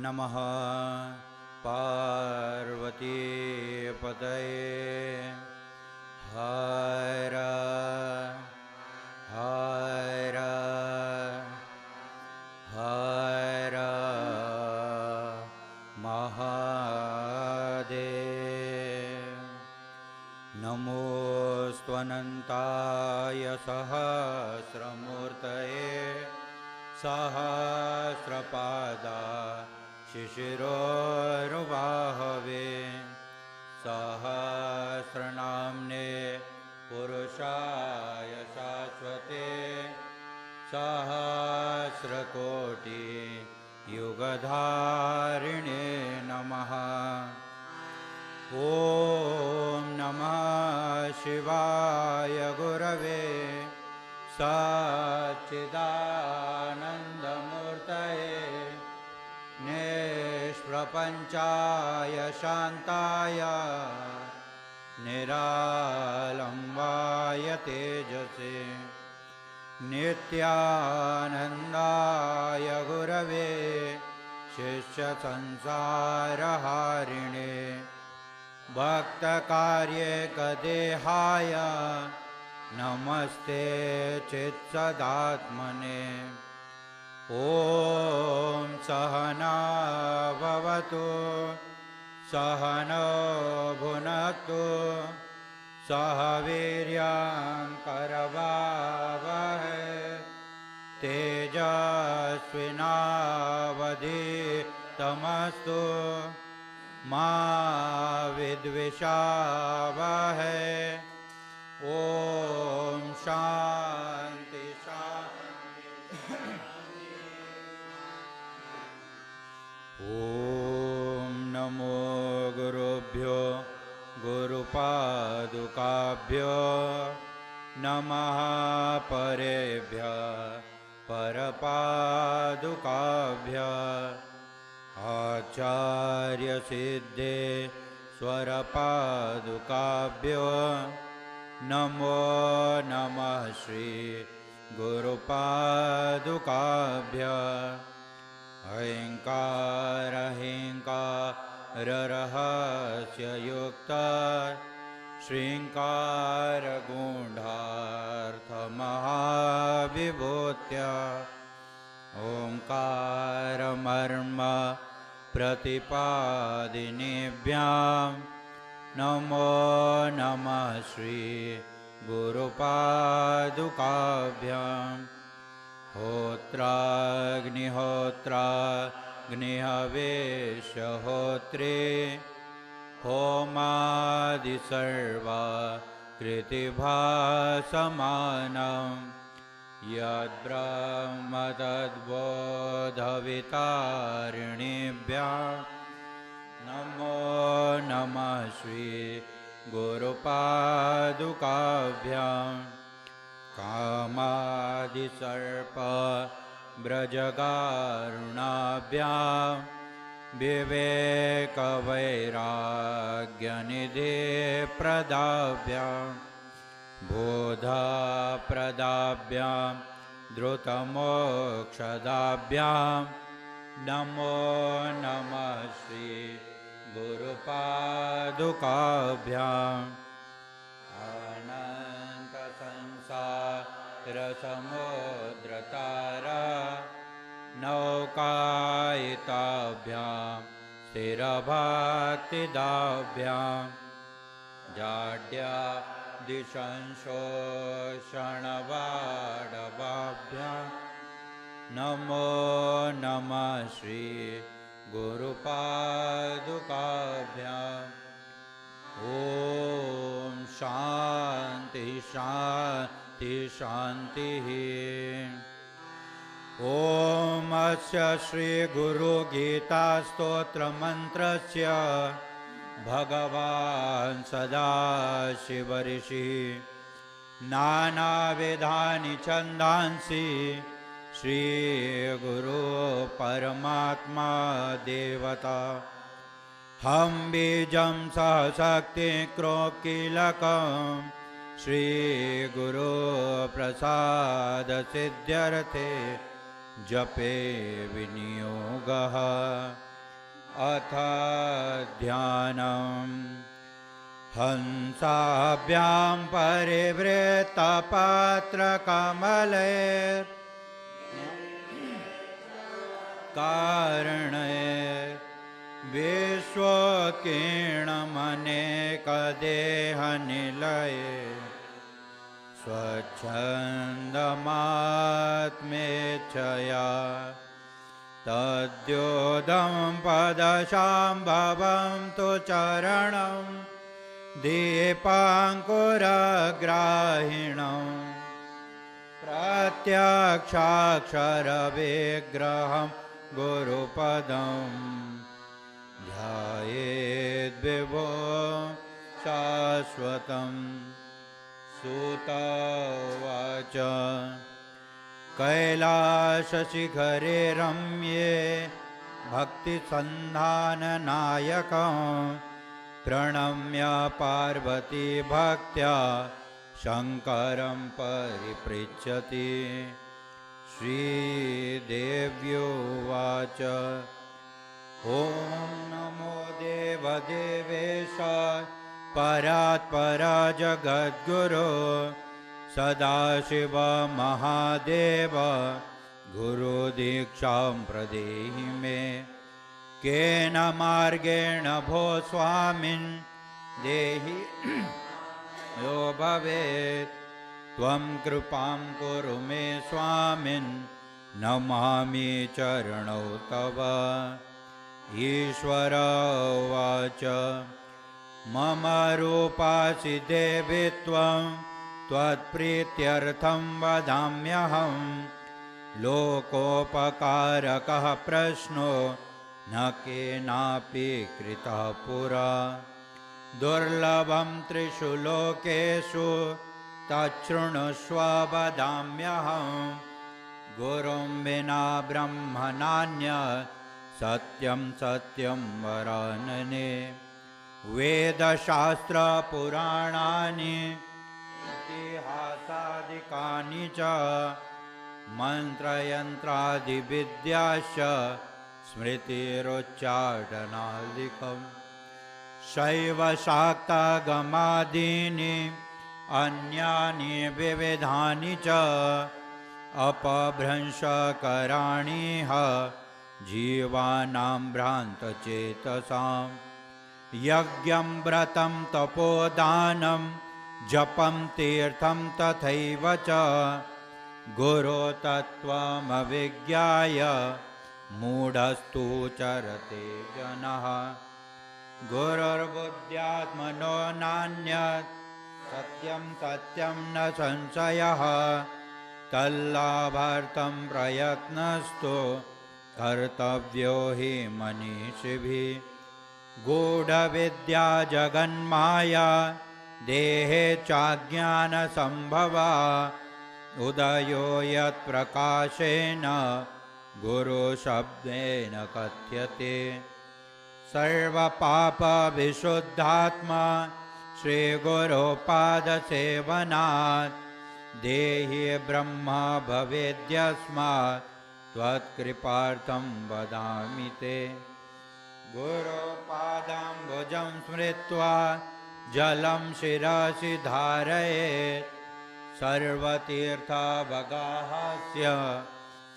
नमः पार्वती पतये हर हर हर महादेव। नमोऽस्त्वनन्ताय सहस्रमूर्तये सहस्रपादा शिशिरोर्बाहवे सहस्रनाम्ने पुरुषाय शाश्वते सहस्रकोटि युगधारिणे नमः। ॐ नमः शिवाय गुरवे सच्चिदानन्दमूर्तये निष्प्रपञ्चाय शान्ताय निरालम्बाय तेजसे नित्यानन्दाय गुरवे शिष्यसंसारहारिणे भक्तकार्यकदेहाय नमस्ते चित्सदात्मने। ॐ सहना भवतु सहनौ भुनक्तु सह वीर्यं करवावहै तेजस्विनावधीतमस्तु मा विद्विषावहै। ॐ शान्ति शान्ति। ॐ नमो गुरुभ्यो गुरुपादुकाभ्यो नमः परेभ्यः परपादुकाभ्यः आचार्यसिद्धेश्वरपादुकाभ्यो नमो नमः श्री गुरुपादुकाभ्यः। अहङ्काररहस्ययुक्त श्रृङ्गारगूढार्थमहाविभूत्या ओङ्कारमर्म प्रतिपादिनेभ्यां नमो नमः श्री गुरुपादुकाभ्याम्। होत्राग्निहोत्राग्निहवेशहोत्रे होमादिसर्वा कृतिभासमानं यद्ब्रह्म तद्बोधवितारिणीभ्यां नमो नमः श्री गुरुपादुकाभ्याम्। कामादिसर्प व्रजगारुणाभ्यां विवेकवैराग्यनिधिप्रदाभ्यां बोधप्रदाभ्यां द्रुतमोक्षदाभ्यां नमो नमः श्री गुरुपादुकाभ्याम्। रसमुद्रतारा नौकायिताभ्यां स्थिरभक्तिदाभ्यां जाड्या दिशंशोषणवाडवाभ्यां नमो नमः श्री गुरुपादुकाभ्याम्। ॐ शान्ति शान्ति शान्तिः। ॐ अस्य श्री गुरुगीतास्तोत्रमन्त्रस्य भगवान् सदाशिवऋषिः नानाविधानि छन्दांसि श्री गुरु परमात्मा देवता हम बीजं सहशक्ति क्रोकीलकं श्री गुरु प्रसाद सिद्ध्यर्थे जपे विनियोग योगः अथ ध्यानम् हंसाभ्यां परिवृत्तपत्रकमले कारणे विश्वकीर्णमनेकदेहनिलये स्वच्छन्दमात्मेच्छया तद्योदं पदशाम्भवं तु चरणं दीपाङ्कुरग्राहिणं प्रत्यक्षाक्षरविग्रहं गुरुपदं ध्यायेद्विभो शाश्वतं सूत उवाच कैलासशिखरे रम्ये भक्तिसन्धाननायकं प्रणम्य पार्वती भक्त्या शङ्करं परिपृच्छति श्रीदेव्युवाच ॐ नमो देवदेवेश परात्पर जगद्गुरो सदाशिव महादेव गुरुदीक्षां प्रदेहि मे केन मार्गेण भो स्वामिन् देहि यो भवेत् त्वं कृपां कुरु मे स्वामिन् नमामि चरणौ तव ईश्वर उवाच मम रूपासि देवि त्वं त्वत्प्रीत्यर्थं वदाम्यहं लोकोपकारकः प्रश्नो न केनापि कृतः पुरा दुर्लभं त्रिषु लोकेषु तच्छृणुष्व वदाम्यहं गुरुं विना ब्रह्मणान्यत् सत्यं सत्यं वरानने वेदशास्त्रपुराणानि इतिहासादिकानि च मन्त्रयन्त्रादिविद्याश्च स्मृतिरुच्चाटनादिकम् शैवशाक्तागमादीनि अन्यानि विविधानि च अपभ्रंशकराणिह जीवानां भ्रान्तचेतसां यज्ञं व्रतं तपोदानं जपं तीर्थं तथैव च गुरोतत्त्वमविज्ञाय मूढस्तु चरते जनः गुरुर्बुद्ध्यात्मनो नान्यत् सत्यं सत्यं न संशयः तल्लाभार्थं प्रयत्नस्तु कर्तव्यो हि मनीषिभिः गूढविद्या जगन्माया देहे चाज्ञानसम्भवा उदयो यत्प्रकाशेन गुरुशब्देन कथ्यते सर्वपापविशुद्धात्मा श्रीगुरोपादसेवनात् देहि ब्रह्म भवेद्यस्मात् त्वत्कृपार्थं वदामि ते गुरोपादाम्बुजं स्मृत्वा जलं शिरसि धारयेत् सर्वतीर्थावगाहस्य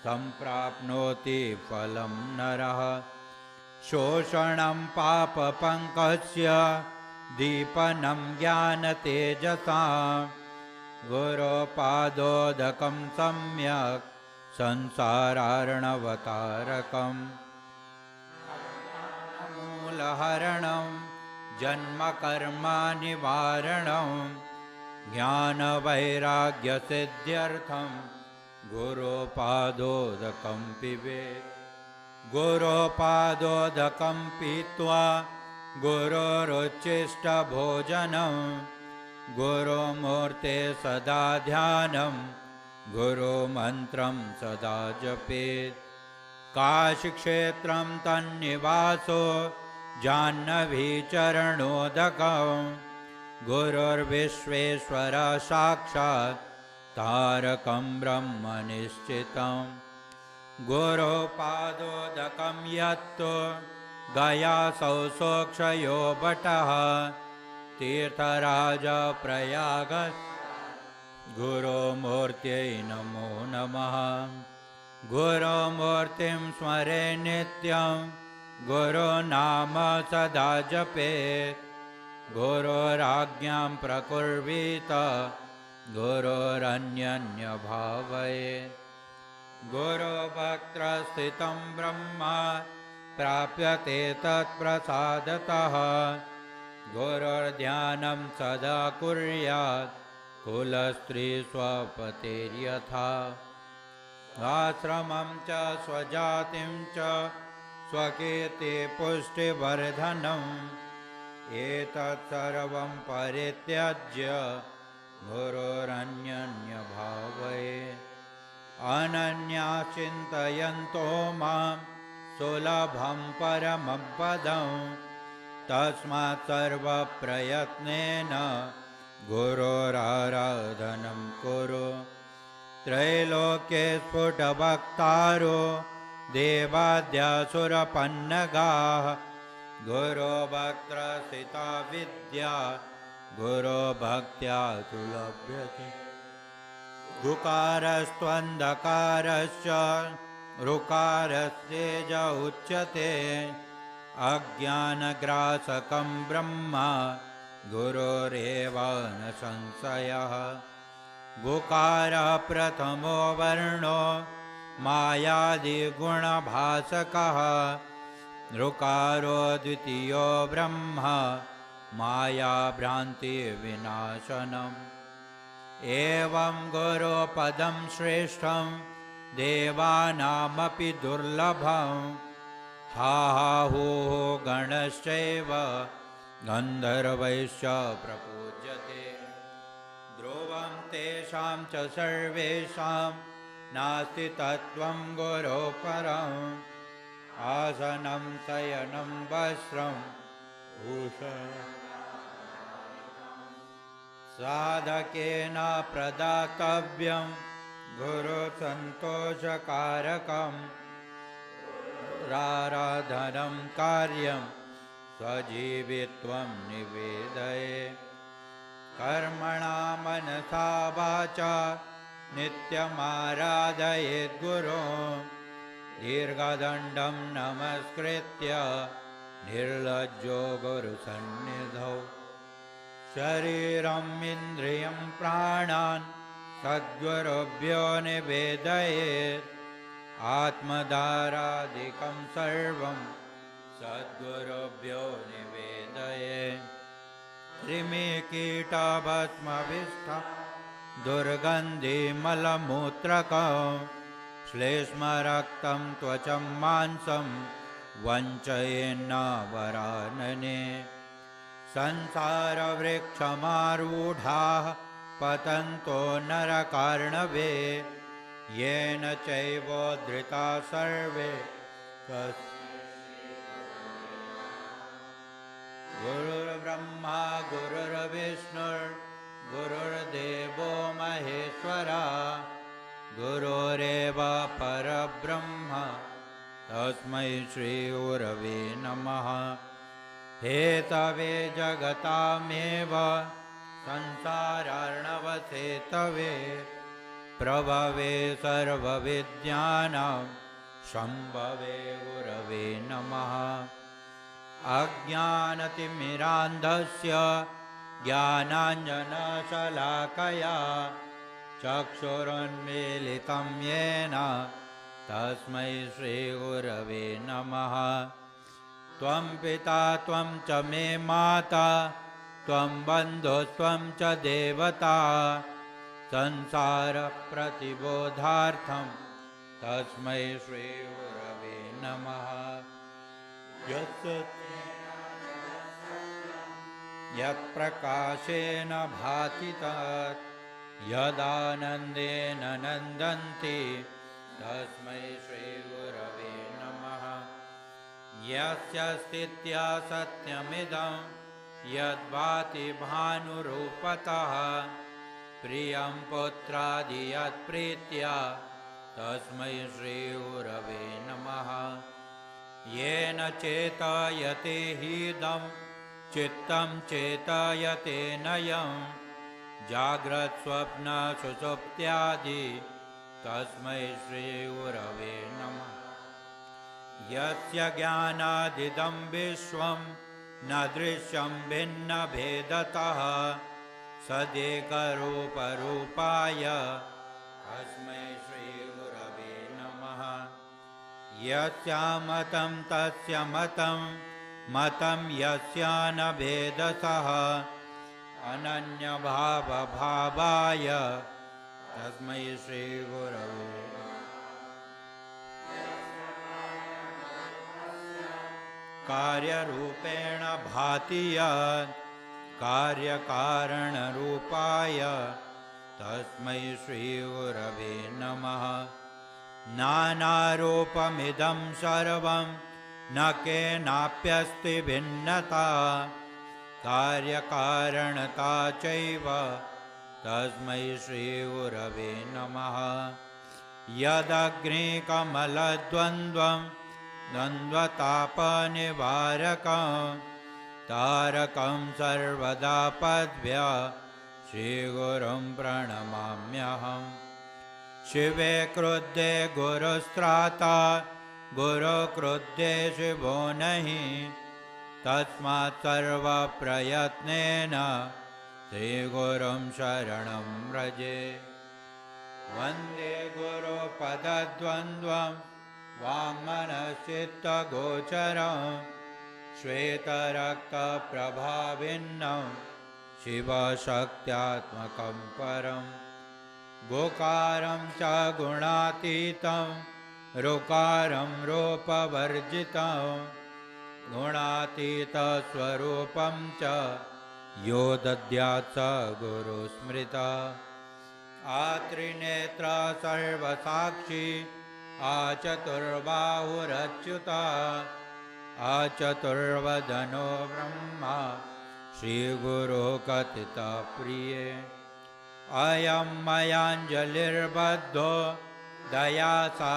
सम्प्राप्नोति फलं नरः शोषणं पापपङ्कस्य दीपनं ज्ञानतेजसां गुरोपादोदकं सम्यक् संसारार्णवतारकम् मूलहरणं जन्मकर्मनिवारणं ज्ञानवैराग्यसिद्ध्यर्थं गुरोपादोदकं पिबेत् गुरोपादोदकं पीत्वा गुरोरुच्छिष्टभोजनं गुरुमूर्ते सदा ध्यानं गुरुमन्त्रं सदा जपेत् काशीक्षेत्रं तन्निवासो जाह्नवीचरणोदकं गुरुर्विश्वेश्वर साक्षात् तारकं ब्रह्म निश्चितं गुरोपादोदकं यत्तु गयासौ सोक्षयो भटः तीर्थराज प्रयाग गुरोमूर्त्यै नमो नमः। गुरोमूर्तिं स्मरे नित्यं गुरोनाम सदा जपेत् गुरोराज्ञां प्रकुर्वीत गुरोरन्यन्यभावयेत्। गुरोवक्त्रस्थितं ब्रह्म प्राप्यते तत्प्रसादतः गुरोर्ध्यानं सदा कुर्यात् कुलस्त्रीस्वपतेर्यथा। आश्रमं च स्वजातिं च स्वकीर्तिपुष्टिवर्धनम् एतत् सर्वं परित्यज्य गुरोरन्यन्यभावयेत्। अनन्याः चिन्तयन्तो मां सुलभं परमं पदं तस्मात् सर्वप्रयत्नेन गुरोराराधनं कुरु। त्रैलोक्ये स्फुटवक्तारो देवाद्यासुरपन्नगाः गुरोवक्त्रस्थिता विद्या गुरोभक्त्या सुलभ्यते। गुकारस्त्वन्धकारश्च ऋकारस्तेज उच्यते अज्ञानग्रासकं ब्रह्म गुरोरेव न संशयः। गुकारः प्रथमो वर्णो मायादिगुणभासकः ऋकारो द्वितीयो ब्रह्म मायाभ्रान्तिविनाशनम्। एवं गुरोपदं श्रेष्ठं देवानामपि दुर्लभं हाहुः गणश्चैव गन्धर्वैश्च प्रपूज्यते। ध्रुवं तेषां च सर्वेषां नास्ति तत्त्वं गुरोः परम् आसनं शयनं वस्त्रं भूषणम्। साधकेन प्रदातव्यं गुरुसन्तोषकारकं गुरोराराधनं कार्यं स्वजीवित्वं निवेदये। कर्मणा मनसा वाचा नित्यमाराधयेत् गुरुं दीर्घदण्डं नमस्कृत्य निर्लज्जो गुरुसन्निधौ। शरीरम् इन्द्रियं प्राणान् सद्गुरुभ्यो निवेदयेत् आत्मधारादिकं सर्वं सद्गुरुभ्यो निवेदयेत्। कृमिकीटभस्मभिष्टं दुर्गन्धिमलमूत्रकं श्लेष्मरक्तं त्वचं मांसं वञ्चयेन्न वरानने। संसारवृक्षमारूढाः पतन्तो नरकार्णवे येन चैवोद्धृता सर्वे गुरुर्ब्रह्मा गुरुर्विष्णुर्गुरुर्देवो महेश्वरा गुरोरेव परब्रह्म तस्मै श्रीगुरवे नमः। हेतवे जगतामेव संसारार्णवसेतवे प्रभवे सर्वविद्यानां शम्भवे गुरवे नमः। अज्ञानतिमिरान्धस्य ज्ञानाञ्जनशलाकया चक्षुरुन्मीलितं येन तस्मै श्रीगुरवे नमः। त्वं पिता त्वं च मे माता त्वं बन्धुस्त्वं च देवता संसारप्रतिबोधार्थं तस्मै श्रीगुरवे नमः। यत्प्रकाशेन भाति तत् यदानन्देन नन्दन्ति तस्मै श्रीगुरवे नमः। यस्य स्थित्या सत्यमिदं यद्भाति भानुरूपतः प्रियं पुत्रादि यत्प्रीत्या तस्मै श्रीगुरवे नमः। येन चेतयते हीदं चित्तं चेतयते नयं जाग्रत्स्वप्नसुषुप्त्यादि तस्मै श्रीगुरवे नमः। यस्य ज्ञानादिदं विश्वं न दृश्यं भिन्नभेदतः सदेकरूपरूपाय तस्मै श्रीगुरवे नमः। यस्यामतं तस्य मतं मतं यस्य न भेदसः अनन्यभावभावाय तस्मै श्रीगुरवे कार्यरूपेण भाति यत् कार्यकारणरूपाय तस्मै श्रीगुरवे नमः। नानारूपमिदं सर्वं न केनाप्यस्ति भिन्नता कार्यकारणता चैव तस्मै श्रीगुरवे नमः। यदग्निकमलद्वन्द्वं द्वन्द्वतापनिवारकं तारकं सर्वदा पद्भ्य श्रीगुरुं प्रणमाम्यहम्। शिवे क्रुद्धे गुरुस्त्राता गुरु क्रुद्धे शिवो नहि तस्मात् सर्वप्रयत्नेन श्रीगुरुं शरणं व्रजे। वन्दे गुरुपदद्वन्द्वं वाङ्मनश्चित्तगोचरं श्वेतरक्तप्रभाभिन्नं शिवशक्त्यात्मकं परम्। गोकारं च गुणातीतं ऋकारं रूपवर्जितं गुणातीतस्वरूपं च यो दद्यात् स गुरुस्मृता। आत्रिनेत्र सर्वसाक्षी आचतुर्बाहुरच्युता आचतुर्वदनो ब्रह्मा श्रीगुरो कथितप्रिये। अयं मयाञ्जलिर्बद्धो दयासागरवृद्धये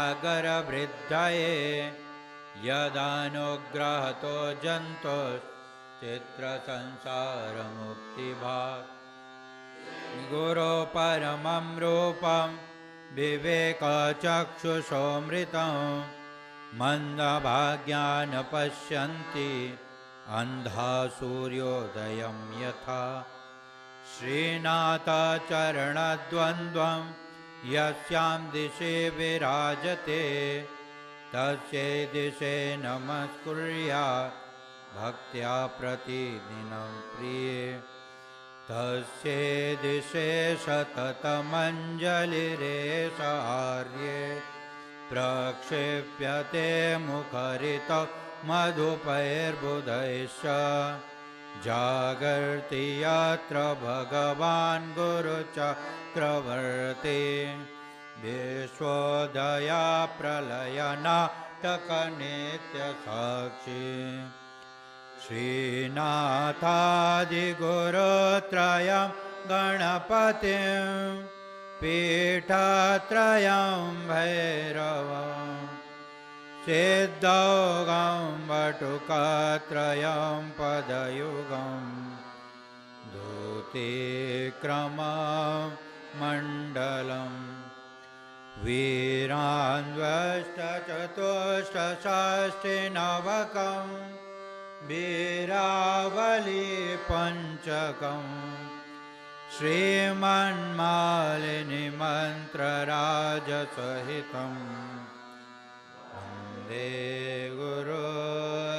यदनुग्रहतो जन्तुश्चित्रसंसारमुक्तिभाक्। गुरो परमं रूपं विवेकचक्षुषोऽमृतं मन्दभाग्यान् पश्यन्ति अन्धा सूर्योदयं यथा। श्रीनाथचरणद्वन्द्वं यस्यां दिशि विराजते तस्यै दिशि नमस्कुर्यात् भक्त्या प्रतिदिनं प्रिये। तस्यै दिशि सततमञ्जलिरेष आर्ये प्रक्षिप्यते मुखरितो मधुपैर्बुधैश्च। जागर्ति यत्र भगवान् गुरुचक्रवर्ती विश्वोदया प्रलयनाटकनित्यसाक्षी। श्रीनाथादिगुरुत्रयं गणपतिं पीठत्रयं भैरवम् सिद्धौघं वटुकत्रयं पदयुगं दूतीक्रमं मण्डलम्। वीरान्वष्टचतुष्षष्टिनवकं वीरावली पञ्चकम् श्रीमन्मालिनी मन्त्रराजसहितं वन्दे गुरुर्मण्डलम्।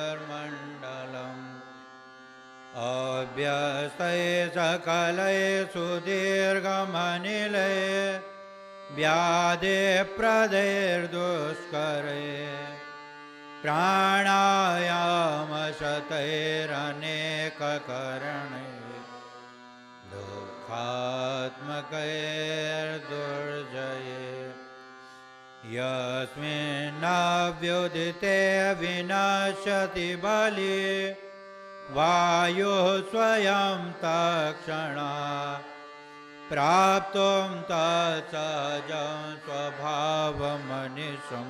अभ्यस्तै सकलै सुदीर्घमनिलै व्याधिप्रदैर्दुष्करै प्राणायामशतैरनेककरणै दुःखात्मकैर्दुर्जये। यस्मिन्नव्युदिते विनश्यति बली वायुः स्वयं तत्क्षणात् प्राप्तुं तत्सहजं स्वभावमनिशं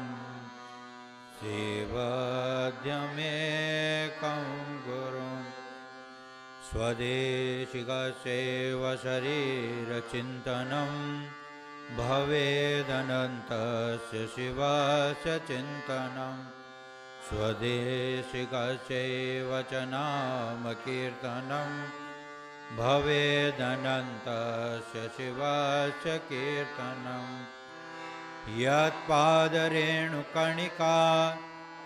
सेवद्यमेकं गुरुं स्वदेशिकस्यैव शरीरचिन्तनं भवेदनन्तस्य शिवस्य चिन्तनं स्वदेशिकस्यैव च नामकीर्तनं भवेदनन्तस्य शिवस्य कीर्तनं यत्पादरेणुकणिका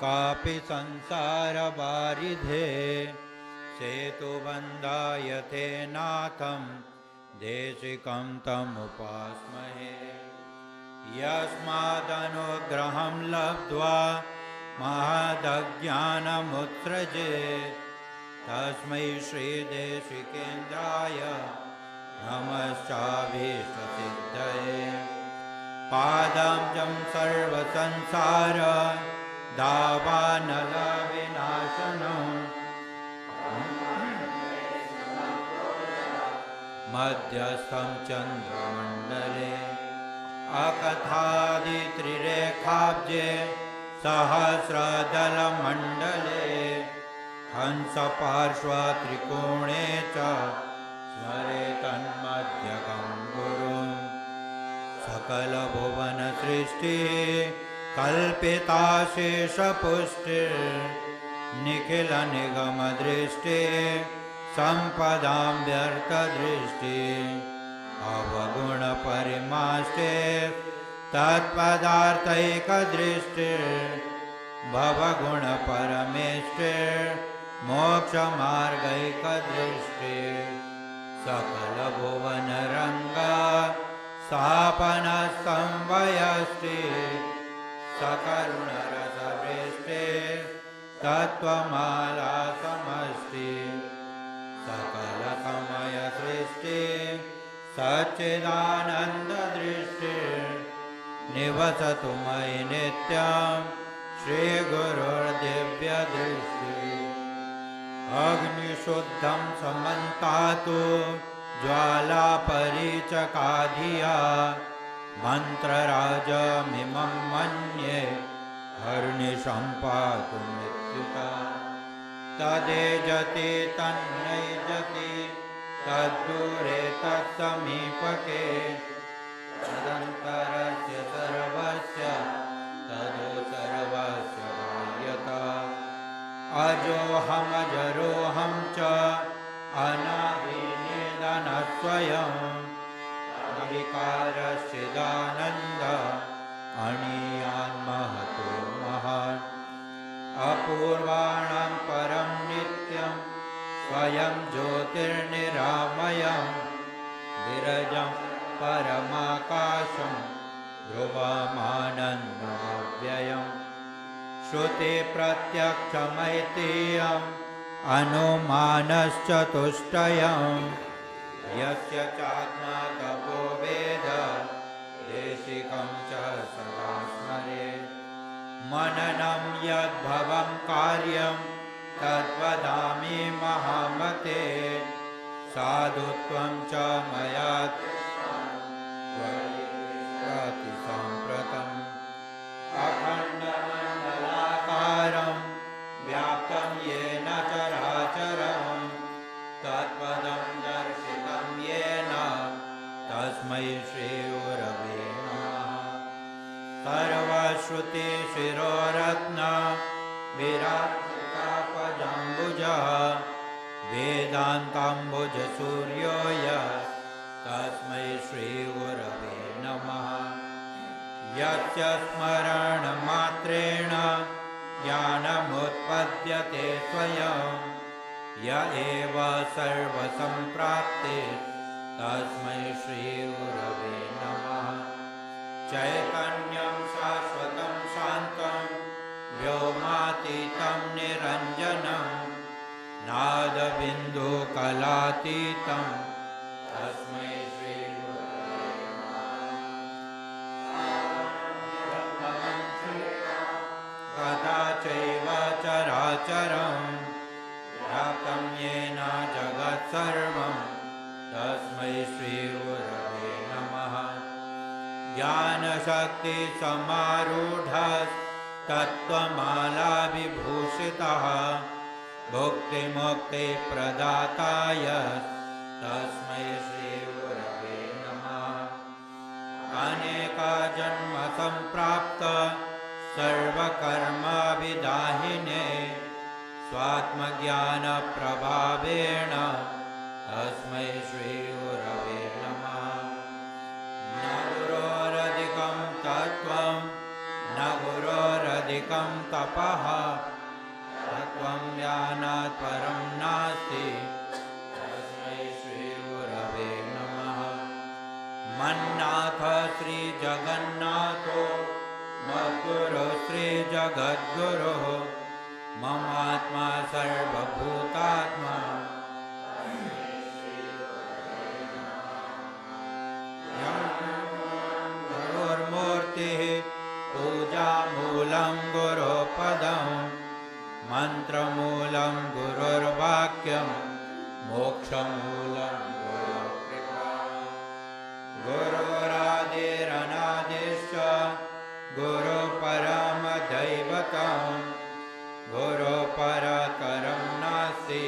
कापि संसारवारिधे सेतुबन्धायते नाथं देशिकं तमुपास्महे यस्मादनुग्रहं लब्ध्वा महदज्ञानमुत्सृजेत् तस्मै श्रीदेशिकेन्द्राय नमश्चाभीष्टसिद्धये पादं सर्वसंसार दावानलविनाशनं मध्यस्थं चन्द्रमण्डले अकथादित्रिरेखाब्जे सहस्रदलमण्डले हंसपार्श्वत्रिकोणे च स्मरेतन्मध्यगं गुरुं सकलभुवनसृष्टिः कल्पिताशेषपुष्टिर्निखिलनिगमदृष्टिः सम्पदां व्यर्थदृष्टिः अवगुणपरिमाष्टे तत्पदार्थैकदृष्टिर्भवगुणपरमेष्टिर्मोक्षमार्गैकदृष्टिः सकलभुवनरङ्गा स्थापनसंवयष्टिः सकरुणरसवृष्टिः तत्त्वमाला समष्टिः सकलसमयसृष्टिः सच्चिदानन्ददृष्टिः निवसतु मयि नित्यं श्रीगुरुर्दिव्यदृष्टिः अग्निशुद्धं समन्तातु ज्वालापरीचकाधिया मन्त्रराजमिमं मन्ये हर्निशं पातु मृत्युता तदेजति तन्नैजति तद्दूरे तत्समीपके तदन्तरस्य सर्वस्य तदो सर्वस्य बाह्यता अजोऽहमजरोऽहं च अनादिनिधनस्वयं विकारश्चिदानन्द अणीयान्महतो महान् अपूर्वाणां परं नित्यं स्वयं ज्योतिर्निरामयं विरजं परमाकाशं ध्रुवमानन्दमव्ययं श्रुतिप्रत्यक्षमैतेयम् अनुमानश्चतुष्टयं यस्य चात्मा तपो वेद देशिकं च सदा स्मरेत् मननं यद्भवं कार्यं तद्वदामि महामते साधुत्वं च मया प्रतिसाम्प्रतम् अखण्डमण्डलाकारं व्याप्तं येन चराचरं तत्पदं दर्शितं येन तस्मै श्रीगुरवे नमः सर्वश्रुतिशिरोरत्न विराट्कापजाम्बुजः वेदान्ताम्बुजसूर्यो यः तस्मै श्रीगुरवे नमः यस्य स्मरणमात्रेण ज्ञानमुत्पद्यते स्वयं य एव सर्वसम्प्राप्ते तस्मै श्रीगुरवे नमः चैतन्यं शाश्वतं शान्तं व्योमातीतं निरञ्जनं नादबिन्दुकलातीतं तस्मै श्रीगुरवे तथा चैव चराचरं व्याप्तं येन जगत्सर्वं तस्मै श्रीगुरवे ज्ञानशक्ति समारूढस्तत्त्वमाला विभूषितः भुक्तिमुक्ति प्रदाताय तस्मै श्री गुरवे नमः। अनेकजन्म सम्प्राप्त सर्वकर्माभिदाहिने स्वात्मज्ञान प्रभावेण तस्मै श्री गुरवे नमः। न गुरोरधिकं तत्त्वं न गुरोरधिकं तपः तत्त्वं ज्ञानात् परं नास्ति तस्मै श्री गुरवे नमः। मन्नाथ श्री जगन्नाथो मद्गुरो श्री जगद्गुरुः ममात्मा सर्वभूतात्मा गुरुर्मूर्तिः पूजामूलं गुरुपदं मन्त्रमूलं गुरुर्वाक्यं मोक्षमूलं गुरुकृपा। गुरुरादिरनादिश्च गुरुपरमदैवतं गुरुपरतरं नास्ति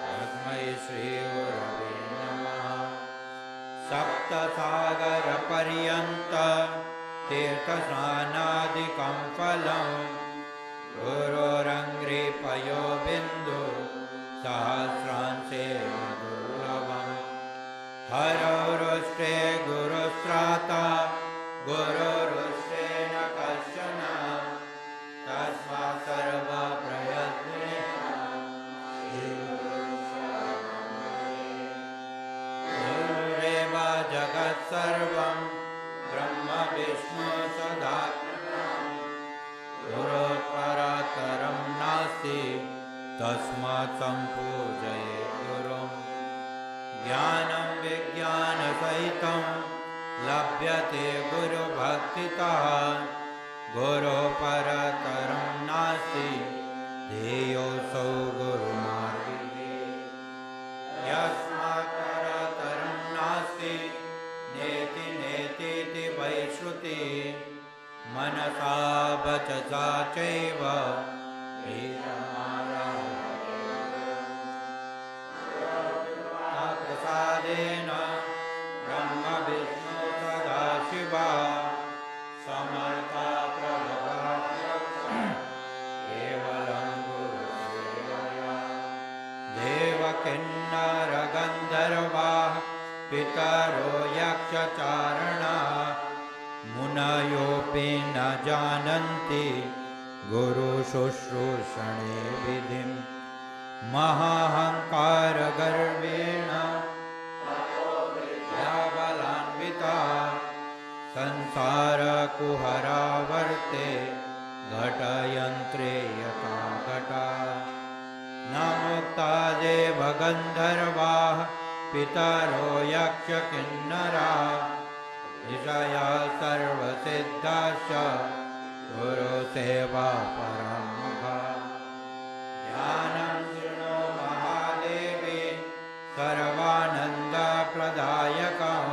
तस्मै श्री गुरवे नमः। सप्तसागरपर्यन्तं तीर्थस्नानादिकं फलं गुरोरङ्घ्रिपयो बिन्दु सहस्रांशे दुर्लभम्। हरौरुष्टे गुरुस्त्राता गुरुरुष्टेन कश्चन तस्मात् सर्वप्रयत्नेन गुरुरेव जगत्सर्वं ब्रह्म विष्णु सदात्मकं गुरोत्परतरं नास्ति तस्मात् सम्पूजयेत् गुरुं। ज्ञानं विज्ञानसहितं लभ्यते गुरुभक्तितः गुरोपरतरं नास्ति ध्येयोऽसौ गुरुमार्गे। यस्मात् परतरं नास्ति नेति नेतीति वै श्रुतिः मनसा वचसा चैव प्रसादेन ब्रह्म विष्णु सदाशिवा समर्था प्रभवः केवलं गुरुसेवया। देवकिन्नरगन्धर्वाः पितरो यक्षचारणाः मुनयोऽपि न जानन्ति गुरुशुश्रूषणे विधिं। महाहंकारगर्वेण बलान्विताः संसारकुहरावर्ते घटयन्त्रे यथा घटाः। न मुक्ता देवगन्धर्वाः पितरो यक्षकिन्नराः ऋषयः सर्वसिद्धाश्च गुरुसेवा परममुखा। ध्यानं शृणु महादेवी सर्वानन्दप्रदायकं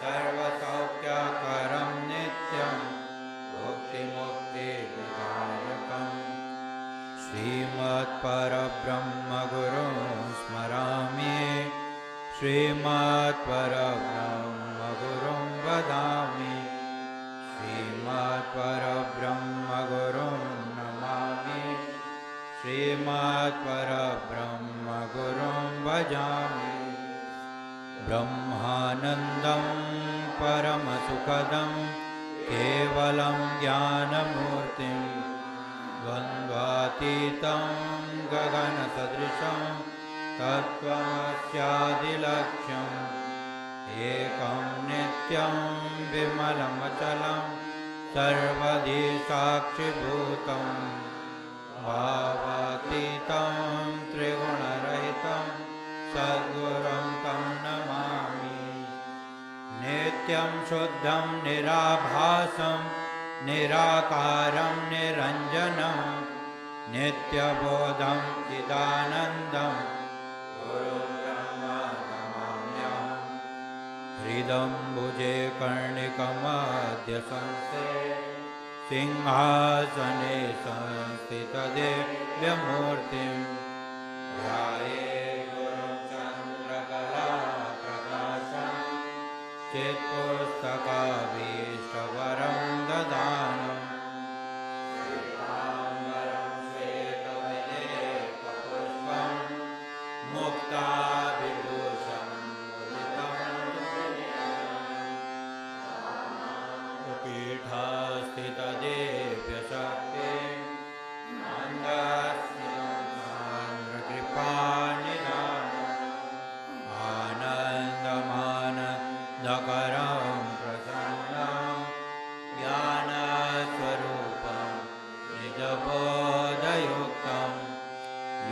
सर्वसौख्यकरं नित्यं मुक्तिमुक्तिविदायकम्। श्रीमत्परब्रह्मगुरुं स्मरामि श्रीमत्परब्रह्मगुरुं वदामि श्रीमत्परब्रह्मगुरुं नमामि श्रीमत्परब्रह्मगुरुं भजामि। ब्रह्मानन्दं परमसुखदं केवलं ज्ञानमूर्तिं द्वन्द्वातीतं गगनसदृशं तत्त्वमस्यादिलक्ष्यम् एकं नित्यं विमलमचलं सर्वधी साक्षिभूतं भावातीतं त्रिगुणरहितं सद्गुरुं तं नमामि। नित्यं शुद्धं निराभासं निराकारं निरञ्जनं नित्यबोधं चिदानन्दं गुरुं ब्रह्म नमाम्यहम्। हृदम्बुजे कर्णिकमध्य संस्थे सिंहासने संस्थितदिव्यमूर्तिं ध्यायेत् गुरुं चन्द्रकलाप्रकाशं चित्पुस्तकाभीष्टवरं ददानम् श्वेताम्बरं श्वेतविलेपपुष्पं मुक्ताभिभूषं पीठास्थितदिव्यशक्तिं मन्दस्मितान्द्रकृपानिधानम् आनन्दमानन्दकरं प्रसन्नं ज्ञानस्वरूपं निजबोधयुक्तं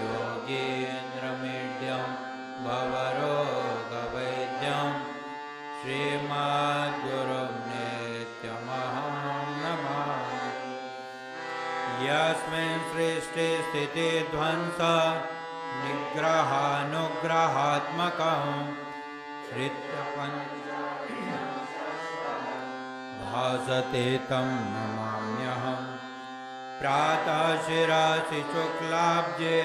योगीन्द्रमीड्यं भवरोगवैद्यं श्रीमद्गुरुं नित्यमहं नमामि। यस्मिन् सृष्टिस्थितिध्वंस निग्रहानुग्रहात्मकं भासते तं नमाम्यहम्। प्रातः शिरसि शुक्लाब्जे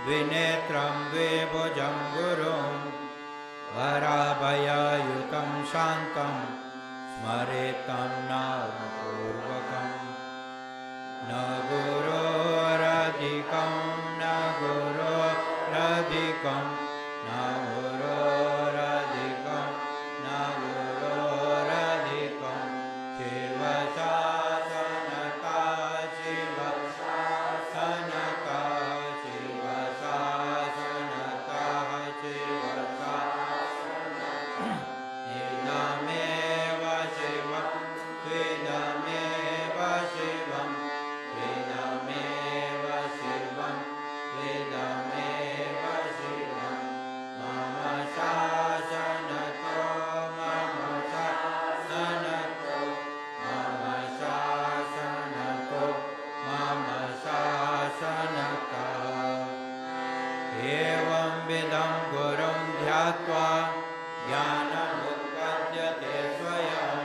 द्विनेत्रं द्विभुजं गुरुं वराभययुतं शान्तं स्मरेतं नामपूर्वकम् न गुरोरधिकं न गुरोरधिकं न गुरोरधिकं न गुरोरधिकं शिवशासनका शिवशासनका शिवशासनका शिवशासनका इदमेव शिवं त्विदमेव शिवं त्विदमेव शिवं त्विदमेव शिवं मम शासनतो मम शासनतो मम शासनतो मम शासनतः एवंविधं गुरुं ध्यात्वा ज्ञानमुत्पद्यते स्वयं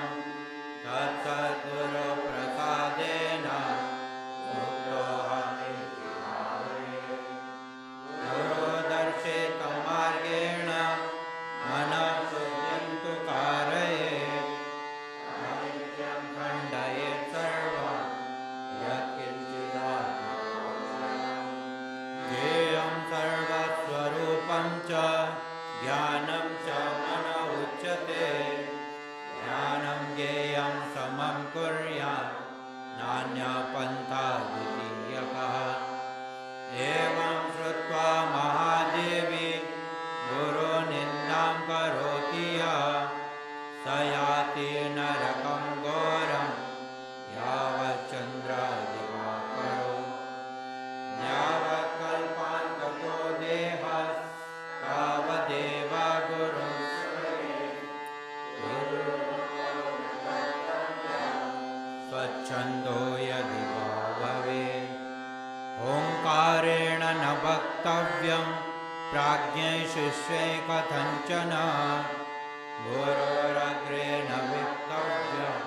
तत्सद्गुरुप्रसादेन मुक्तोऽहमिति भावये। गुरुदर्शितमार्गेण मनः शुद्धिं तु कारयेत् अनित्यं खण्डयेत् सर्वं यत्किञ्चिदात्मकोशम् ज्ञेयं सर्वस्वरूपं च ज्ञानं च मन उच्यते ज्ञानं ज्ञेयं समं कुर्यात् नान्यपन्था द्वितीयकः एवं श्रुत्वा महादेवी गुरुनिन्दां करोति यः स याति नरकं घोरं यावच्चन्द्रदिवाकरो यावत्कल्पान्ततो देहः तावदेव गुरुं स्वच्छन्दो यदि वा भवेत् ओङ्कारेण न वक्तव्यं प्राज्ञै शिष्यै कथञ्चन गुरोरग्रे न वक्तव्यम्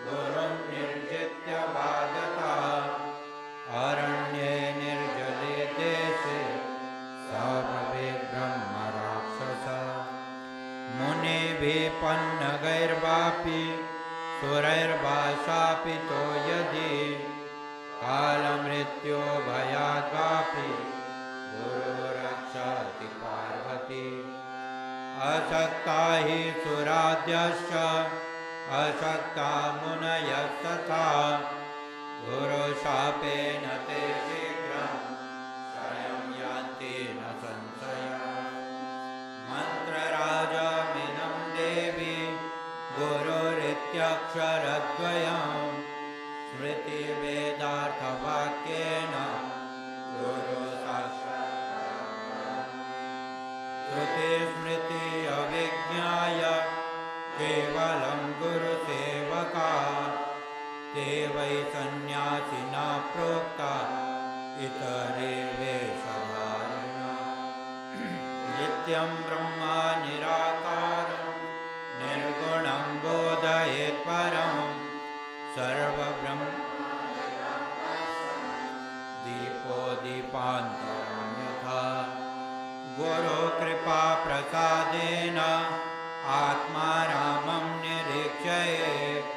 गुरुं निर्जित्य बाधतः अरण्ये निर्जले देशे स भवेत् ब्रह्मराक्षसः मुनिभिपन्नगैर्वापि सुरैर्वा शापितो यदि कालमृत्यो भयाद्वापि गुरुरक्षति पार्वती अशक्ता हि सुराद्यश्च अशक्ता मुनयस्तथा गुरुशापेन ते शीघ्रं क्षयं यान्ति न संशयः मन्त्रराजमिनं देवी गुरुरित्यक्षरद्वयं स्मृतिवेदार्थवाक्येन गुरु साक्षात् श्रुतिस्मृति अविज्ञाय केवलं गुरुसेवका ते वै सन्न्यासिना प्रोक्ता इतरे वेशधारिणा नित्यं ब्रह्म निराकारं निर्गुणं बोधयेत् परं सर्वब्रह्म दीपो दीपान्तरं यथा गुरुकृपा प्रसादेन आत्मारामं निरीक्षयेत्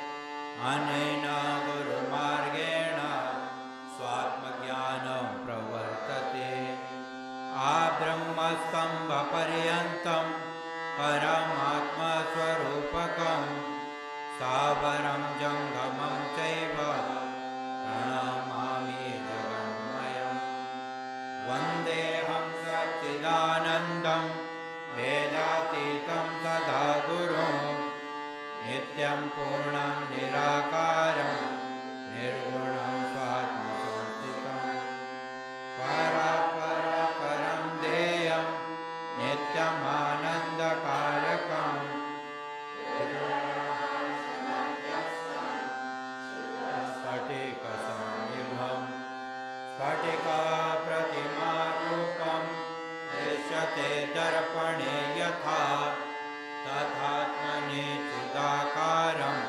अनेन गुरुमार्गेण स्वात्मज्ञानं प्रवर्तते आब्रह्मस्तम्भपर्यन्तं परमात्मस्वरूपकं स्थावरं जङ्गमं चैव प्रणमामि जगन्मयं वन्देऽहं सच्चिदानन्दं वेदातीतं सदागुरुं नित्यं पूर्णं निराकारं निर्गुणं स्वात्मसंस्थितं परात्परं देयं नित्यमानन्दकारकं स्फटिकसंनिभं स्फटिकाप्रतिमारूपं दृश्यते दर्पणे यथा तथात्मनि चिदाकारम्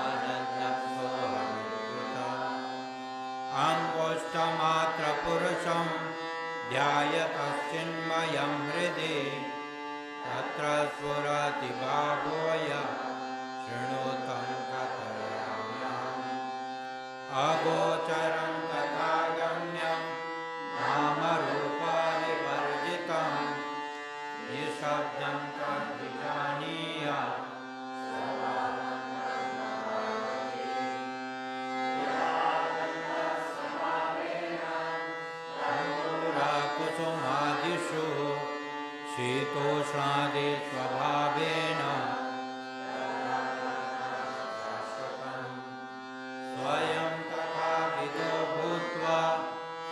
आनन्दसोऽहमित्युत अङ्गुष्ठमात्रपुरुषं ध्यायतश्चिन्मयं हृदि तत्र स्फुरति बाहोय शृणुतं कथयाम्यहम् अगोचरं तथा गम्यं नामरूपविवर्जितं निःशब्दं तद्विजानीयात् कुसुमादिषु शीतोष्णादिस्वभावेन स्वयं तथाविदो भूत्वा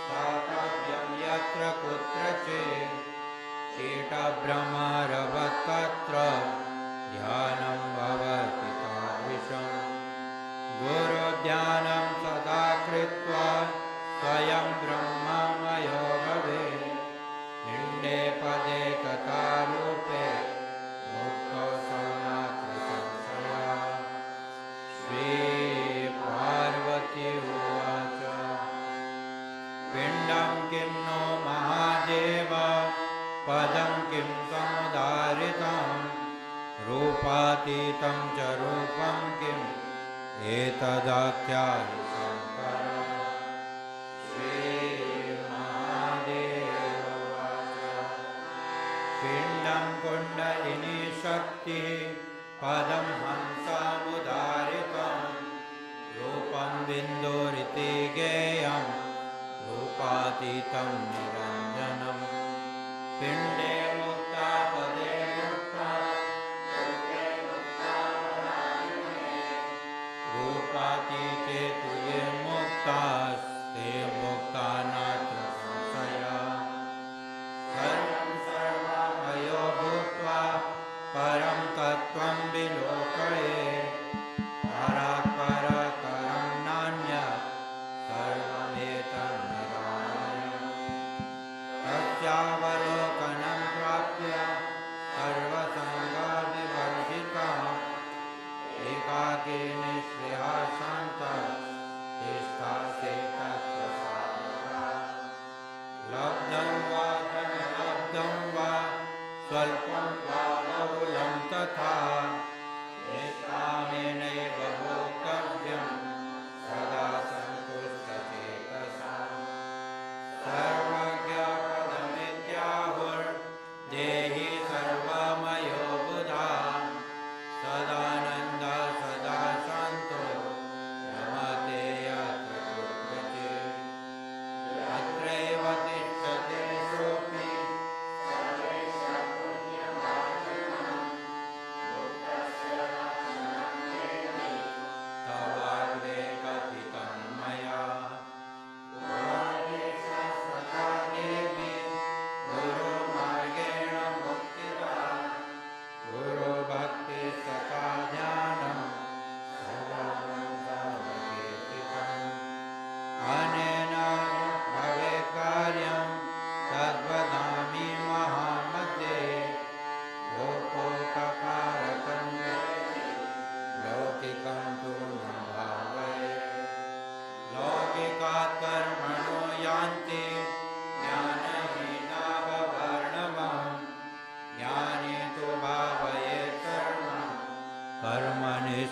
स्थातव्यं यत्र कुत्रचित् कीटभ्रमरवत्तत्र ध्यानं भवति तादृशं गुरुध्यानं सदा कृत्वा स्वयं ब्रह्ममयो भवेत् पिण्डे पदे तथा रूपे मुक्तो सौनात्मसंशया श्रीपार्वती उवाच पिण्डं किं नो महादेव पदं किं समुदारितं रूपातीतं च रूपं किम् एतदाख्याहि शङ्कर श्रीमहादेव उवाच पिण्डं कुण्डलिनी शक्तिः पदं हंसमुदारितं रूपं बिन्दुरिति गेयं रूपातीतं निरञ्जनं पिण्डे मुक्ता पदे मुक्ता रूपातीते तु ये मुक्तास्ते मुक्ता नात्र संशयः सर्वं सर्वमयो भूत्वा परं तत्त्वं विलोकयेत् परात् परतरं नान्यत् सर्वमेतन्निरामयम् तस्यावलोकनं प्राप्य सर्वसङ्गविवर्जितम् एकाकी निःस्पृहा शान्तः तिष्ठासे तत्र साधकः लब्धं वा धनलब्धं वा स्वल्पं वा बहुलं तथा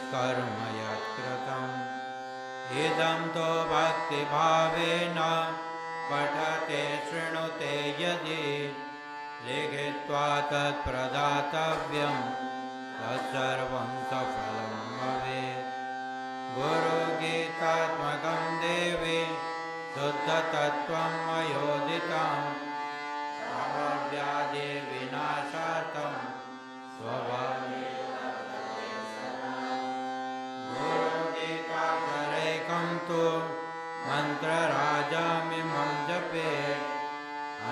दुष्कर्म यत्कृतम् इदं तु भक्तिभावेन पठते शृणुते यदि लिखित्वा तत्प्रदातव्यं तत्सर्वं सफलं भवेत् गुरुगीतात्मकं देवी शुद्धतत्त्वम् अयोदितम् भावव्याधि विनाशार्थं स्वभावेन गुरुगीताक्षरैकं तु मन्त्रराजमिमं जपेत्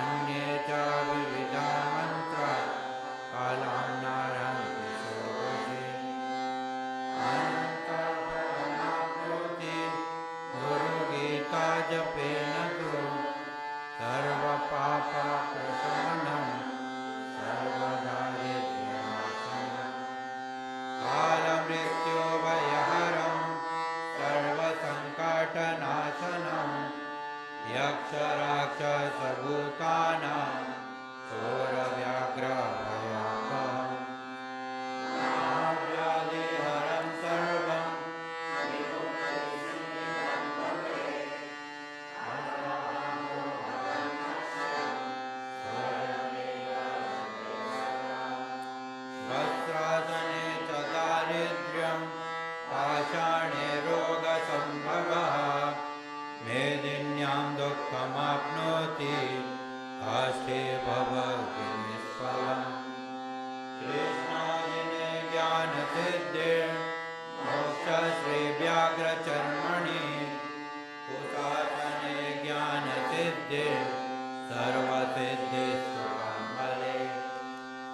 अन्ये च विविधा मन्त्रा कालं नारन्ति शोभे अनन्तफलमाप्नोति गुरुगीता जपेन तु सर्वपापप्रशमनं सर्वदारिद्र्यनाशनं कालमृत्युभयहरं सर्वसङ्कटनाशनं यक्षराक्षसभूतानां चोरव्याघ्रभयापहम् महाव्याधिहरं सर्वं वस्त्रासने च दारिद्र्यं पाषाणे रोगसम्भवः मेदिन्यां दुःखमाप्नोति काष्ठे भवति निष्फलम् कृष्णाजिने ज्ञानसिद्धिर्मोक्षश्रीव्याघ्रचर्मणि कुशासने ज्ञानसिद्धिः सर्वसिद्धिस्तु कामले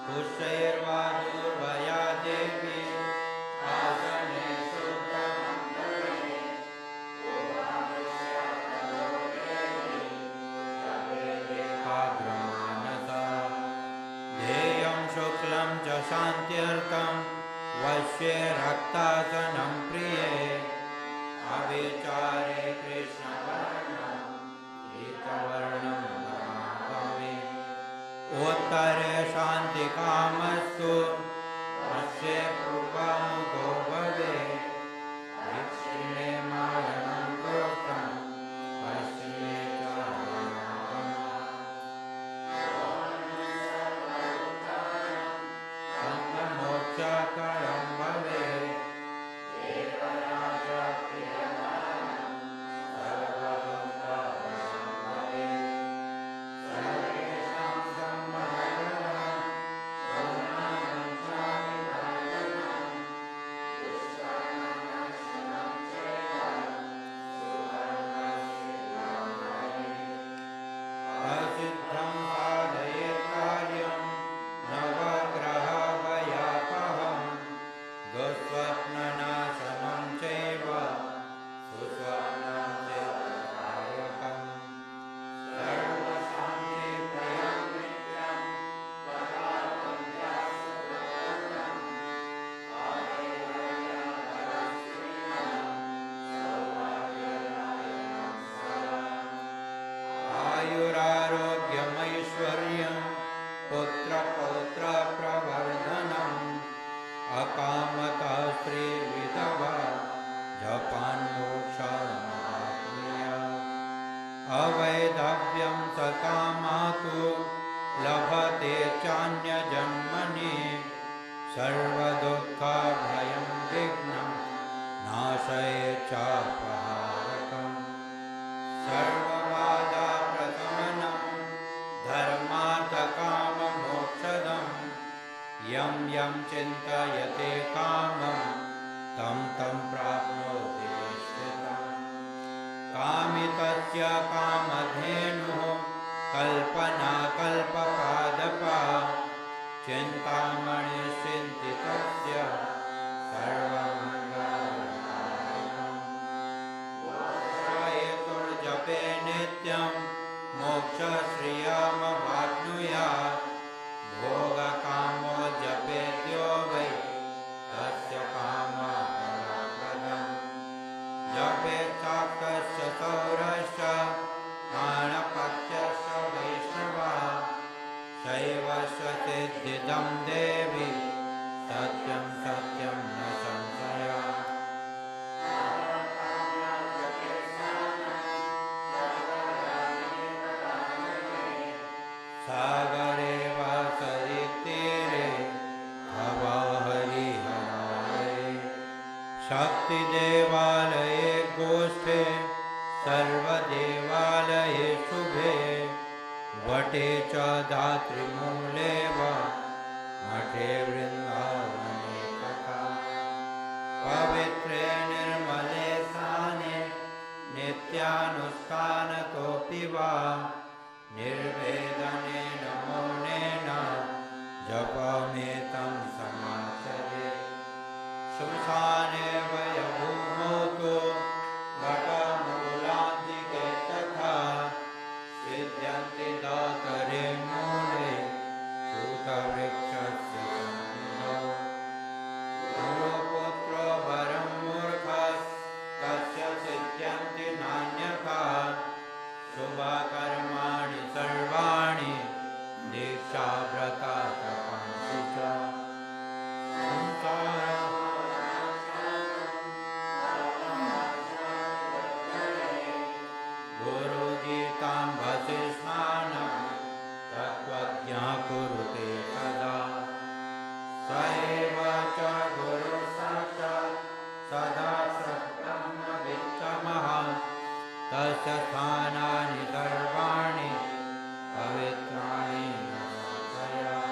कुशैर्वा दुर्भया देवी आसने शुद्धमङ्गले एकाग्रमानसा ध्येयं शुक्लं च शान्त्यर्थं वश्ये रक्तासनं प्रिये अविचारे कृष्णवर्णं पीतवर्णं समागमे उत्तरे शान्तिकामस्तु पश्ये पूर्वमुखो भवेत् दक्षिणे मारणं प्रोक्तं पश्चिमे च मोक्षकरं भवेत् असिद्धं साधयेत् कार्यं नवग्रहभयापहं दुःस्वप्ननाशनं चैव सुस्वप्नं चित्तदायकम् सर्वशान्तिप्रियं नित्यं आयुरारोग्यमैश्वर्यं पुत्रपौत्रप्रवर्धनम् अकामता स्त्रीविधवा जपान्मोक्षमाप्नुयात् अवैधव्यं सकामातु लभते चान्यजन्मनि सर्वदुःखभयं विघ्नं नाशयेत् चापहारकम् सर्वबाधाप्रशमनं धर्मार्थकाममोक्षदम् यं यं चिन्तयते कामं तं तं प्राप्नोति निश्चितम् कामितस्य कामधेनुः कल्पना कल्पपादपा चिन्तामणिश्चिन्तितस्य सर्वमङ्गलम् जपे नित्यं मोक्षश्रियमवाप्नुयात् भोगकामो जपेद्यो वै तस्य कामफलप्रदम् जपेच्छाक्तश्च सौरश्च प्राणपत्यश्च वैष्णवः शैवस्य सिद्धिदं देवि सत्यं सत्यं न संशयः शक्तिदेवालये गोष्ठे सर्वदेवालये शुभे वटे च धातृमूले वा मठे वृन्दावने तथा पवित्रे निर्मले स्थाने नित्यानुष्ठानतोऽपि वा निर्वेदनेन मौनेन जपमेतं समाचरे श्मशाने वयभूमौ तु वटमूलान्तिके तथा सिद्ध्यन्ति दातरे मूले सूतवृक्षस्य सन्निधौ गुरुपुत्रो वरं मूर्खस्तस्य सिद्ध्यन्ति नान्यथा शुभकर्माणि सर्वाणि दीक्षा व्रता तपांसि च गुरुगीतां भसिष्मानं तत्त्वज्ञा कुरुते सदा स एव च गुरुसाक्षात् सदा ब्रह्मवित्तमः तस्य स्थानानि सर्वाणि पवित्राणि न संशयः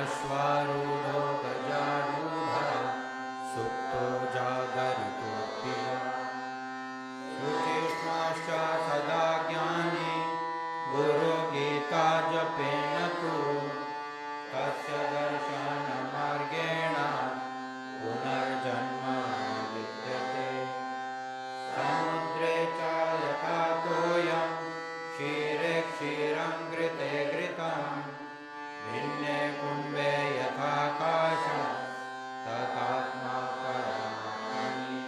अश्वारूढो गजारूढः सुप्तो जागरितोऽपि वा शुचिष्माश्च सदा ज्ञानी गुरुगीता जपेन तु तस्य दर्शनमार्गेण पुनर्जन्म न विद्यते समुद्रे च यथा तोयं क्षीरे क्षीरं घृते घृतम् भिन्ने कुम्भे यथाकाशं तथात्मा परमात्मनि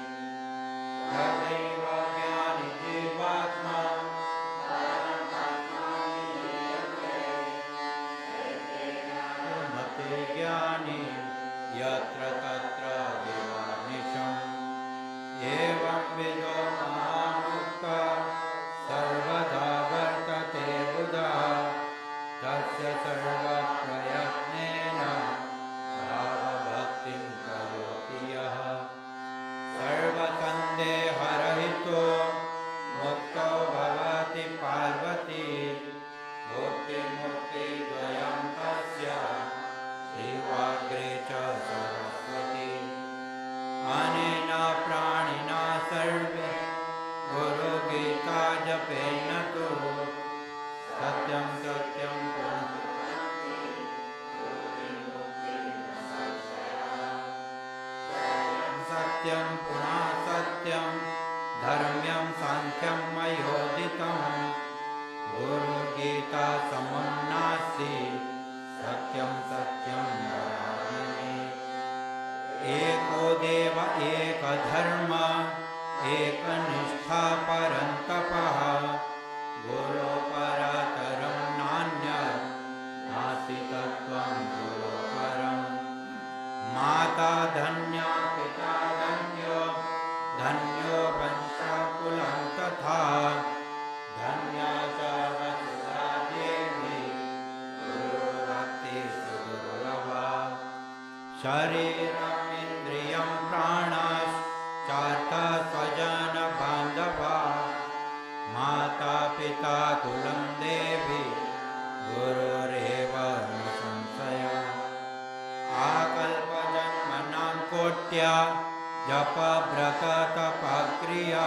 तथैव ज्ञानी जीवात्मा मते ज्ञानी यत्र तत्र दिवानिशम् एवं विदो महामुक्ता सर्वदा वर्तते बुधः तस्य सर्वप्रयत्नेन भावभक्तिं करोति यः सर्वसन्देहरहितो मुक्तो भवति पार्वती भुक्तिमुक्तिद्वयं तस्य श्रीवाग्रे च सरस्वती अनेन प्राणिना सर्वे गुरुगीता जपेन तु सत्यं सत्यं सत्यं पुनः सत्यं धर्म्यं सांख्यं मयोदितं गुरुगीता समं नास्ति सत्यं सत्यं वदामि एको देव एकधर्म एकनिष्ठा परन्तपः गुरोपरतरं नान्यत् नास्ति तत्त्वं गुरोपरम् माता धन्या पिता धन्यो धन्यो वंशकुलं तथा धन्या च वसुधा देवी गुरुभक्ति सुदुर्लभा शरीरम् इन्द्रियं प्राणाश्चार्थ स्वजन बान्धवा माता पिता कुलं देवी गुरुरेव न संशयः आकल्पजन्मनां कोट्या जपव्रततपक्रिया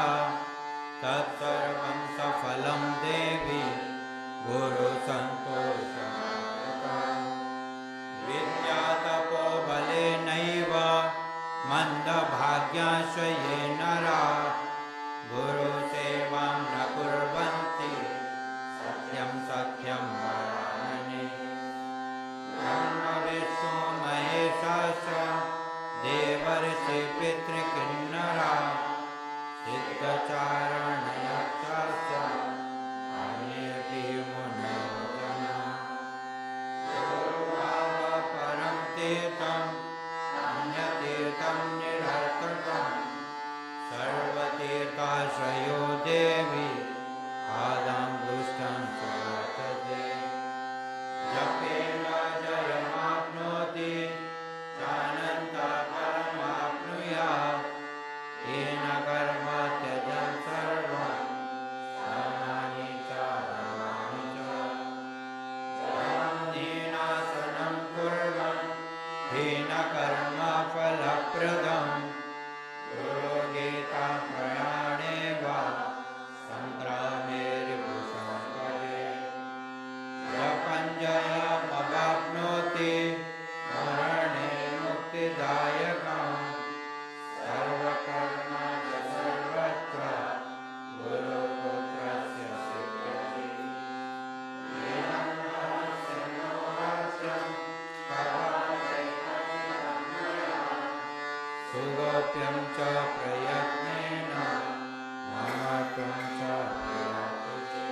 तत्सर्वं सफलं देवी गुरुसन्तोषमागता विद्यातपोबलेनैव मन्दभाग्याश्च ये नराः गुरुसेवां न कुर्वन्ति सत्यं सत्यं वदामि ब्रह्मविष्णु महेशाश्च देवर्षि पितृकिन्नरा सिद्धचारण ย च अन्येऽपि मुनयो जनाः श्रयो देवी पादं दुष्टं सुवर्तते जपेन जयमाप्नोति चानन्तपरमाप्नुयात् येन कर्म त्यजन् सर्वं समानि च धर्माणि च हीनासनं कुर्वन् हीनकर्मफलप्रदं गुरुगीतां प्रयाणे वा सङ्ग्रामे रिपुसंकरे जपञ्जयमवाप्नोति मरणे मुक्तिदायकं सर्वकर्म च सर्वत्र गुरुपुत्रस्य सिद्ध्यति येनं रहस्यं सुगोप्यं च प्रयत्नेन महत्त्वं च प्राप्यते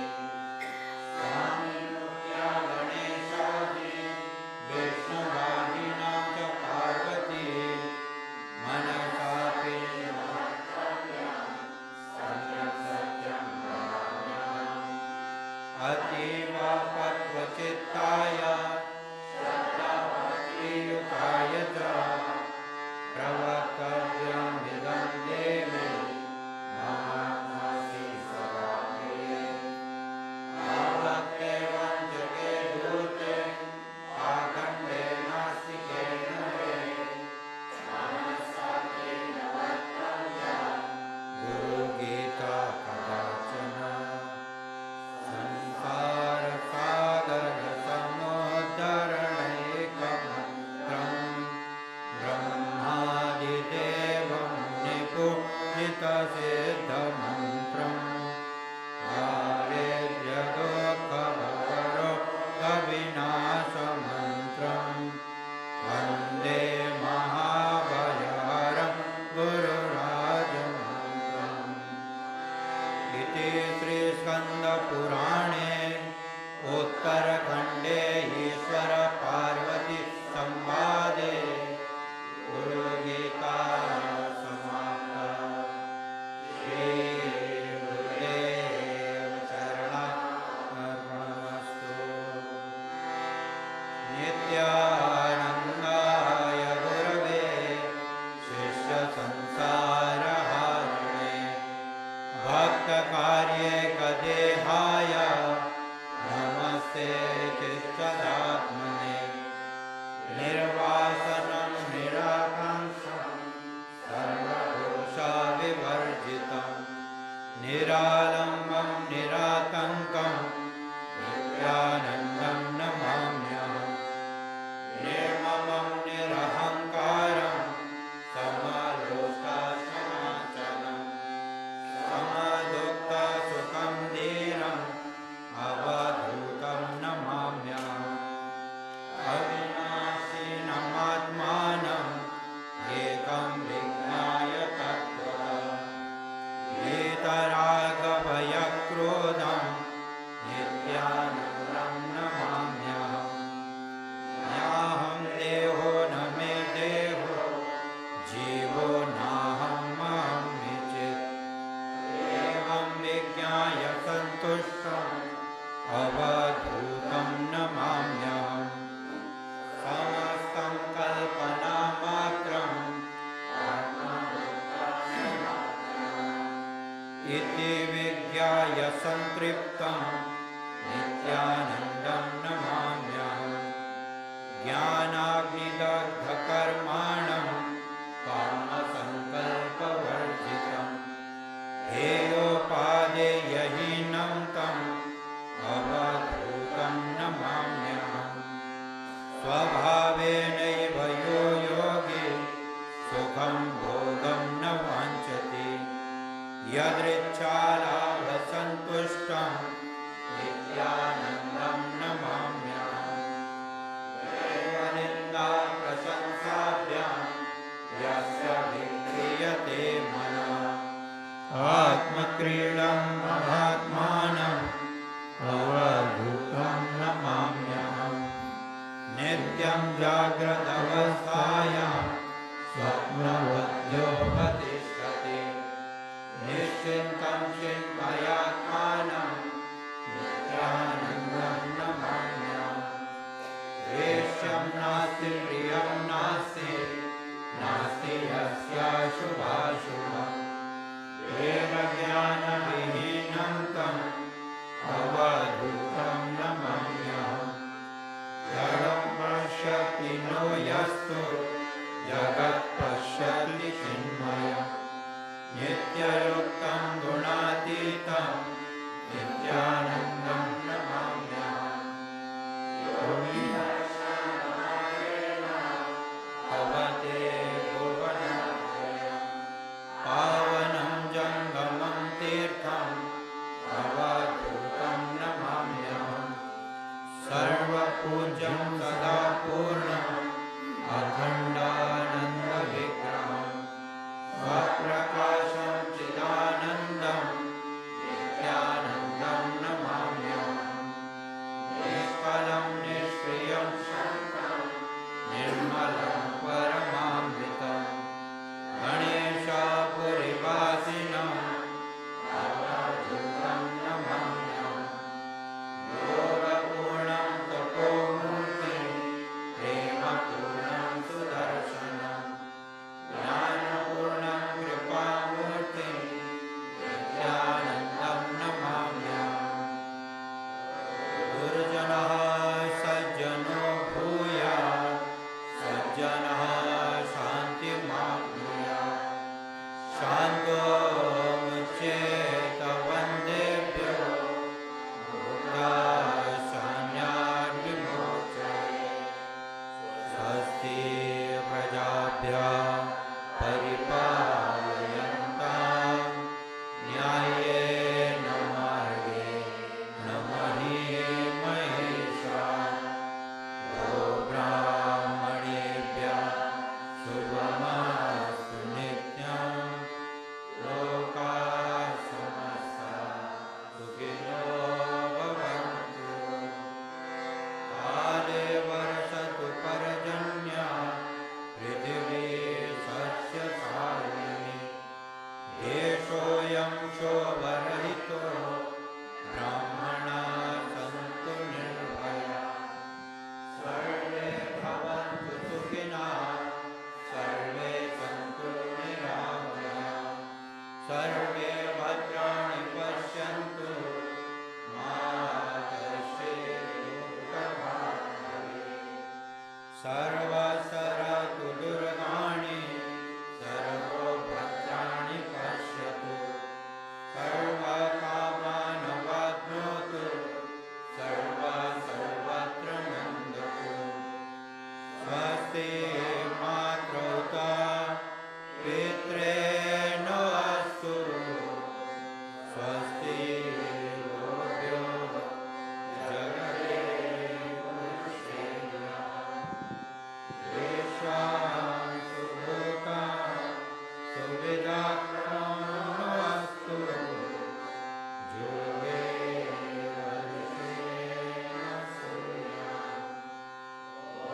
स्वामिमुख्या गणेशादि विष्णुवादिनां च पार्वती मनसापि महत्तव्यं सम्यक् सत्यं वदाम्यहम् अतीव पक्वचित्ताय श्रद्धाभक्तियुताय च प्रवक्तव्यमिदं देवी महात्मासि सदा प्रिये आवक्ते वञ्चके दूते आखण्डे नास्तिके नरे मनसातेन वक्तव्या गुरुगीता कदाचन संसारसागरसमुद्धरणैकमन्त्रम् ब्रह्मादिदेवं निपूजितसिद्धमन्त्रम् दारिद्र्यदुःखभवरोगविनाशमन्त्रम् वन्दे महाभयहरं गुरुराजमन्त्रम् इति श्रीस्कन्दपुराणे उत्तरखण्डे ईश्वरपार्वती संवादे गुरुगीता समाप्ता श्रीगुरुदेव चरणार्पणमस्तु नित्यानन्दाय गुरवे शिष्यसंसारहारिणे भक्तकार्ये कदेहाय नमस्ते चित्तदात्मने निर्वासनं निराकाङ्क्षं सर्वदोषाविवर्जितं निरालम्बं निरातङ्कं नित्यानन्दं नमाम्यहम् निर्ममं निरहङ्कारं समलोष्टाशनाचलं समदुःखसुखं धीरम् अवधूतं नमाम्यहम् अविनाशिनमात्मानं एकं विज्ञाय तत्त्वतः वीतरागभयक्रोधं नित्यानन्दं नमाम्यहम् नाहं देहो न मे देहो जीवो नाहं मामिचित् एवं विज्ञाय सन्तुष्टम् अवधूतं नमाम्यहम् समस्तं कल्पनामात्रम् इति विज्ञाय सन्तृप्तं नित्यानन्दं नमाम्यहम् ज्ञानाग्निदग्धकर्माणं कामसङ्कल्पवर्जितं हेयोपादेयहीनं तम् अवधूतं नमाम्यहम् स्वभावेनैव यो योगी सुखं भोगं न वाञ्छति यदृच्छालाभसन्तुष्टं नित्यानन्दं नमाम्यहम् देवनिन्दाप्रशंसाभ्यां यस्य विक्रियते मनः आत्मक्रीडं महात्मानं अवधूतं नमाम्यहम् नित्यं जाग्रदवस्थायां स्वप्नवद्योपतिष्ठति निश्चिन्तं वस्तु जगत् पश्यति चिन्मयम् नित्ययुक्तं गुणातीतं नित्यानन्दं नमाम्यहम् भवते भुवनत्रयम् पावनं जङ्गमं तीर्थं भवद्भूतं नमाम्यहम् सर्वपूज्यं सदा पूर्णम् अखण्डानन्दविग्रहम् स्वप्रकाशं चिदानन्दं नित्यानन्दं नमाम्यहम् निष्कलं निष्क्रियं शान्तं निर्मलं परमामृतं गणेशपुरीवासिनं भवद्भूतं नमाम्यहम् योगपूर्णं तपोमूर्तिं प्रेमपूर्णं सुदर्शनं ज्ञानपूर्णं कृपामूर्तिं नित्यानन्दं नमाम्यहम् दुर्जनः सज्जनो भूयात् सज्जनः शान्तिमाप्नुयात् शान्तो मुच्येत वन्देभ्यो भूताशान्यान् विमोचये स्वस्ति प्रजाभ्यः परिपालयन्तां न्याय्येन मार्गेण महीमहेशाः गोब्राह्मणेभ्यः शुभमस्तु नित्यं लोकाः समस्ताः सुखिनो भवन्तु काले वर्षतु पर्जन्यः पृथिवी सस्यशालिनी देशोऽयं शोभरहितो ब्राह्मणाः सन्तु निर्भयाः सर्वे भवन्तु सुखिनः सर्वे सन्तु निरामयाः सर्वे भद्राणि पश्यन्तु मा कश्चित् दुःखभाग् भवेत् सर्वसरतु दुर्गाणि सर्वो भद्राणि पश्यतु सर्वकामान् वाप्नोतु सर्वत्र नन्दतु स्वस्ति मातृता पितॄन् अस्तु स्वस्ति गोभ्यो जगते विश्वासु भूतां सुविदाक्रमोऽस्तु योगे वर्षेण सूर्यः ॐ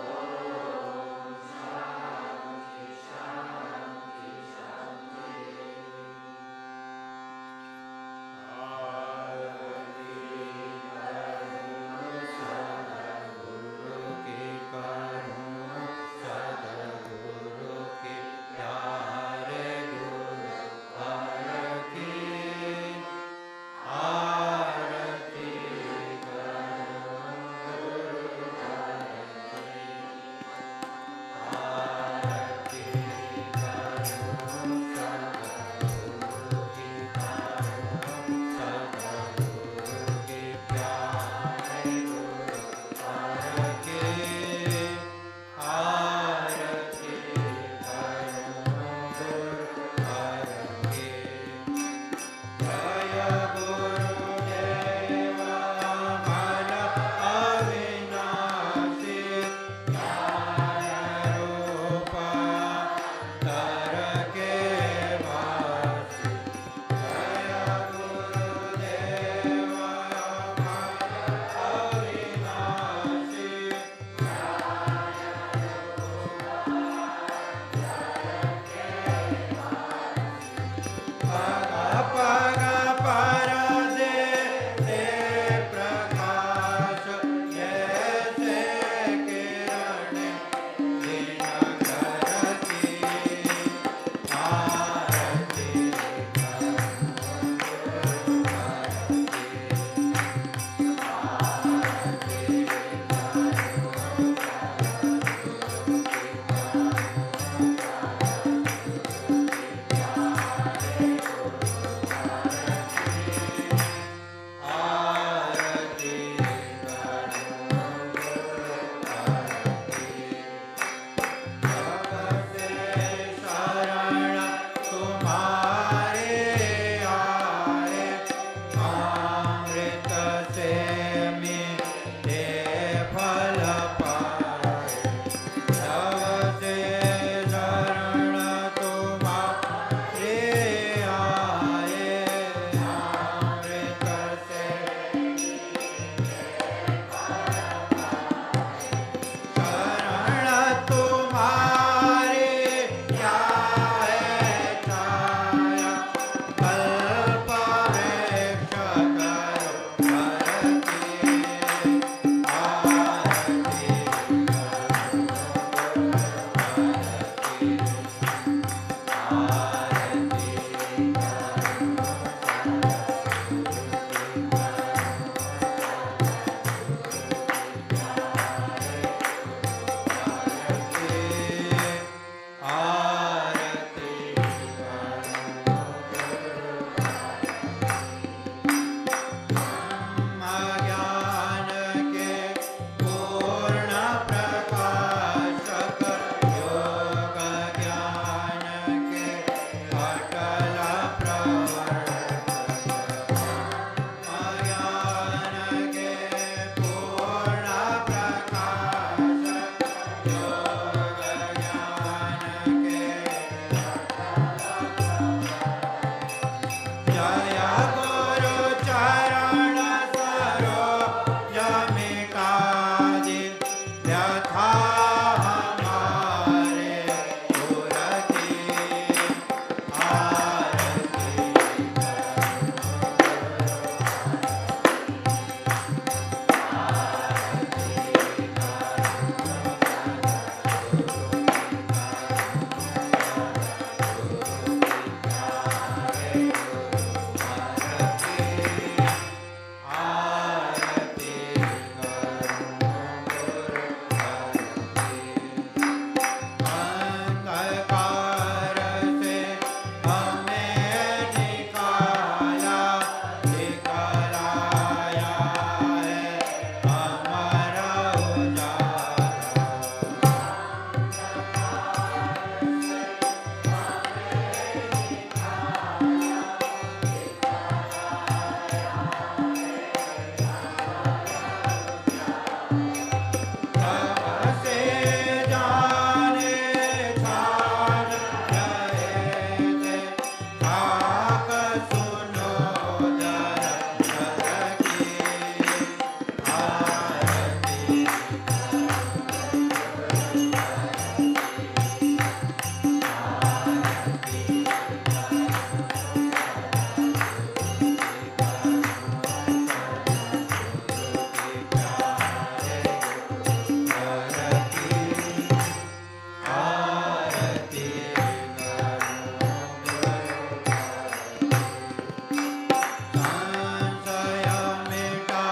संशय मिटा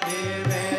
दिवे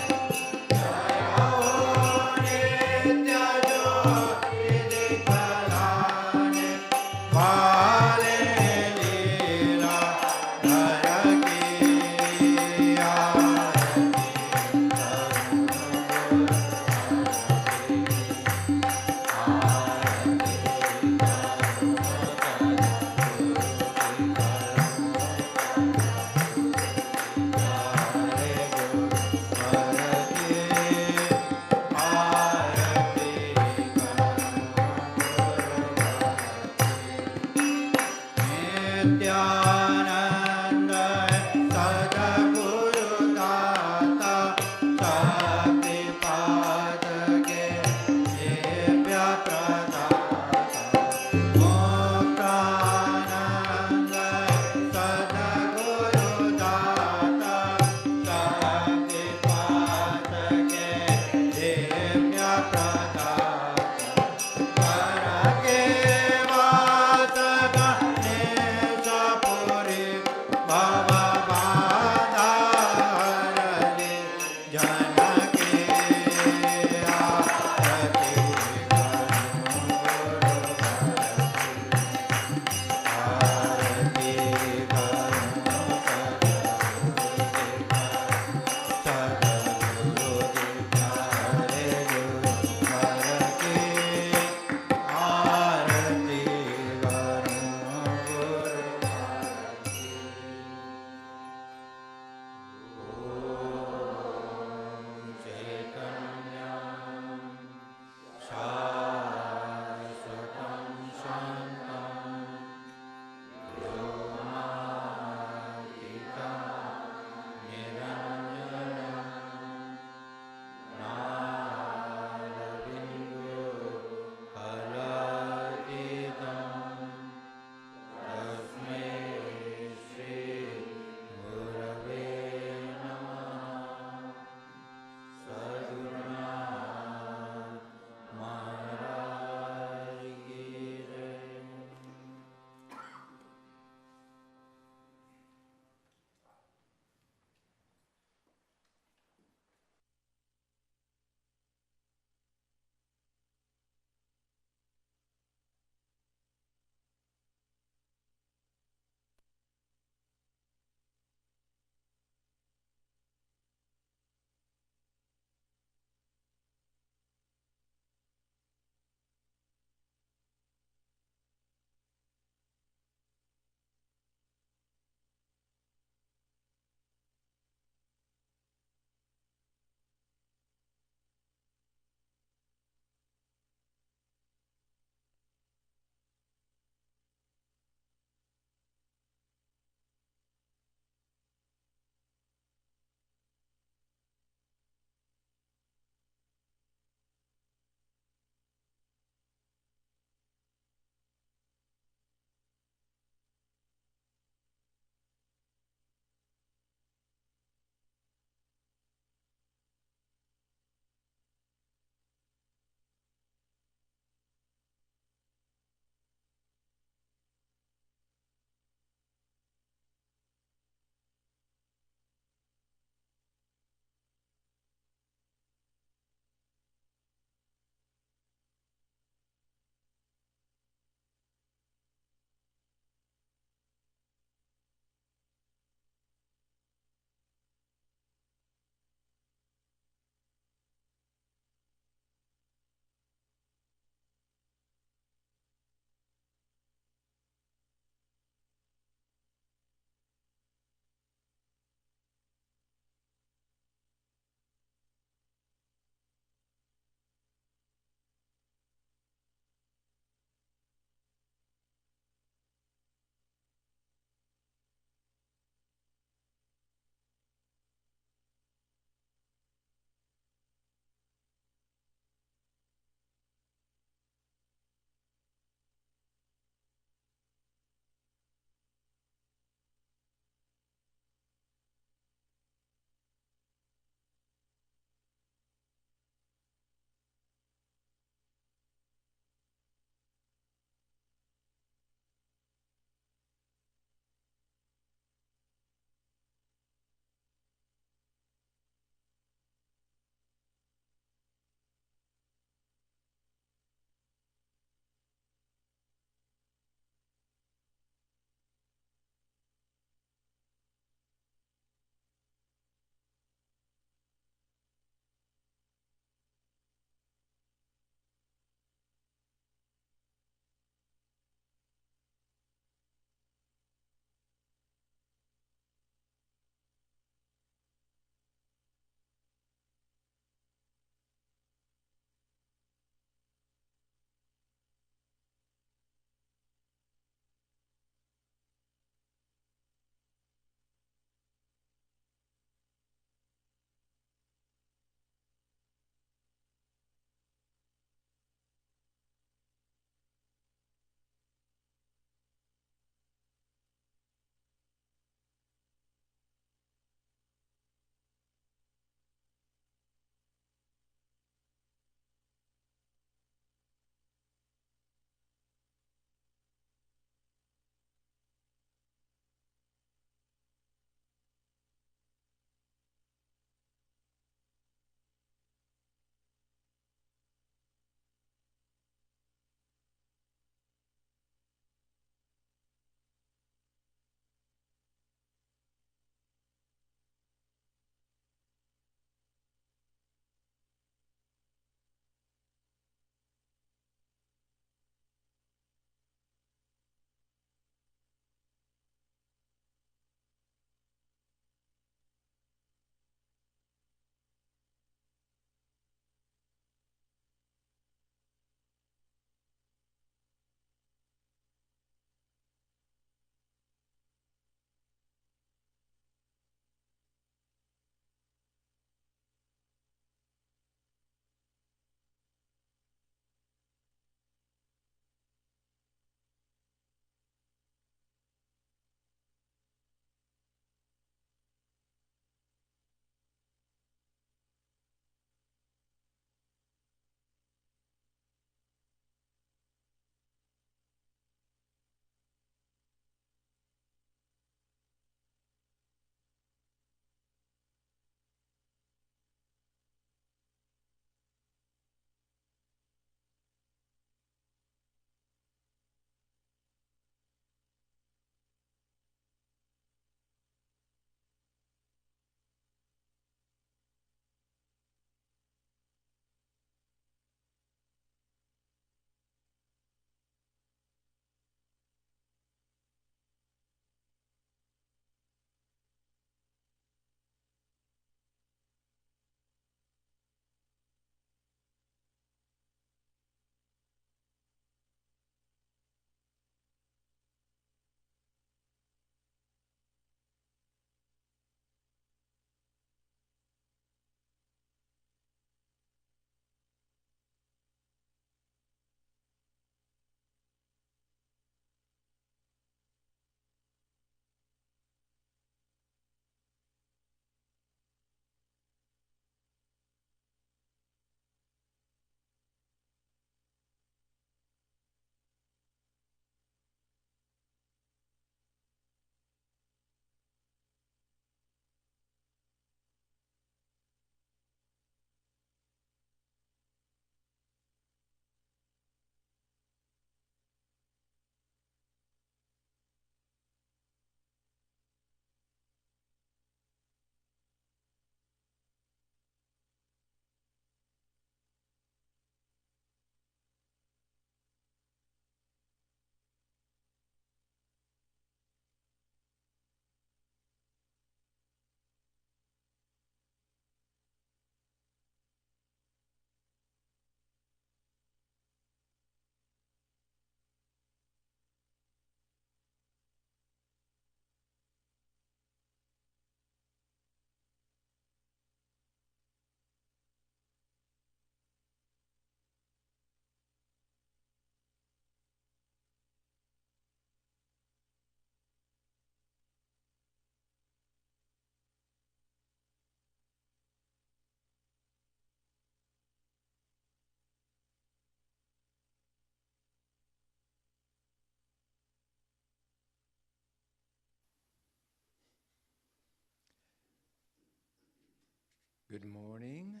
Good morning,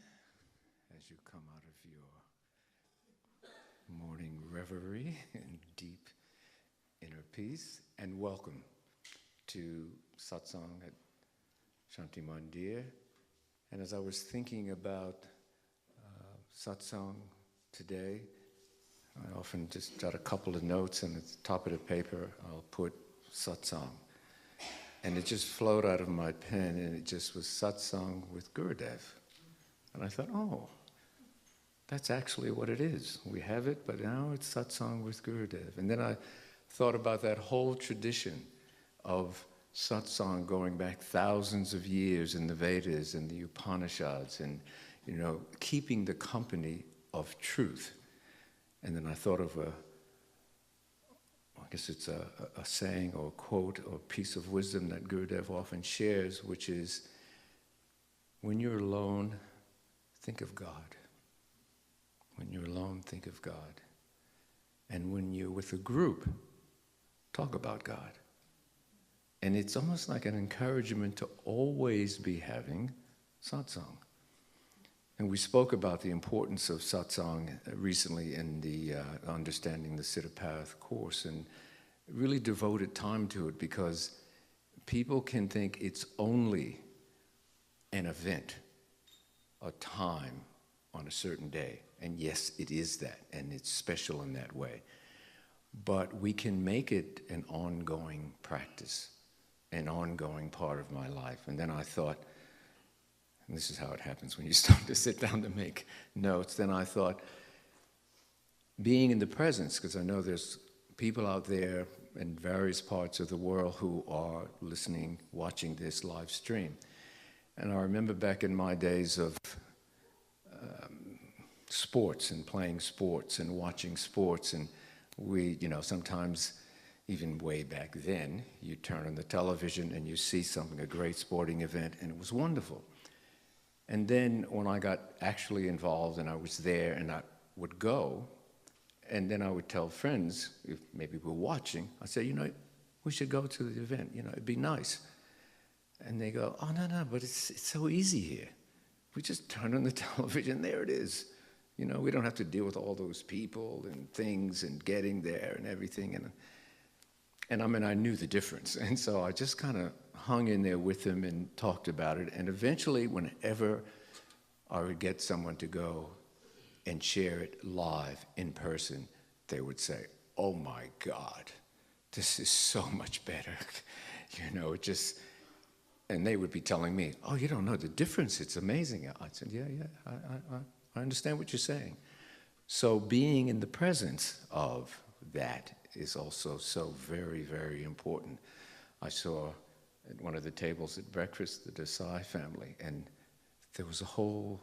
as you come out of your morning reverie and deep inner peace, and welcome to Satsang at Shanti Mandir. And as I was thinking about Satsang today, I often just jot a couple of notes, and at the top of the paper I'll put Satsang. And it just flowed out of my pen, and it just was Satsang with Gurudev. And I thought, oh, that's actually what it is. We have it, but now it's Satsang with Gurudev. And then I thought about that whole tradition of Satsang going back thousands of years in the Vedas and the Upanishads, and, you know, keeping the company of truth. And then I thought of I guess it's a saying or a quote or a piece of wisdom that Gurudev often shares, which is, when you're alone, think of God. When you're alone, think of God. And when you're with a group, talk about God. And it's almost like an encouragement to always be having satsang. And we spoke about the importance of satsang recently in the Understanding the Siddha Path course, and really devoted time to it, because people can think it's only an event, a time on a certain day. And yes, it is that, and it's special in that way. But we can make it an ongoing practice, an ongoing part of my life. And then I thought, and this is how it happens when you start to sit down to make notes, then I thought, being in the presence, because I know there's people out there in various parts of the world who are listening, watching this live stream. And I remember back in my days of sports and playing sports and watching sports, and we, you know, sometimes even way back then, you turn on the television and you see something, a great sporting event, and it was wonderful. And then when I got actually involved and I was there, and I would go, and then I would tell friends, if maybe we're watching, I'd say, you know, we should go to the event, you know, it'd be nice. And they go, oh, no, but it's so easy here. We just turn on the television, there it is. You know, we don't have to deal with all those people and things and getting there and everything. And I mean, I knew the difference. And so I just kind of hung in there with them and talked about it. And eventually, whenever I would get someone to go and share it live in person, they would say, oh my God, this is so much better. You know, it just, and they would be telling me, oh, you don't know the difference, it's amazing. I said, yeah, I understand what you're saying. So being in the presence of that is also so very, very important. I saw at one of the tables at breakfast the Desai family, and there was a whole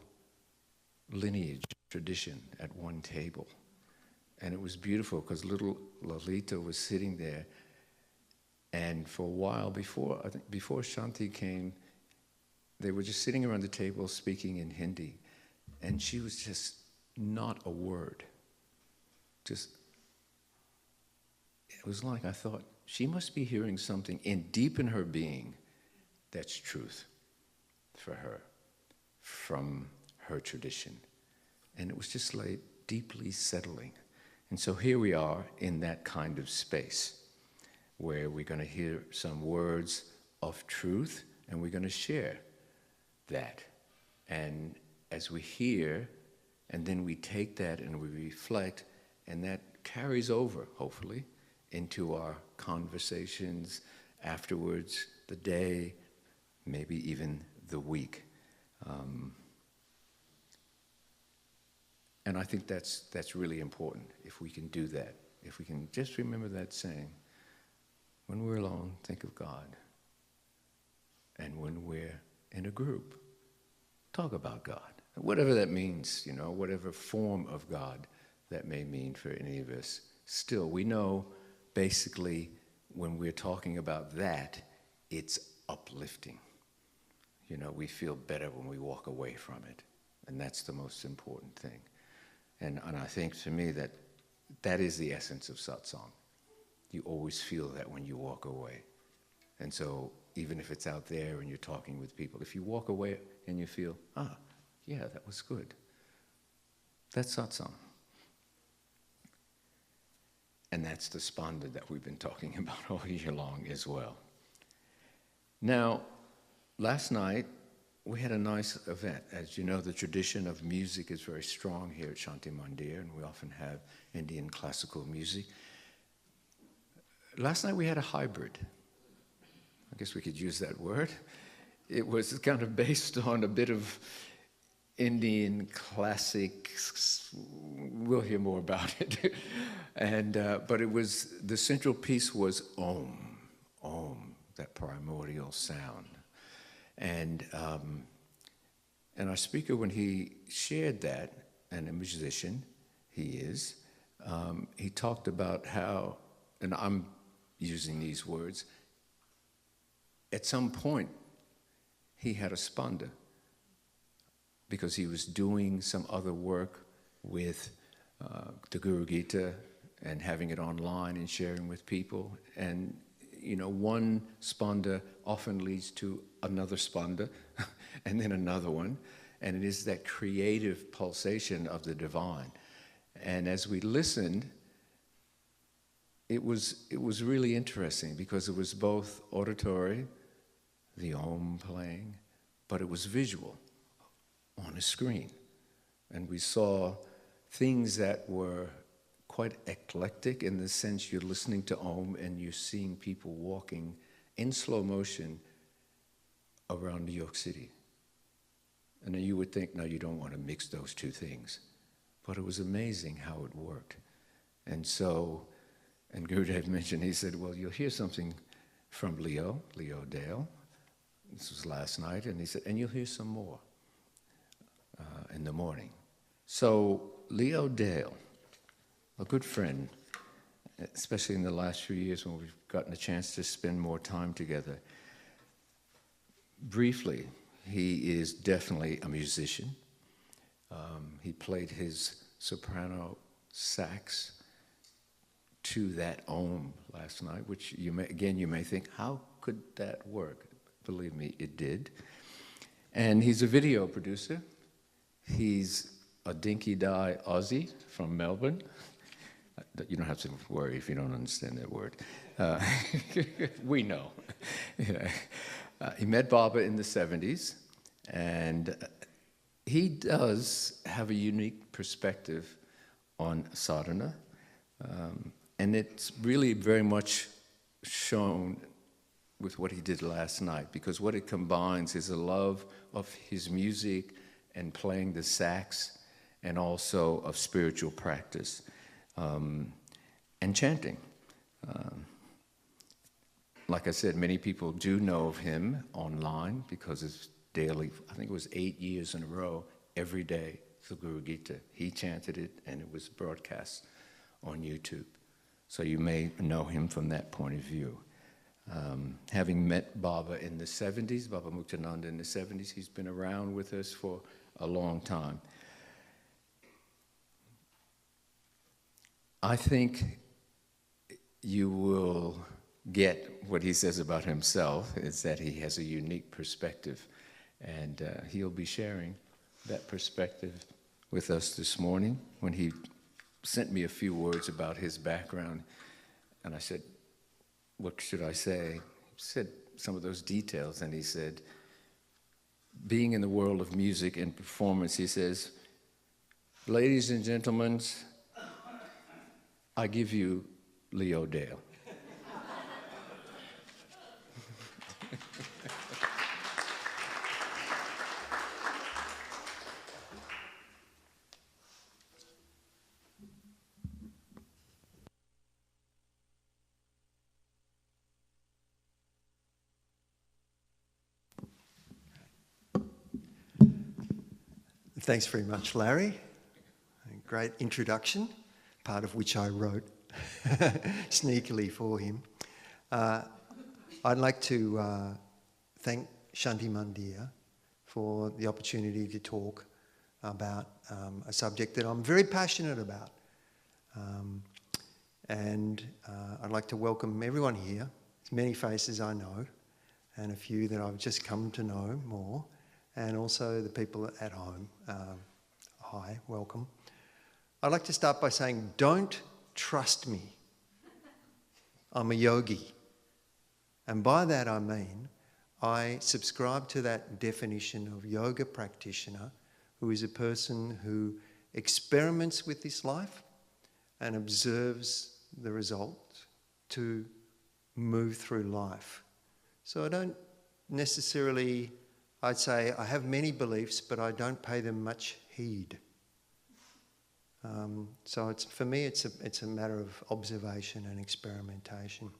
lineage tradition at one table. And it was beautiful because little Lalita was sitting there, and for a while before Shanti came, they were just sitting around the table speaking in Hindi, and she was just not a word. Just, it was like I thought, she must be hearing something deep in her being that's truth for her, from her tradition. And it was just like deeply settling. And so here we are in that kind of space where we're going to hear some words of truth, and we're going to share that. And as we hear, and then we take that and we reflect, and that carries over, hopefully, into our conversations afterwards, the day, maybe even the week. And I think that's really important, if we can do that. If we can just remember that saying, when we're alone, think of God. And when we're in a group, talk about God. Whatever that means, you know, whatever form of God that may mean for any of us. Still, we know basically when we're talking about that, it's uplifting. You know, we feel better when we walk away from it. And that's the most important thing. And I think to me that is the essence of satsang. You always feel that when you walk away. And so even if it's out there and you're talking with people, if you walk away and you feel, yeah, that was good, that's satsang. And that's the spanda that we've been talking about all year long as well. Now, last night, we had a nice event. As you know, the tradition of music is very strong here at Shanti Mandir, and we often have Indian classical music. Last night we had a hybrid. I guess we could use that word. It was kind of based on a bit of Indian classics. We'll hear more about it. But it was, the central piece was Om, that primordial sound. And our speaker, when he shared that, and a musician he is, he talked about how, and I'm using these words, at some point he had a spanda because he was doing some other work with the Guru Gita and having it online and sharing with people. And you know, one spanda often leads to another spanda, and then another one, and it is that creative pulsation of the divine. And as we listened, it was really interesting because it was both auditory, the Om playing, but it was visual on a screen. And we saw things that were quite eclectic in the sense you're listening to Om and you're seeing people walking in slow motion around New York City. And then you would think, no, you don't want to mix those two things. But it was amazing how it worked. And so, and Gurudev mentioned, he said, well, you'll hear something from Leo Dale. This was last night. And he said, and you'll hear some more in the morning. So Leo Dale, a good friend, especially in the last few years when we've gotten a chance to spend more time together. Briefly, he is definitely a musician. He played his soprano sax to that Om last night, which you may think, how could that work? Believe me, it did. And he's a video producer. He's a dinky-die Aussie from Melbourne. You don't have to worry if you don't understand that word. We know. He met Baba in the 70s, and he does have a unique perspective on sadhana, and it's really very much shown with what he did last night, because what it combines is a love of his music and playing the sax, and also of spiritual practice and chanting. Like I said, many people do know of him online because it's daily. I think it was 8 years in a row, every day, the Guru Gita. He chanted it, and it was broadcast on YouTube. So you may know him from that point of view. Having met Baba in the 70s, Baba Muktananda in the 70s, he's been around with us for a long time. I think you will get what he says about himself, is that he has a unique perspective. And he'll be sharing that perspective with us this morning. When he sent me a few words about his background, and I said, what should I say? He said some of those details, and he said, being in the world of music and performance, he says, ladies and gentlemen, I give you Leo Dale. Thanks very much, Larry. A great introduction, part of which I wrote sneakily for him. I'd like to thank Shanti Mandir for the opportunity to talk about a subject that I'm very passionate about. And I'd like to welcome everyone here, many faces I know and a few that I've just come to know more, and also the people at home. Hi, welcome. I'd like to start by saying, don't trust me. I'm a yogi. And by that I mean, I subscribe to that definition of yoga practitioner, who is a person who experiments with this life and observes the result to move through life. So I don't necessarily, I'd say I have many beliefs, but I don't pay them much heed. So for me, it's a matter of observation and experimentation.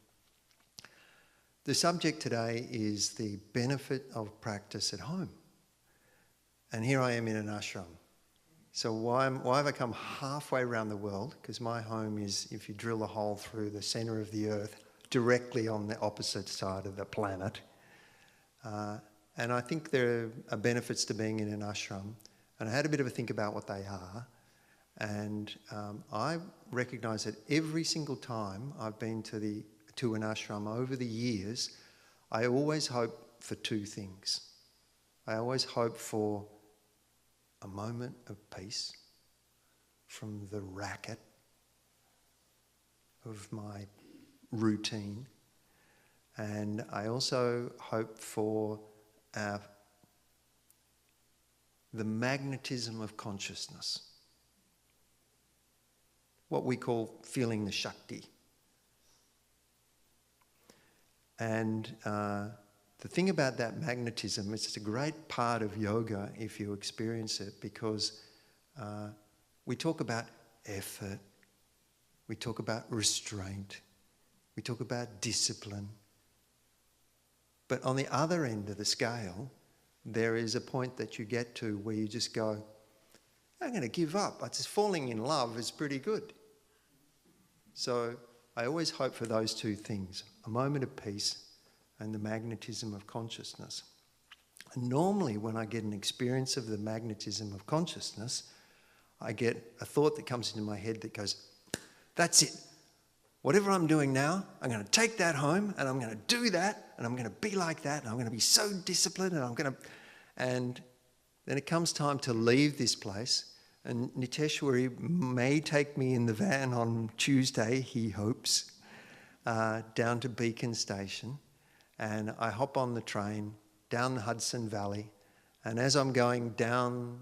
The subject today is the benefit of practice at home. And here I am in an ashram. So why have I come halfway around the world? Because my home is, if you drill a hole through the centre of the earth, directly on the opposite side of the planet. And I think there are benefits to being in an ashram. And I had a bit of a think about what they are. And I recognise that every single time I've been to an ashram over the years, I always hope for two things. I always hope for a moment of peace from the racket of my routine. And I also hope for the magnetism of consciousness. What we call feeling the Shakti. And the thing about that magnetism, it's a great part of yoga if you experience it, because we talk about effort, we talk about restraint, we talk about discipline. But on the other end of the scale, there is a point that you get to where you just go, I'm going to give up. Just falling in love is pretty good. So I always hope for those two things, a moment of peace and the magnetism of consciousness. And normally when I get an experience of the magnetism of consciousness, I get a thought that comes into my head that goes, that's it. Whatever I'm doing now, I'm going to take that home and I'm going to do that and I'm going to be like that and I'm going to be so disciplined and then it comes time to leave this place. And Niteshwari may take me in the van on Tuesday, he hopes, down to Beacon Station. And I hop on the train down the Hudson Valley. And as I'm going down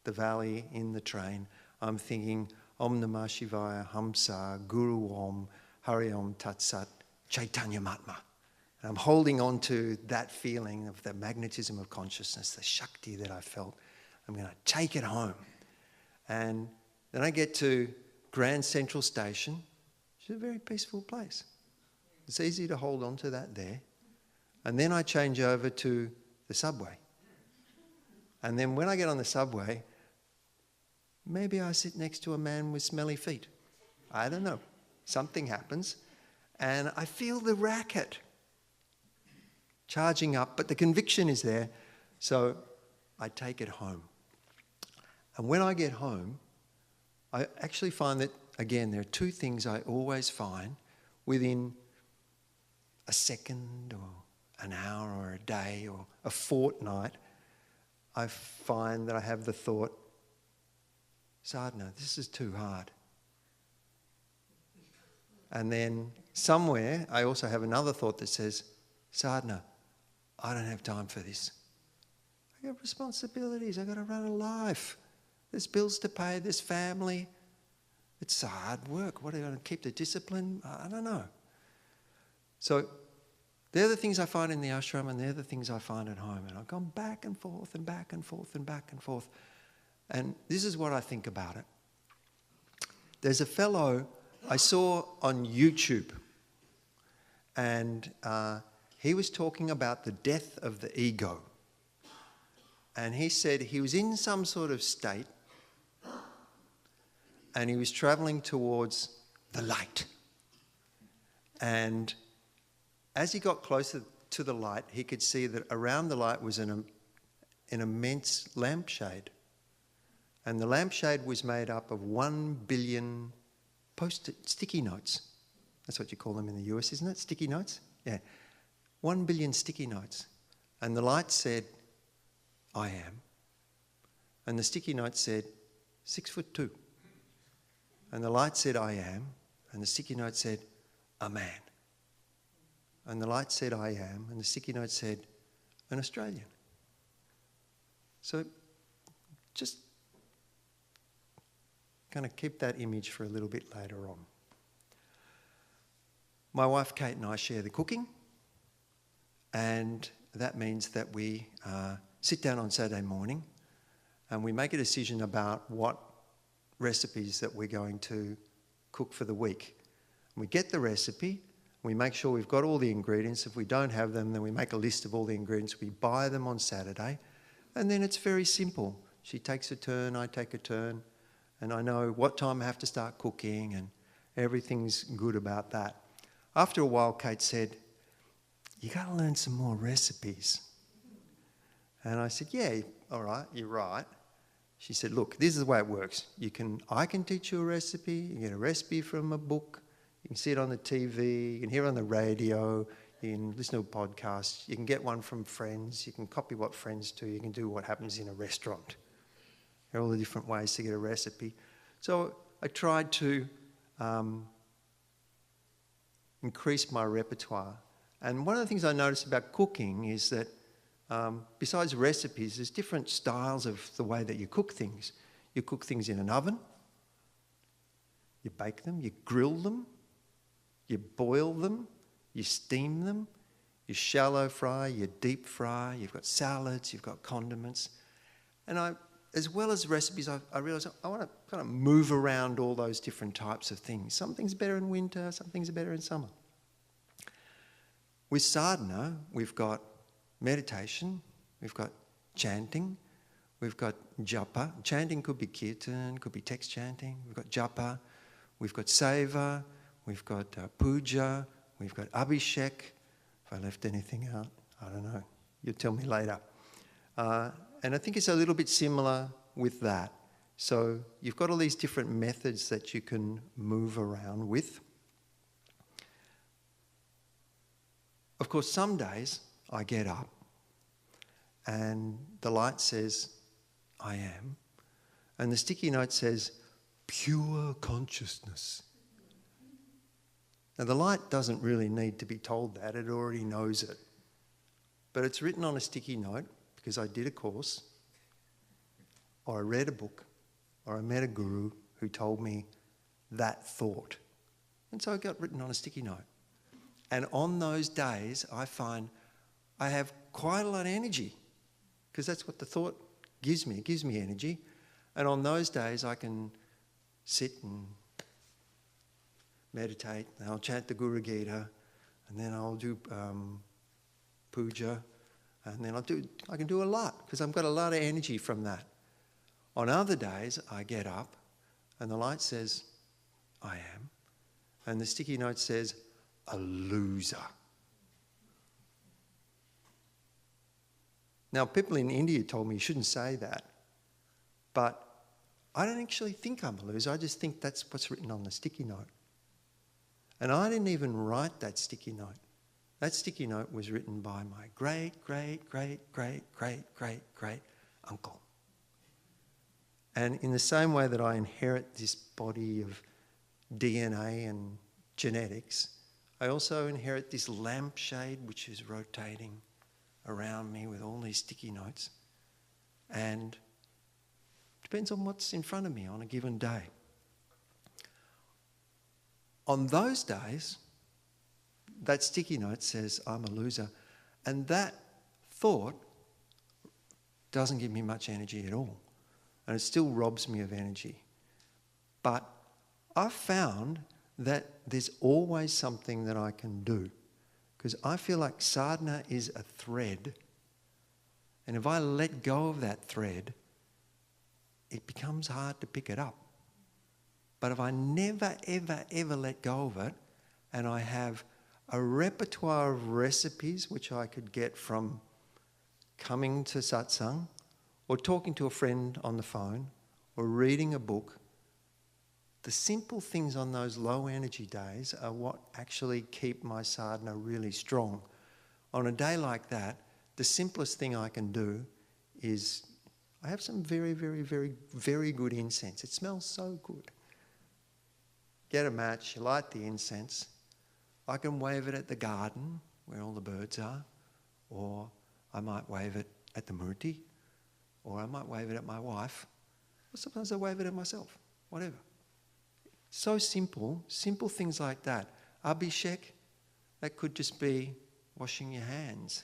the valley in the train, I'm thinking, Om Namah Shivaya, Hamsa, Guru Om, Hari Om Tat Sat, Chaitanya Matma. And I'm holding on to that feeling of the magnetism of consciousness, the Shakti that I felt. I'm going to take it home. And then I get to Grand Central Station, which is a very peaceful place. It's easy to hold on to that there. And then I change over to the subway. And then when I get on the subway, maybe I sit next to a man with smelly feet. I don't know. Something happens. And I feel the racket charging up, but the conviction is there. So I take it home. And when I get home, I actually find that, again, there are two things I always find within a second or an hour or a day or a fortnight. I find that I have the thought, sadhana, this is too hard. And then somewhere I also have another thought that says, sadhana, I don't have time for this. I got responsibilities, I got to run a life. There's bills to pay, there's family. It's hard work. What are you going to keep the discipline? I don't know. So they're the things I find in the ashram and they're the things I find at home. And I've gone back and forth and back and forth and back and forth. And this is what I think about it. There's a fellow I saw on YouTube and he was talking about the death of the ego. And he said he was in some sort of state and he was travelling towards the light. And as he got closer to the light, he could see that around the light was an immense lampshade. And the lampshade was made up of 1 billion sticky notes. That's what you call them in the US, isn't it? Sticky notes? Yeah. 1 billion sticky notes. And the light said, I am. And the sticky note said, 6'2". And the light said, I am. And the sticky note said, a man. And the light said, I am. And the sticky note said, an Australian. So just kind of keep that image for a little bit later on. My wife Kate and I share the cooking, and that means that we sit down on Saturday morning and we make a decision about what recipes that we're going to cook for the week. We get the recipe, we make sure we've got all the ingredients. If we don't have them, then we make a list of all the ingredients. We buy them on Saturday, and then it's very simple. She takes a turn, I take a turn, and I know what time I have to start cooking, and everything's good about that. After a while, Kate said, you got to learn some more recipes. And I said, yeah, all right, you're right. She said, look, this is the way it works. I can teach you a recipe. You get a recipe from a book. You can see it on the TV. You can hear it on the radio. You can listen to a podcast. You can get one from friends. You can copy what friends do. You can do what happens in a restaurant. There are all the different ways to get a recipe. So I tried to increase my repertoire. And one of the things I noticed about cooking is that besides recipes, there's different styles of the way that you cook things. You cook things in an oven, you bake them, you grill them, you boil them, you steam them, you shallow fry, you deep fry, you've got salads, you've got condiments. And as well as recipes, I realised I want to kind of move around all those different types of things. Some things are better in winter, some things are better in summer. With sadhana, we've got meditation, we've got chanting, we've got japa. Chanting could be kirtan, could be text chanting. We've got japa, we've got seva, we've got puja, we've got abhishek. If I left anything out, I don't know. You'll tell me later. And I think it's a little bit similar with that. So you've got all these different methods that you can move around with. Of course, some days I get up and the light says, I am. And the sticky note says, pure consciousness. Now, the light doesn't really need to be told that. It already knows it. But it's written on a sticky note because I did a course, or I read a book, or I met a guru who told me that thought. And so it got written on a sticky note. And on those days, I find I have quite a lot of energy because that's what the thought gives me. It gives me energy. And on those days, I can sit and meditate, and I'll chant the Guru Gita, and then I'll do puja, and then I can do a lot because I've got a lot of energy from that. On other days, I get up, and the light says, I am, and the sticky note says, a loser. Now, people in India told me you shouldn't say that, but I don't actually think I'm a loser. I just think that's what's written on the sticky note. And I didn't even write that sticky note. That sticky note was written by my great uncle. And in the same way that I inherit this body of DNA and genetics, I also inherit this lampshade which is rotating around me with all these sticky notes. And it depends on what's in front of me on a given day. On those days, that sticky note says, I'm a loser. And that thought doesn't give me much energy at all. And it still robs me of energy. But I've found that there's always something that I can do. Because I feel like sadhana is a thread. And if I let go of that thread, it becomes hard to pick it up. But if I never, ever let go of it, and I have a repertoire of recipes which I could get from coming to satsang, or talking to a friend on the phone, or reading a book, the simple things on those low energy days are what actually keep my sadhana really strong. On a day like that, the simplest thing I can do is I have some very, very, very, very good incense. It smells so good. Get a match, you light the incense. I can wave it at the garden where all the birds are, or I might wave it at the murti, or I might wave it at my wife, or sometimes I wave it at myself, whatever. So simple, simple things like that. Abhishek, that could just be washing your hands.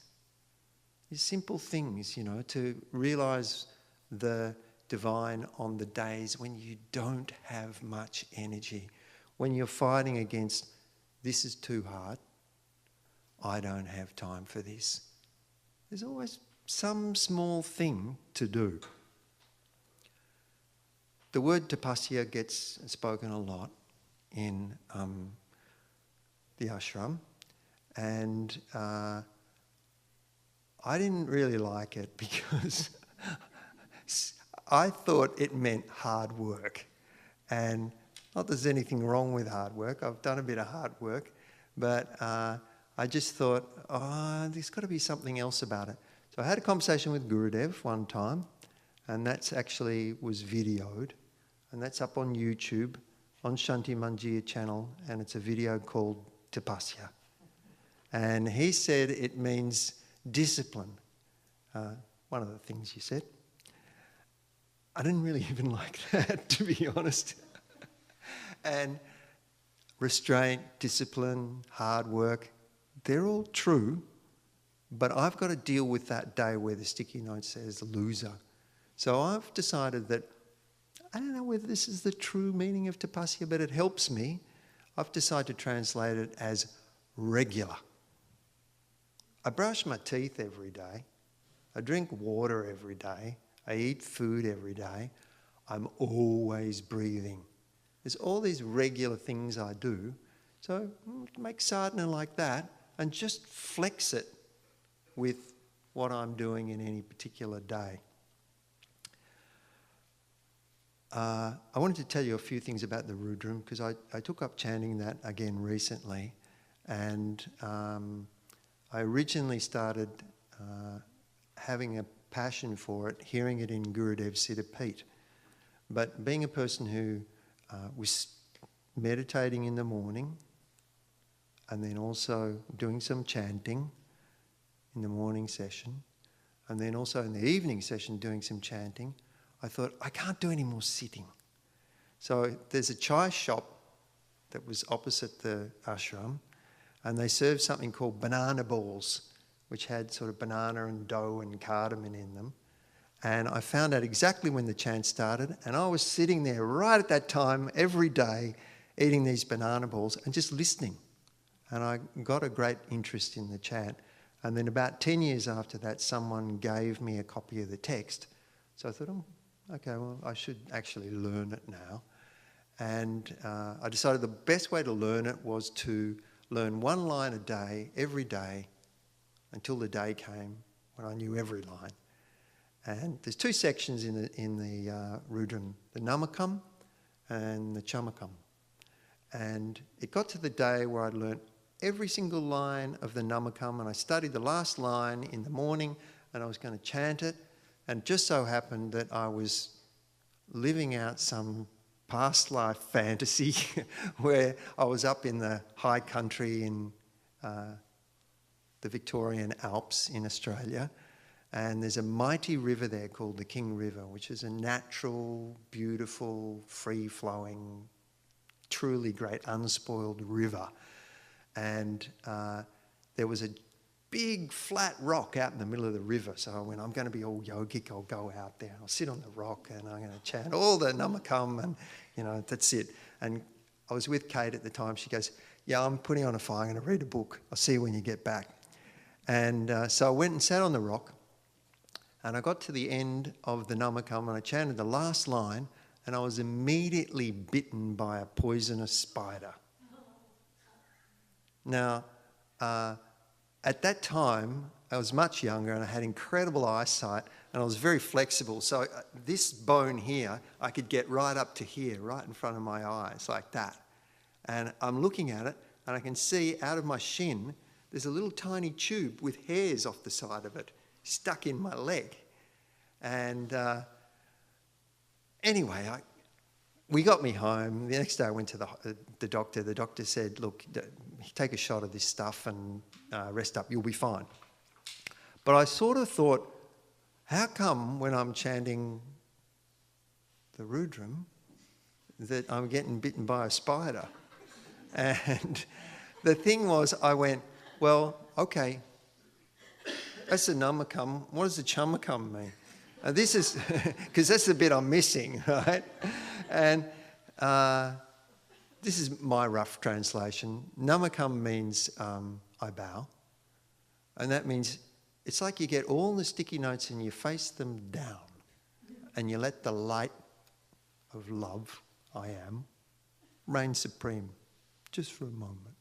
These simple things, you know, to realise the divine on the days when you don't have much energy, when you're fighting against, this is too hard, I don't have time for this. There's always some small thing to do. The word tapasya gets spoken a lot in the ashram, and I didn't really like it because I thought it meant hard work. And not that there's anything wrong with hard work, I've done a bit of hard work, but I just thought, there's got to be something else about it. So I had a conversation with Gurudev one time, and that's actually was videoed, and that's up on YouTube, on Shanti Manjir channel, and it's a video called Tapasya. And he said it means discipline. One of the things you said. I didn't really even like that, to be honest. And restraint, discipline, hard work, they're all true, but I've got to deal with that day where the sticky note says loser. So I've decided that, I don't know whether this is the true meaning of tapasya, but it helps me. I've decided to translate it as regular. I brush my teeth every day. I drink water every day. I eat food every day. I'm always breathing. There's all these regular things I do. So make sadhana like that and just flex it with what I'm doing in any particular day. I wanted to tell you a few things about the Rudram because I took up chanting that again recently, and I originally started having a passion for it, hearing it in Gurudev's Siddha Peeth. But being a person who was meditating in the morning and then also doing some chanting in the morning session and then also in the evening session doing some chanting, I thought, I can't do any more sitting. So there's a chai shop that was opposite the ashram, and they served something called banana balls, which had sort of banana and dough and cardamom in them. And I found out exactly when the chant started, and I was sitting there right at that time every day eating these banana balls and just listening. And I got a great interest in the chant. And then about 10 years after that, someone gave me a copy of the text. So I thought, okay, well, I should actually learn it now. And I decided the best way to learn it was to learn one line a day, every day, until the day came when I knew every line. And there's two sections in the Rudram, the Namakam and the Chamakam. And it got to the day where I'd learnt every single line of the Namakam, and I studied the last line in the morning, and I was going to chant it. And it just so happened that I was living out some past life fantasy where I was up in the high country in the Victorian Alps in Australia, and there's a mighty river there called the King River, which is a natural, beautiful, free-flowing, truly great, unspoiled river. And there was a big flat rock out in the middle of the river. So I went, I'm going to be all yogic. I'll go out there. I'll sit on the rock and I'm going to chant all the namakam and, you know, that's it. And I was with Kate at the time. She goes, yeah, I'm putting on a fire. I'm going to read a book. I'll see you when you get back. And so I went and sat on the rock, and I got to the end of the namakam and I chanted the last line, and I was immediately bitten by a poisonous spider. Now, at that time, I was much younger and I had incredible eyesight, and I was very flexible. So this bone here, I could get right up to here, right in front of my eyes, like that. And I'm looking at it, and I can see out of my shin, there's a little tiny tube with hairs off the side of it, stuck in my leg. And anyway, we got me home. The next day I went to the doctor. The doctor said, look, take a shot of this stuff and rest up, you'll be fine. But I sort of thought, how come when I'm chanting the Rudram that I'm getting bitten by a spider? And the thing was, I went, well, okay, that's the Namakam. What does the Chamakam mean? This is, because that's the bit I'm missing, right? And this is my rough translation. Namakam means I bow. And that means it's like you get all the sticky notes and you face them down and you let the light of love, I am, reign supreme, just for a moment.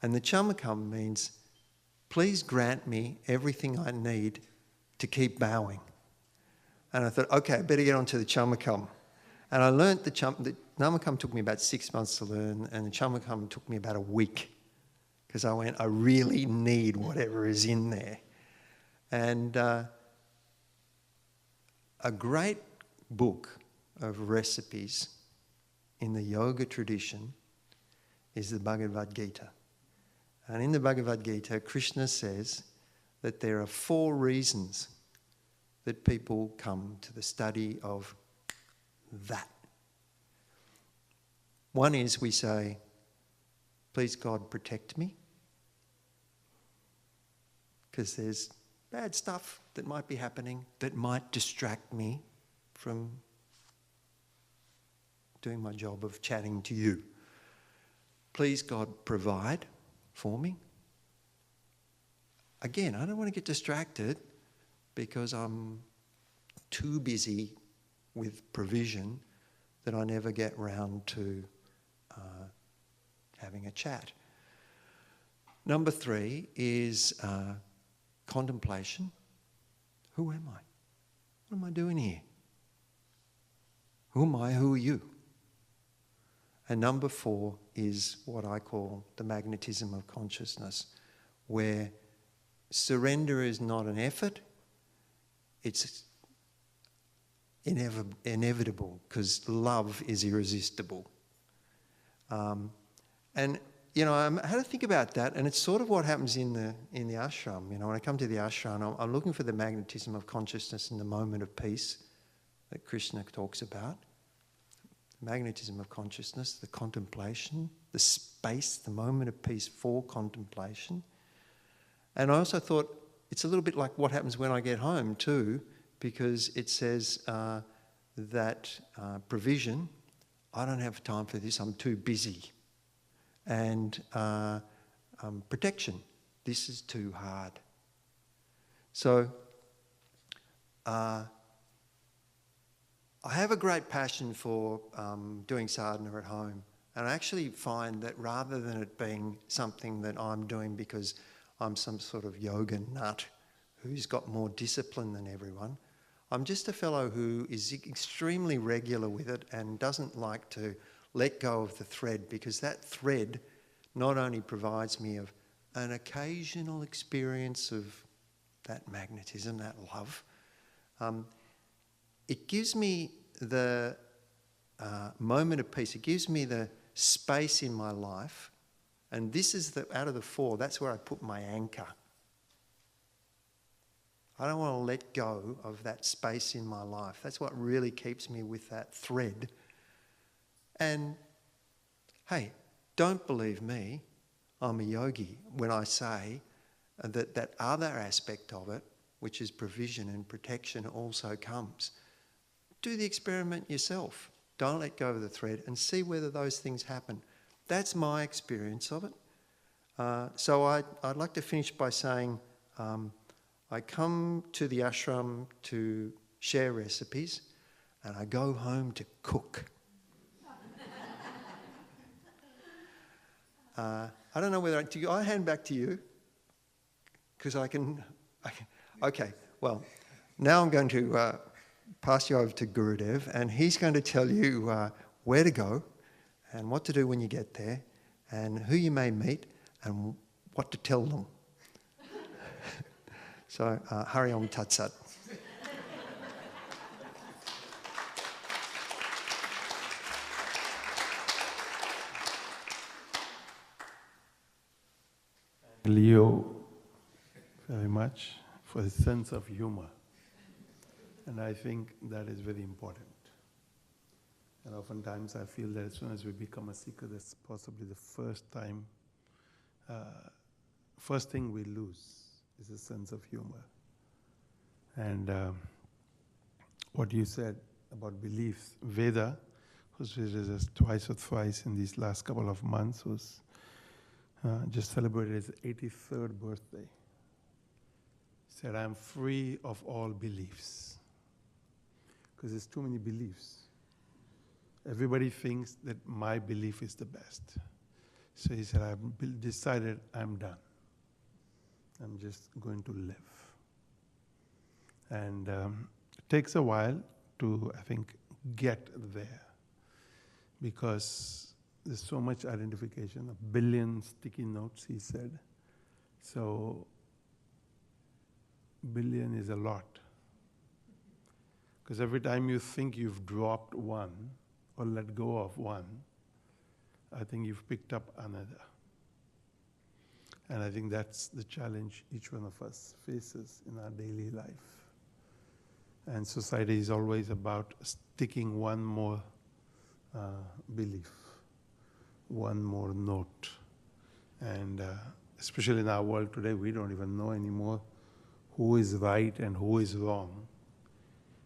And the Chamakam means, please grant me everything I need to keep bowing. And I thought, okay, I better get on to the Chamakam. And I learnt the Namakam took me about 6 months to learn, and the Chamakam took me about a week, because I went, I really need whatever is in there. And a great book of recipes in the yoga tradition is the Bhagavad Gita. And in the Bhagavad Gita, Krishna says that there are 4 reasons that people come to the study of that. One is we say, please God protect me, because there's bad stuff that might be happening that might distract me from doing my job of chatting to you. Please God provide for me. Again, I don't want to get distracted because I'm too busy with provision that I never get round to having a chat. Number 3 is contemplation. Who am I? What am I doing here? Who am I? Who are you? And number 4 is what I call the magnetism of consciousness, where surrender is not an effort, it's inevitable, because love is irresistible. And you know, I had to think about that, and it's sort of what happens in the ashram. You know, when I come to the ashram, I'm looking for the magnetism of consciousness in the moment of peace that Krishna talks about. The magnetism of consciousness, the contemplation, the space, the moment of peace for contemplation. And I also thought it's a little bit like what happens when I get home too, because it says that provision, I don't have time for this, I'm too busy. And protection, this is too hard. So I have a great passion for doing sadhana at home. And I actually find that rather than it being something that I'm doing because I'm some sort of yoga nut who's got more discipline than everyone, I'm just a fellow who is extremely regular with it and doesn't like to let go of the thread, because that thread not only provides me of an occasional experience of that magnetism, that love, it gives me the moment of peace. It gives me the space in my life, and this is out of the 4, that's where I put my anchor. I don't want to let go of that space in my life. That's what really keeps me with that thread. And hey, don't believe me, I'm a yogi when I say that that other aspect of it, which is provision and protection, also comes. Do the experiment yourself. Don't let go of the thread and see whether those things happen. That's my experience of it. So I'd like to finish by saying I come to the ashram to share recipes, and I go home to cook. I don't know whether I hand back to you, because I can. Okay, well, Now I'm going to pass you over to Gurudev, and he's going to tell you where to go and what to do when you get there and who you may meet and what to tell them. So, Hari Om Tat Sat. Leo very much for his sense of humor. And I think that is very important. And oftentimes I feel that as soon as we become a seeker, that's possibly the first thing we lose is a sense of humor. And what you said about beliefs, Veda, who's visited us twice or thrice in these last couple of months, who's just celebrated his 83rd birthday, said, I'm free of all beliefs. Because there's too many beliefs. Everybody thinks that my belief is the best. So he said, I've decided I'm done. I'm just going to live. And it takes a while to, I think, get there. Because there's so much identification, 1 billion sticky notes, he said. So, billion is a lot. Because every time you think you've dropped one or let go of one, I think you've picked up another. And I think that's the challenge each one of us faces in our daily life. And society is always about sticking one more belief, one more note. And especially in our world today, we don't even know anymore who is right and who is wrong.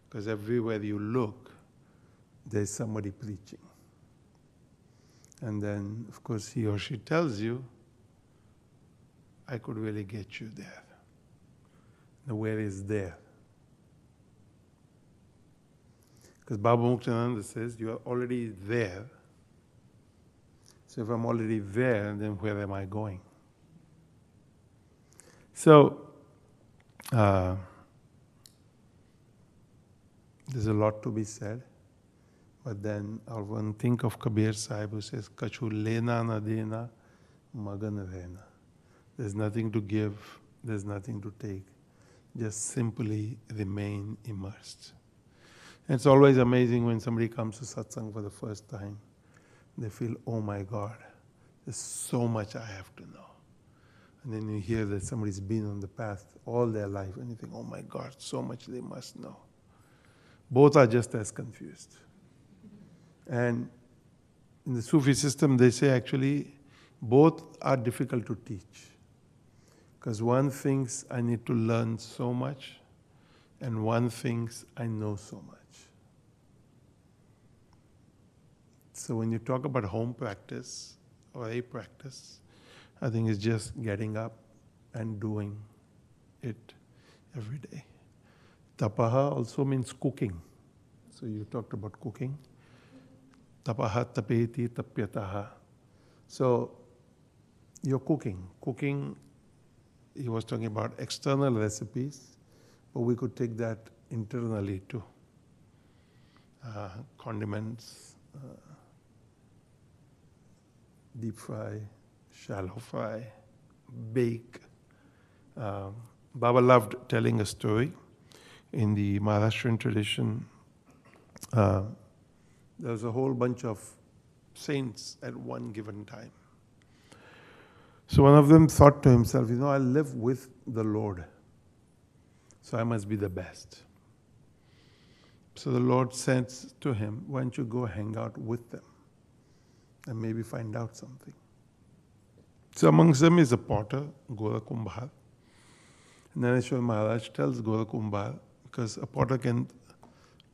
Because everywhere you look, there's somebody preaching. And then, of course, he or she tells you, I could really get you there. The where is there. Because Baba Muktananda says, you are already there. So if I'm already there, then where am I going? So, there's a lot to be said. But then I'll one think of Kabir Sahib who says, Kachu lena na dena, magan rehna. There's nothing to give, there's nothing to take. Just simply remain immersed. And it's always amazing when somebody comes to satsang for the first time. They feel, oh my God, there's so much I have to know. And then you hear that somebody's been on the path all their life and you think, oh my God, so much they must know. Both are just as confused. And in the Sufi system, they say actually both are difficult to teach. Because one thinks I need to learn so much, and one thinks I know so much. So when you talk about home practice or a practice, I think it's just getting up and doing it every day. Tapaha also means cooking. So you talked about cooking. Tapaha tapeti tapyataha. So you're cooking. Cooking, he was talking about external recipes, but we could take that internally too. Condiments, deep fry, shallow fry, bake. Baba loved telling a story. In the Maharashtrian tradition, there was a whole bunch of saints at one given time. So one of them thought to himself, I live with the Lord, so I must be the best. So the Lord says to him, why don't you go hang out with them and maybe find out something. So amongst them is a potter, Gora Kumbhar. And Naneshwar Maharaj tells Gora Kumbhar, because a potter can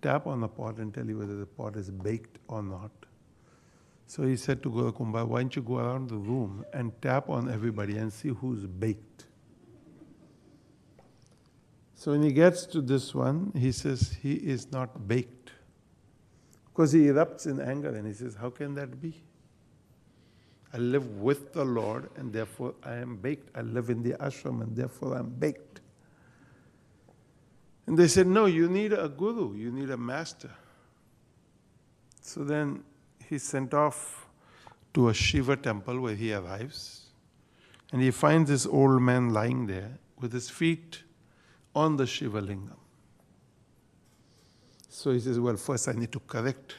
tap on a pot and tell you whether the pot is baked or not. So he said to Gora Kumbhar, why don't you go around the room and tap on everybody and see who's baked. So when he gets to this one, he says he is not baked. Because he erupts in anger and he says, how can that be? I live with the Lord and therefore I am baked. I live in the ashram and therefore I am baked. And they said, no, you need a guru, you need a master. So then he's sent off to a Shiva temple where he arrives. And he finds this old man lying there with his feet on the Shiva lingam. So he says, well, first I need to correct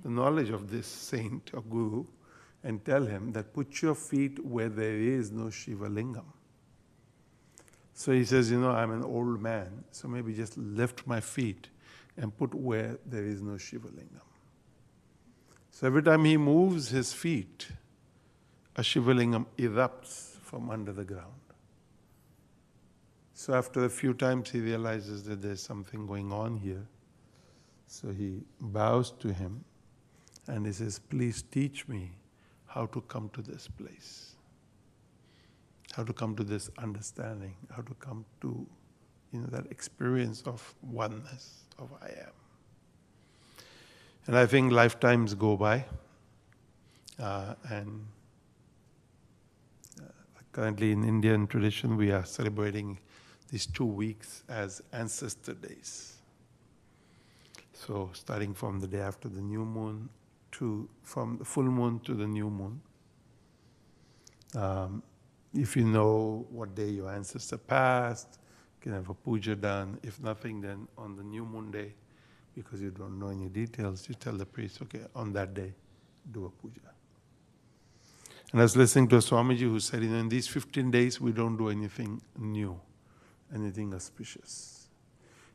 the knowledge of this saint or guru and tell him that put your feet where there is no Shiva lingam. So he says, I'm an old man, so maybe just lift my feet and put where there is no Shiva lingam. So every time he moves his feet, a Shiva lingam erupts from under the ground. So after a few times he realizes that there's something going on here. So he bows to him and he says, please teach me how to come to this place, how to come to this understanding, how to come to that experience of oneness, of I am. And I think lifetimes go by, and currently in Indian tradition we are celebrating these 2 weeks as ancestor days. So starting from the day after the new moon, from the full moon to the new moon. If you know what day your ancestor passed, you can have a puja done. If nothing, then on the new moon day, because you don't know any details, you tell the priest, okay, on that day, do a puja. And I was listening to a Swamiji who said, in these 15 days, we don't do anything new, anything auspicious.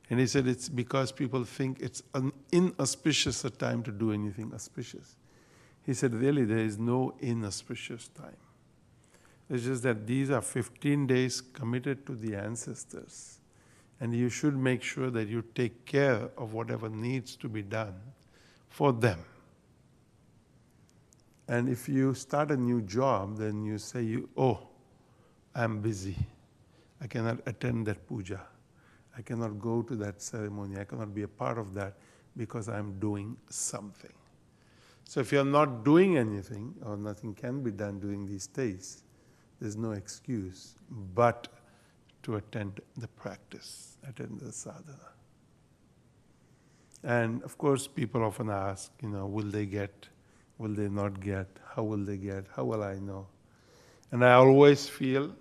And he said it's because people think it's an inauspicious a time to do anything auspicious. He said, really, there is no inauspicious time. It's just that these are 15 days committed to the ancestors. And you should make sure that you take care of whatever needs to be done for them. And if you start a new job, then you say, I'm busy. I cannot attend that puja. I cannot go to that ceremony. I cannot be a part of that because I'm doing something. So if you're not doing anything, or nothing can be done during these days, there's no excuse but to attend the practice, attend the sadhana. And of course, people often ask, will they get, will they not get, how will they get, how will I know? And I always feel,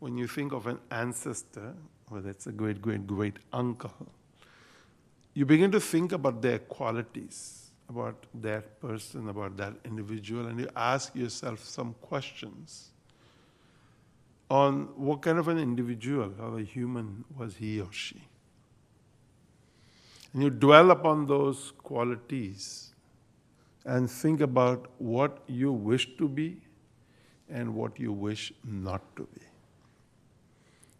when you think of an ancestor, whether it's a great, great, great uncle, you begin to think about their qualities, about that person, about that individual, and you ask yourself some questions on what kind of an individual or a human was he or she. And you dwell upon those qualities and think about what you wish to be and what you wish not to be.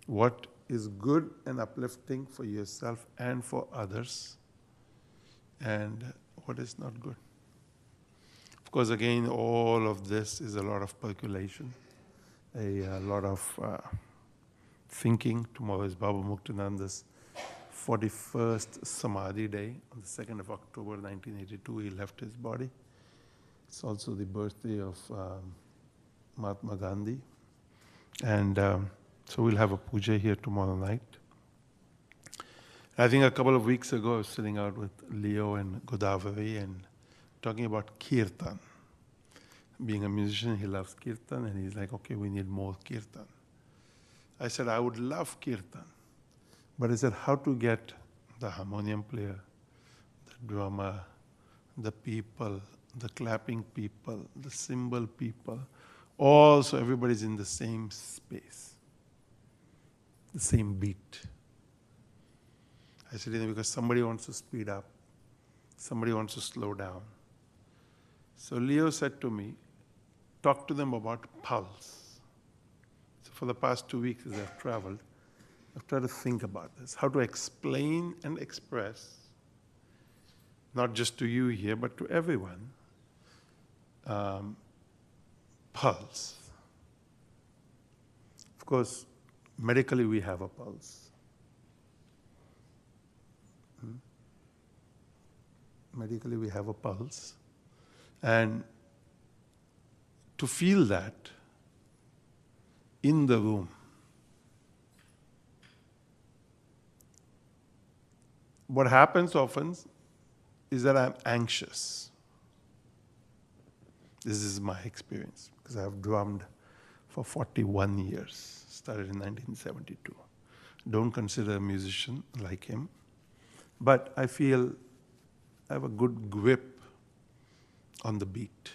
What is good and uplifting for yourself and for others, and what is not good. Of course, again, all of this is a lot of percolation, a lot of thinking. Tomorrow is Baba Muktananda's 41st Samadhi day. On the 2nd of October 1982, he left his body. It's also the birthday of Mahatma Gandhi. And so we'll have a puja here tomorrow night. I think a couple of weeks ago, I was sitting out with Leo and Godavari and talking about Kirtan. Being a musician, he loves Kirtan, and he's like, okay, we need more Kirtan. I said, I would love Kirtan. But I said, how to get the harmonium player, the drummer, the people, the clapping people, the cymbal people, all so everybody's in the same space, the same beat. I said, because somebody wants to speed up, somebody wants to slow down. So Leo said to me, talk to them about pulse. So for the past 2 weeks as I've traveled, I've tried to think about this, how to explain and express, not just to you here, but to everyone, pulse. Of course, medically we have a pulse. Medically we have a pulse. And to feel that in the room, what happens often is that I'm anxious. This is my experience because I've drummed for 41 years, started in 1972. Don't consider a musician like him, but I feel I have a good grip on the beat.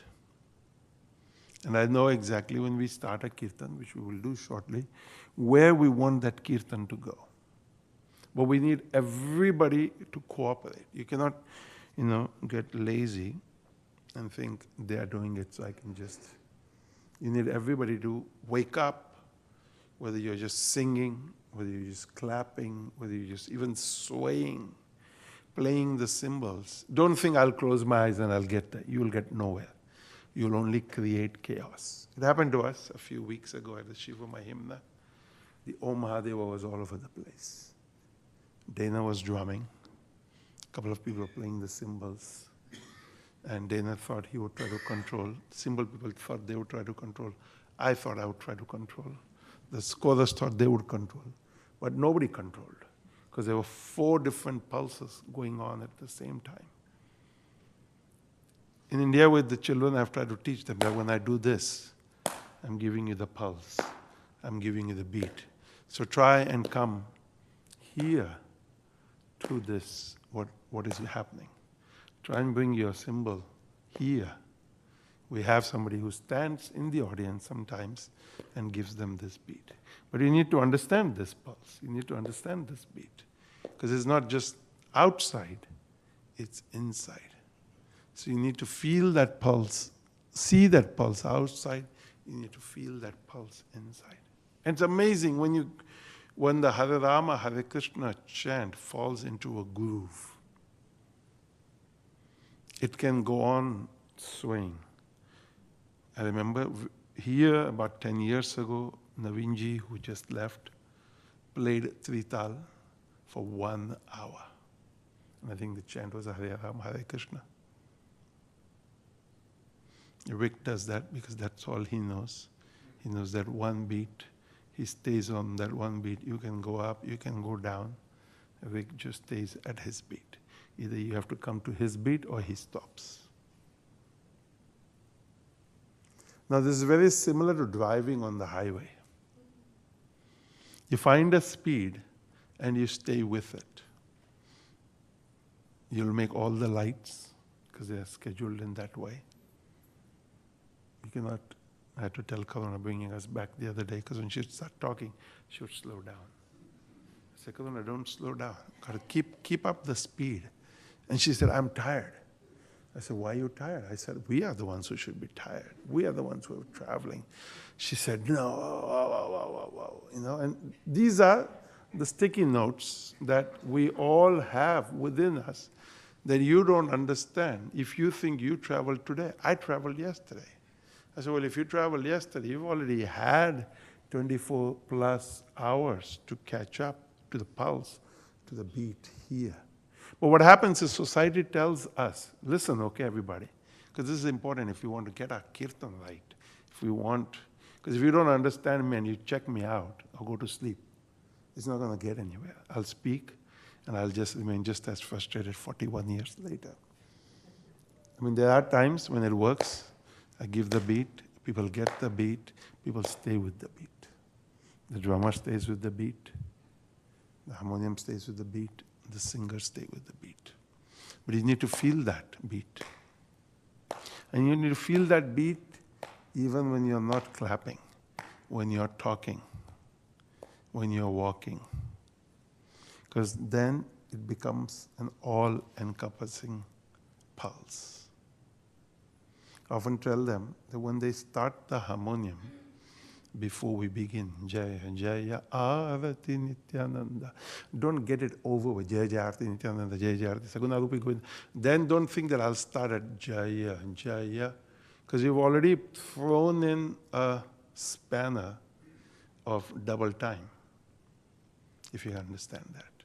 And I know exactly when we start a kirtan, which we will do shortly, where we want that kirtan to go. But we need everybody to cooperate. You cannot, get lazy and think they are doing it so I can just... You need everybody to wake up, whether you're just singing, whether you're just clapping, whether you're just even swaying, playing the cymbals. Don't think I'll close my eyes and I'll get there. You will get nowhere. You'll only create chaos. It happened to us a few weeks ago at the Shiva Mahimna. The Om Mahadeva was all over the place. Dana was drumming. A couple of people were playing the cymbals. And Dana thought he would try to control. Cymbal people thought they would try to control. I thought I would try to control. The scholars thought they would control. But nobody controlled, because there were 4 different pulses going on at the same time. In India with the children, I've tried to teach them that when I do this, I'm giving you the pulse. I'm giving you the beat. So try and come here to this, what is happening. Try and bring your cymbal here. We have somebody who stands in the audience sometimes and gives them this beat. But you need to understand this pulse. You need to understand this beat. Because it's not just outside, it's inside. So you need to feel that pulse, see that pulse outside, you need to feel that pulse inside. And it's amazing when the Hare Rama, Hare Krishna chant falls into a groove. It can go on swaying. I remember here about 10 years ago, Navinji, who just left, played Trital for 1 hour. And I think the chant was Hare Rama, Hare Krishna. Rick does that because that's all he knows. He knows that one beat. He stays on that one beat. You can go up, you can go down. Rick just stays at his beat. Either you have to come to his beat or he stops. Now this is very similar to driving on the highway. You find a speed and you stay with it. You'll make all the lights because they are scheduled in that way. You cannot... I had to tell Karuna bringing us back the other day, because when she would start talking, she would slow down. I said, Karuna, don't slow down. Got to keep up the speed. And she said, I'm tired. I said, why are you tired? I said, we are the ones who should be tired. We are the ones who are traveling. She said, no, and these are the sticky notes that we all have within us that you don't understand. If you think you traveled today, I traveled yesterday. I said, well, if you traveled yesterday, you've already had 24 plus hours to catch up to the pulse, to the beat here. But what happens is society tells us, listen, okay, everybody, because this is important if we want to get our kirtan right. Because if you don't understand me and you check me out, I'll go to sleep. It's not going to get anywhere. I'll speak and I'll just remain just as frustrated 41 years later. I mean, there are times when it works. I give the beat, people get the beat, people stay with the beat. The drummer stays with the beat, the harmonium stays with the beat, the singer stays with the beat. But you need to feel that beat. And you need to feel that beat even when you're not clapping, when you're talking, when you're walking. Because then it becomes an all-encompassing pulse. I often tell them that when they start the harmonium, before we begin, Jaya Jaya Arati Nityananda, don't get it over with Jaya Jaya Arati Nityananda, Jaya Jaya Arati Saguna Rupi Govinda. Then don't think that I'll start at Jaya Jaya, because you've already thrown in a spanner of double time, if you understand that.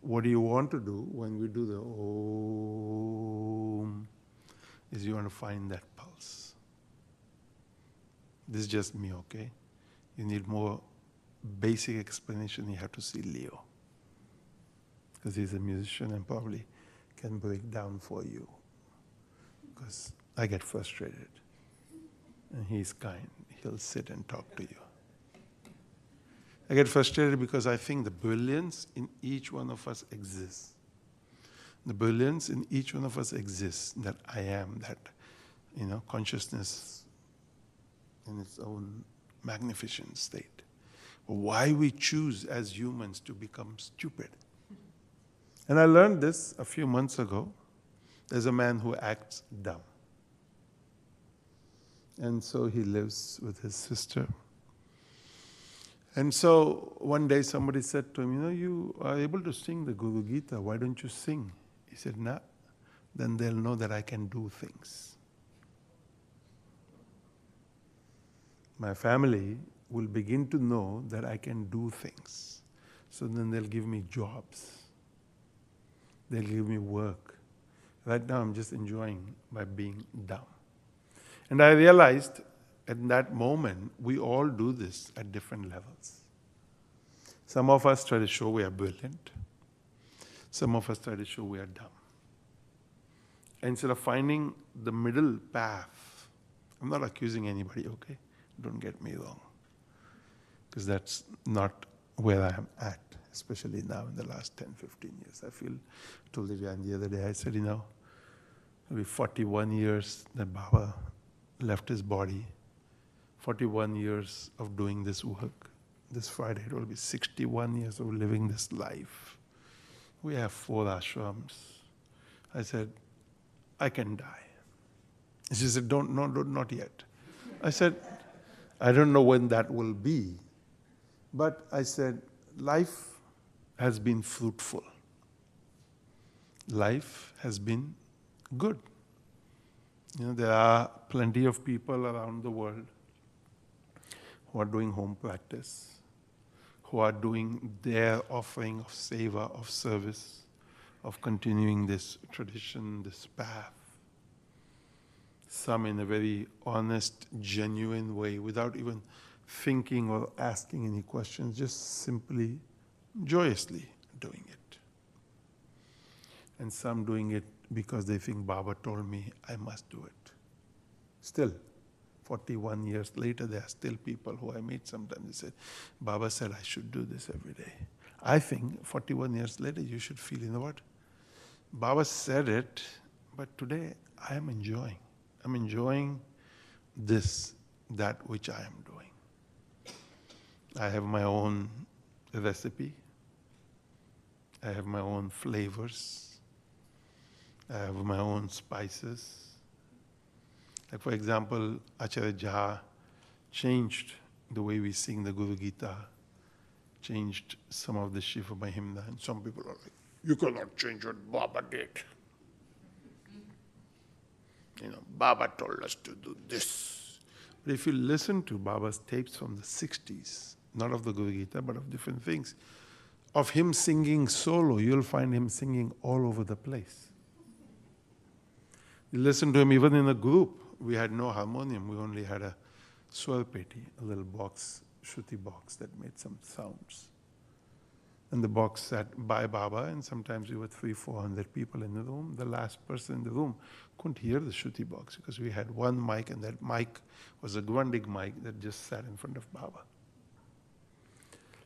What do you want to do when we do the Om? Is you want to find that pulse. This is just me, okay? You need more basic explanation, you have to see Leo. because he's a musician and probably can break down for you. Because I get frustrated. And he's kind. He'll sit and talk to you. I get frustrated because I think the brilliance in each one of us exists. The brilliance in each one of us exists, that I am, that, consciousness in its own magnificent state. But why we choose as humans to become stupid? And I learned this a few months ago. There's a man who acts dumb. And so he lives with his sister. And so one day somebody said to him, you are able to sing the Guru Gita, why don't you sing? He said, nah, then they'll know that I can do things. My family will begin to know that I can do things. So then they'll give me jobs. They'll give me work. Right now I'm just enjoying by being dumb. And I realized at that moment, we all do this at different levels. Some of us try to show we are brilliant. Some of us try to show we are dumb. Instead of finding the middle path, I'm not accusing anybody, okay? Don't get me wrong. Because that's not where I am at, especially now in the last 10, 15 years. I told Vivian the other day, I said, it'll be 41 years that Baba left his body. 41 years of doing this work. This Friday it will be 61 years of living this life. We have 4 ashrams. I said, I can die. She said, not yet. I said, I don't know when that will be. But I said, life has been fruitful. Life has been good. There are plenty of people around the world who are doing home practice, who are doing their offering of seva, of service, of continuing this tradition, this path. Some in a very honest, genuine way, without even thinking or asking any questions, just simply, joyously doing it. And some doing it because they think Baba told me I must do it. Still, 41 years later, there are still people who I meet sometimes. They say, Baba said I should do this every day. I think 41 years later, you should feel, what? Baba said it, but today I am enjoying. I'm enjoying that which I am doing. I have my own recipe. I have my own flavors. I have my own spices. Like for example, Acharya Jha changed the way we sing the Guru Gita, changed some of the Shiva Mahimna, and some people are like, you cannot change what Baba did. Baba told us to do this. But if you listen to Baba's tapes from the 60s, not of the Guru Gita, but of different things, of him singing solo, you'll find him singing all over the place. You listen to him even in a group. We had no harmonium. We only had a swarpeti, a little box, shruti box that made some sounds. And the box sat by Baba, and sometimes we were 300-400 people in the room. The last person in the room couldn't hear the shruti box because we had one mic, and that mic was a Gwandig mic that just sat in front of Baba.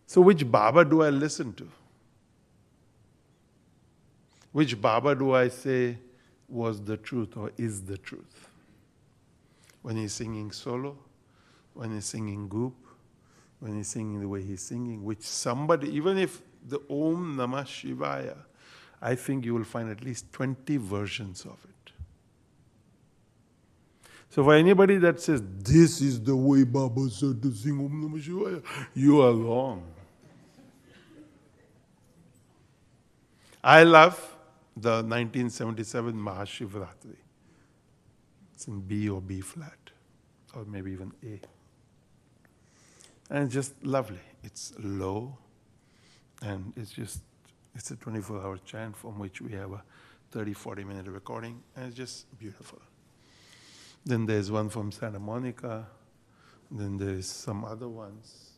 So which Baba do I listen to? Which Baba do I say was the truth or is the truth? When he's singing solo, when he's singing group, when he's singing the way he's singing, which somebody, even if the Om Namah Shivaya, I think you will find at least 20 versions of it. So for anybody that says, this is the way Baba said to sing Om Namah Shivaya, you are wrong. I love the 1977 Mahashivratri. It's in B or B flat, or maybe even A. And it's just lovely. It's low, and it's a 24-hour chant from which we have a 30-40 minute recording, and it's just beautiful. Then there's one from Santa Monica, then there's some other ones.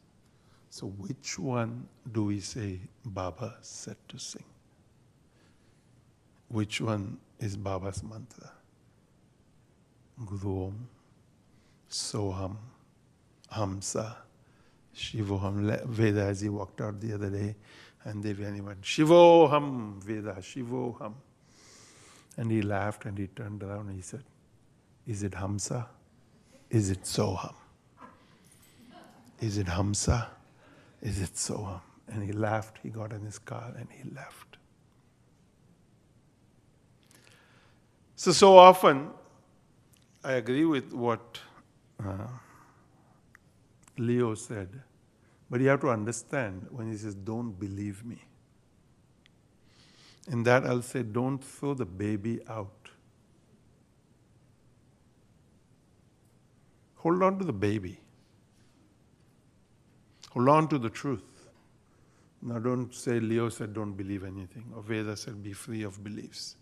So which one do we say Baba said to sing? which one is Baba's mantra. Guru Om, Soham, Hamsa, Shivoham. Veda, as he walked out the other day, and Devyani went, Shivoham, Veda, Shivoham. And he laughed and he turned around and he said, is it Hamsa? Is it Soham? Is it Hamsa? Is it Soham? And he laughed, he got in his car and he left. So often, I agree with what Leo said, but you have to understand when he says, don't believe me. In that I'll say, don't throw the baby out. Hold on to the baby. Hold on to the truth. Now don't say Leo said don't believe anything, or Veda said be free of beliefs.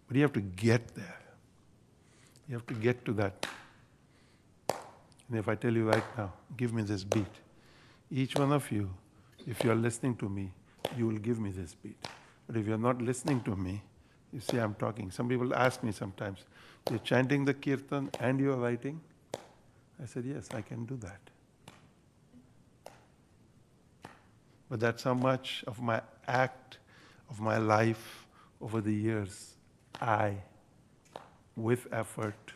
But you have to get there. You have to get to that. And if I tell you right now, give me this beat. Each one of you, if you're listening to me, you will give me this beat. But if you're not listening to me, you see I'm talking. Some people ask me sometimes, you're chanting the Kirtan and you're writing? I said, yes, I can do that. But that's how much of my act, of my life over the years, I, with effort,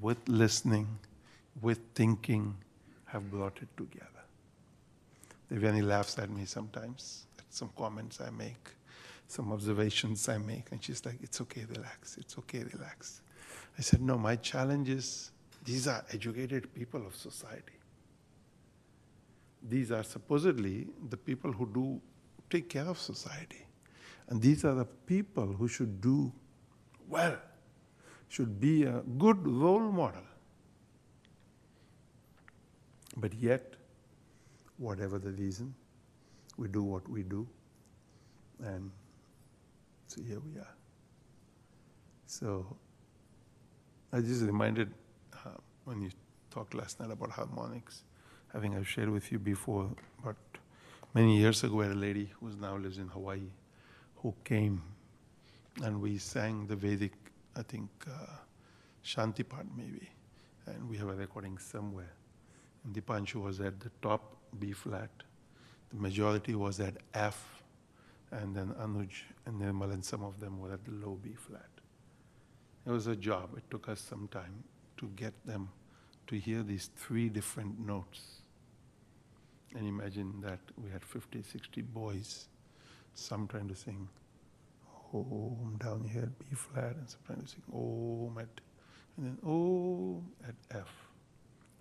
with listening, with thinking, have brought it together. Devyani laughs at me sometimes, at some comments I make, some observations I make, and she's like, it's okay, relax, it's okay, relax. I said, no, my challenge is, these are educated people of society. These are supposedly the people who do take care of society. And these are the people who should do well, should be a good role model. But yet, whatever the reason, we do what we do. And so here we are. So I just reminded when you talked last night about harmonics, I think I've shared with you before, but many years ago I had a lady who now lives in Hawaii who came and we sang the Vedic, I think, Shanti part maybe, and we have a recording somewhere. And Dipanshu was at the top B flat, the majority was at F, and then Anuj and Nirmal and some of them were at the low B flat. It was a job. It took us some time to get them to hear these three different notes. And imagine that we had 50, 60 boys, some trying to sing Om down here at B flat, and some trying to sing Om at, and then Om at F.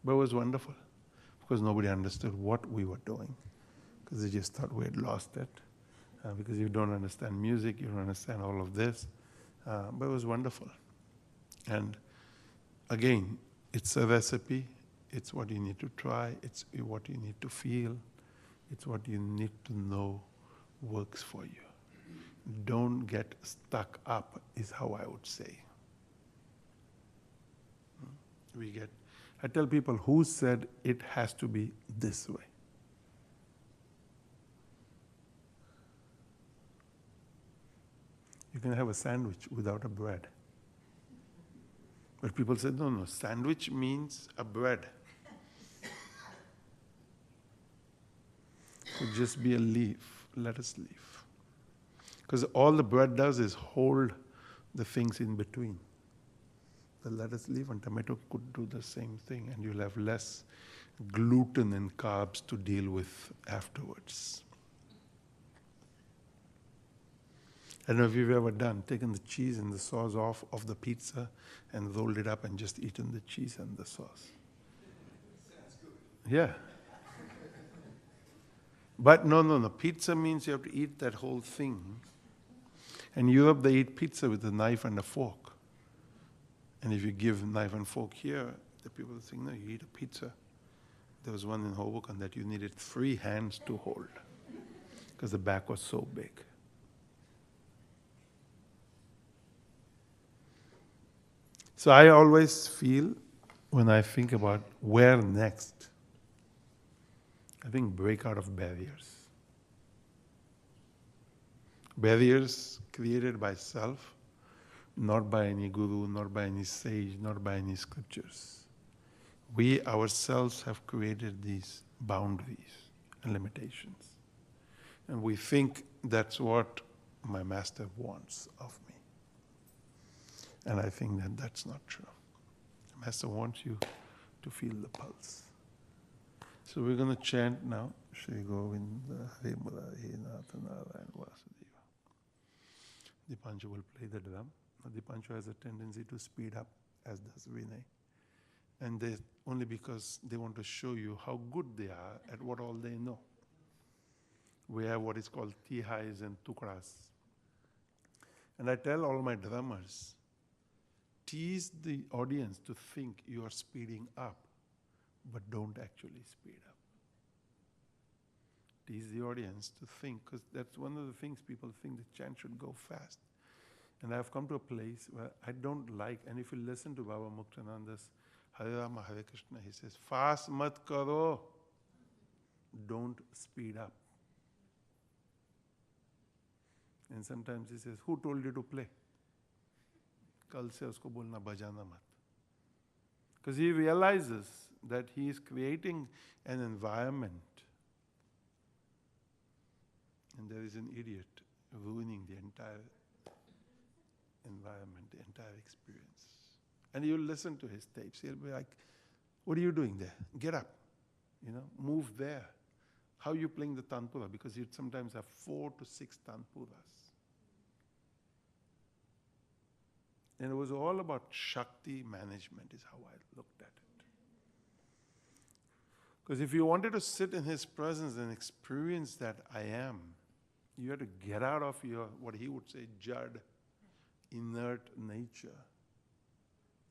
But it was wonderful, because nobody understood what we were doing, because they just thought we had lost it. Because you don't understand music, you don't understand all of this. But it was wonderful. And again, it's a recipe. It's what you need to try. It's what you need to feel. It's what you need to know works for you. Don't get stuck up, is how I would say. I tell people, who said it has to be this way? You can have a sandwich without a bread. But people say, no, sandwich means a bread. It could just be a leaf, lettuce leaf. Because all the bread does is hold the things in between. The lettuce leaf and tomato could do the same thing, and you'll have less gluten and carbs to deal with afterwards. I don't know if you've ever taken the cheese and the sauce off of the pizza and rolled it up and just eaten the cheese and the sauce. Sounds good. Yeah. But no. Pizza means you have to eat that whole thing. In Europe, they eat pizza with a knife and a fork. And if you give a knife and fork here, the people think, no, you eat a pizza. There was one in Hoboken that you needed 3 hands to hold because the back was so big. So I always feel, when I think about where next, I think break out of barriers. Barriers created by self not by any guru, not by any sage, not by any scriptures. We ourselves have created these boundaries and limitations. And we think that's what my master wants of me. And I think that that's not true. The master wants you to feel the pulse. So we're going to chant now, Shri Govinda Hare Murari Natha Narayan Vasudeva. Dipanshu will play the drum. Now, Dipanshu has a tendency to speed up, as does Vinay. And they only because they want to show you how good they are at what all they know. We have what is called tihais and tukras. And I tell all my drummers, tease the audience to think you are speeding up, but don't actually speed up. Tease the audience to think, because that's one of the things people think the chant should go fast. And I've come to a place where I don't like, and if you listen to Baba Muktananda's Hare Rama Hare Krishna, he says, fast mat karo, don't speed up. And sometimes he says, who told you to play? Kal se usko bolna bajana mat. Because he realizes that he is creating an environment and there is an idiot ruining the entire environment, the entire experience. And you'll listen to his tapes. He'll be like, what are you doing there? Get up. Move there. How are you playing the tanpura? Because you sometimes have 4 to 6 tanpuras. And it was all about Shakti management is how I looked at it. Because if you wanted to sit in his presence and experience that I am, you had to get out of your, what he would say, jad, inert nature,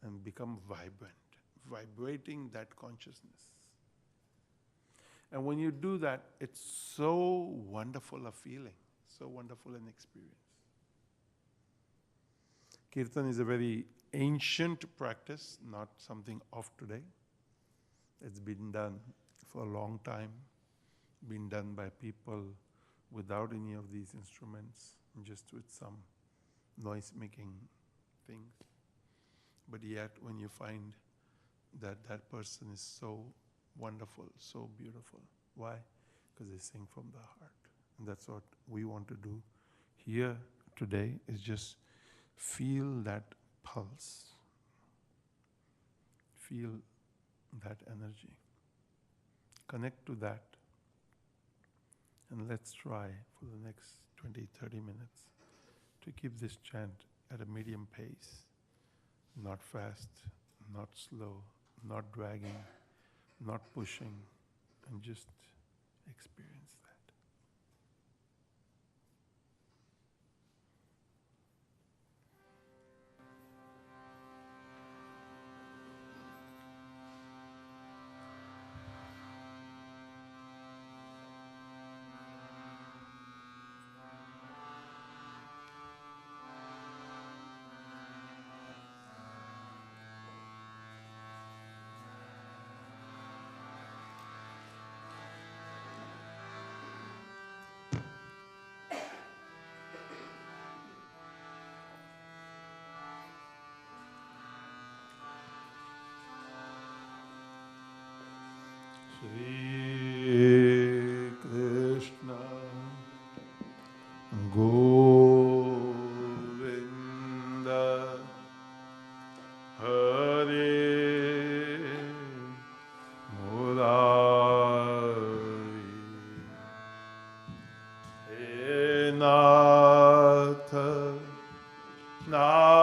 and become vibrant, vibrating that consciousness. And when you do that, it's so wonderful a feeling, so wonderful an experience. Kirtan is a very ancient practice, not something of today. It's been done for a long time, been done by people without any of these instruments, just with some noise-making things. But yet, when you find that that person is so wonderful, so beautiful. Why? Because they sing from the heart. And that's what we want to do here today, is just feel that pulse. Feel that energy. Connect to that. And let's try for the next 20, 30 minutes to keep this chant at a medium pace. Not fast, not slow, not dragging, not pushing, and just experience that. Shri Krishna Govinda Hare Murari He Natha Narayana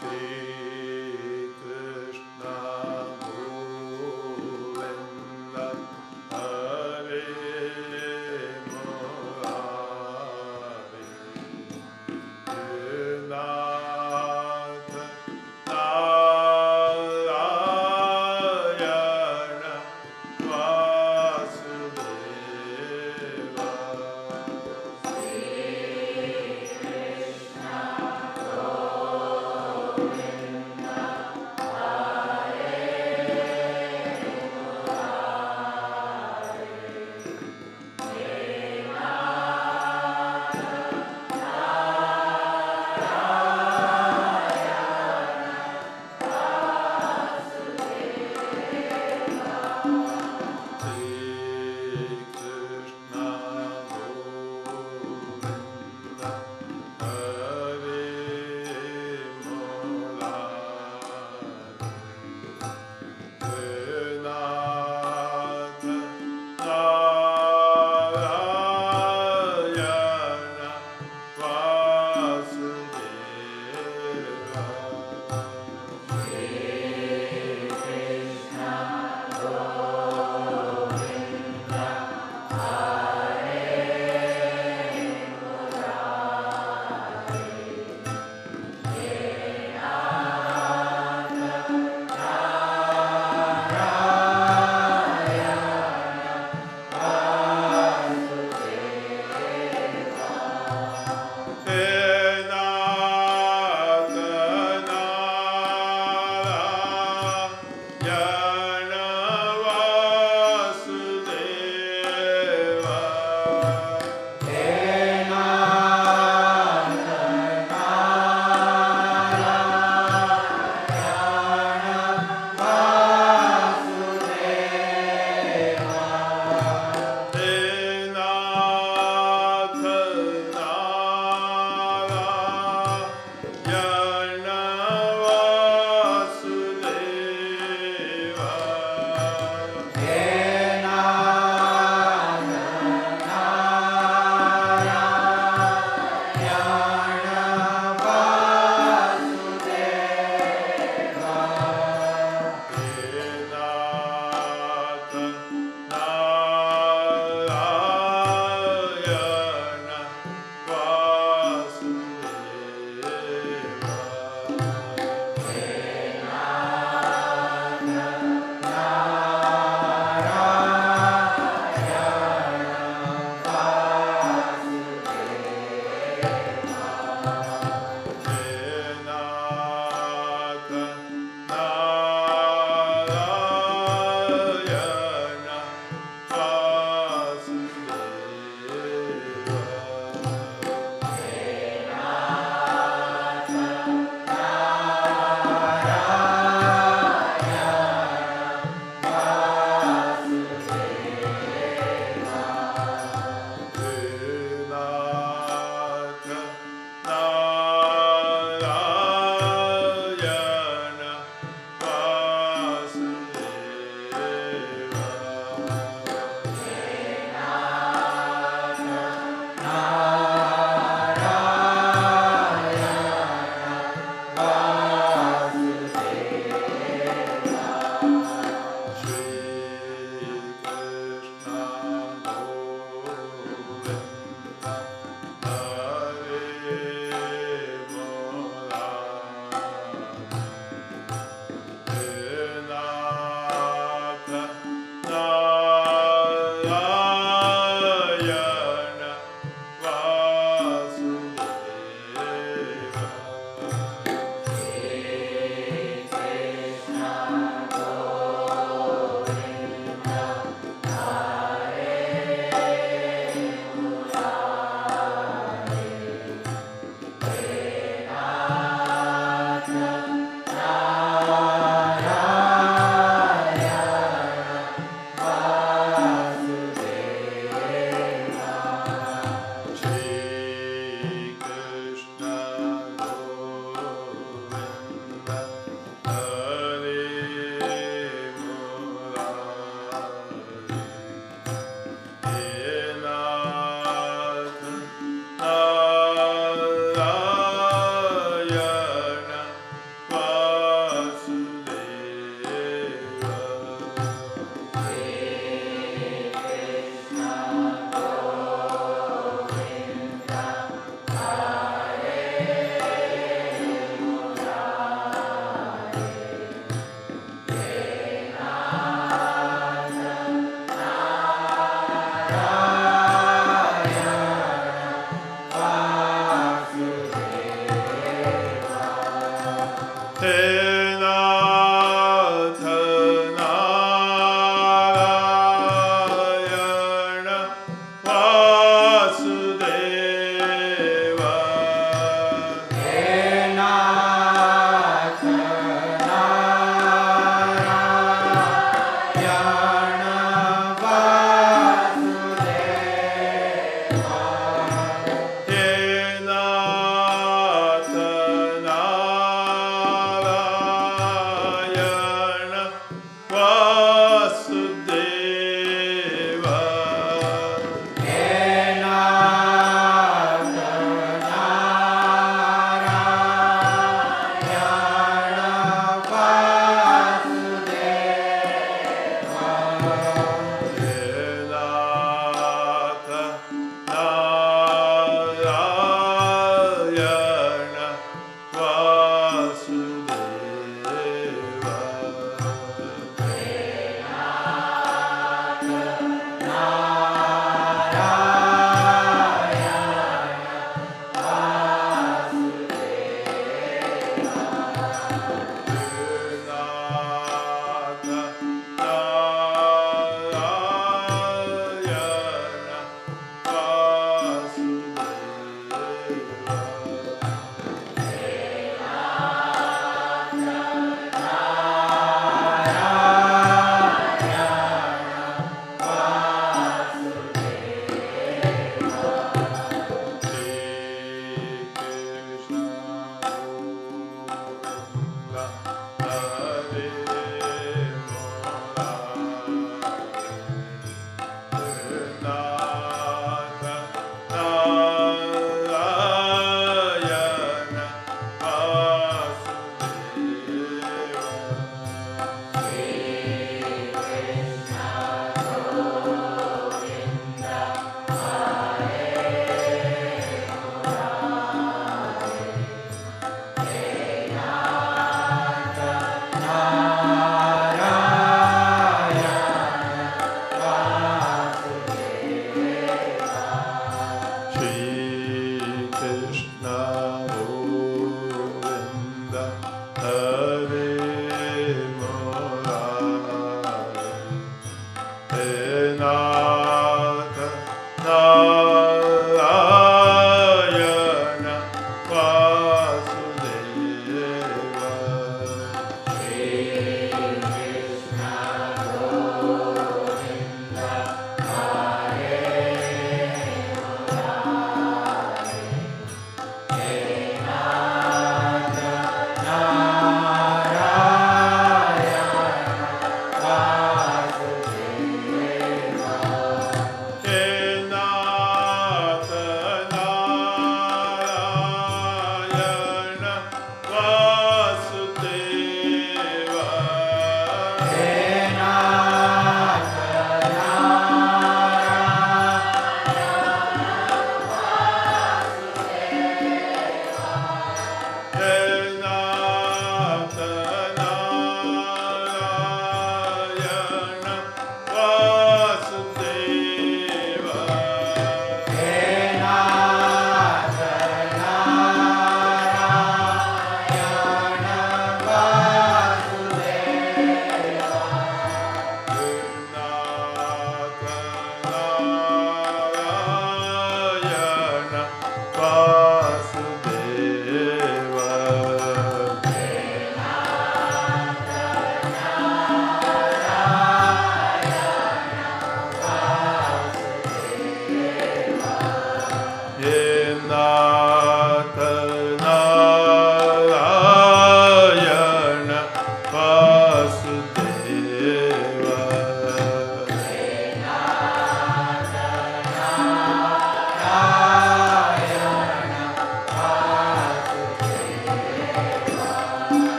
Hare Narayana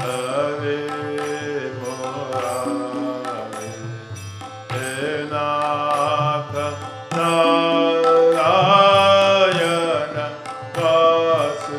Hare Murari, He Nath Narayana Vasudeva.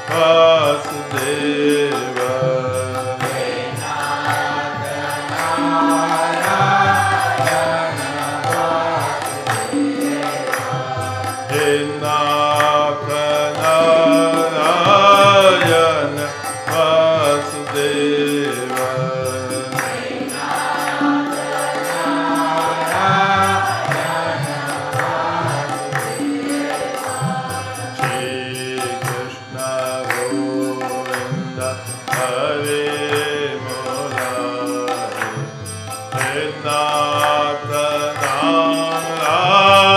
Vasudeva.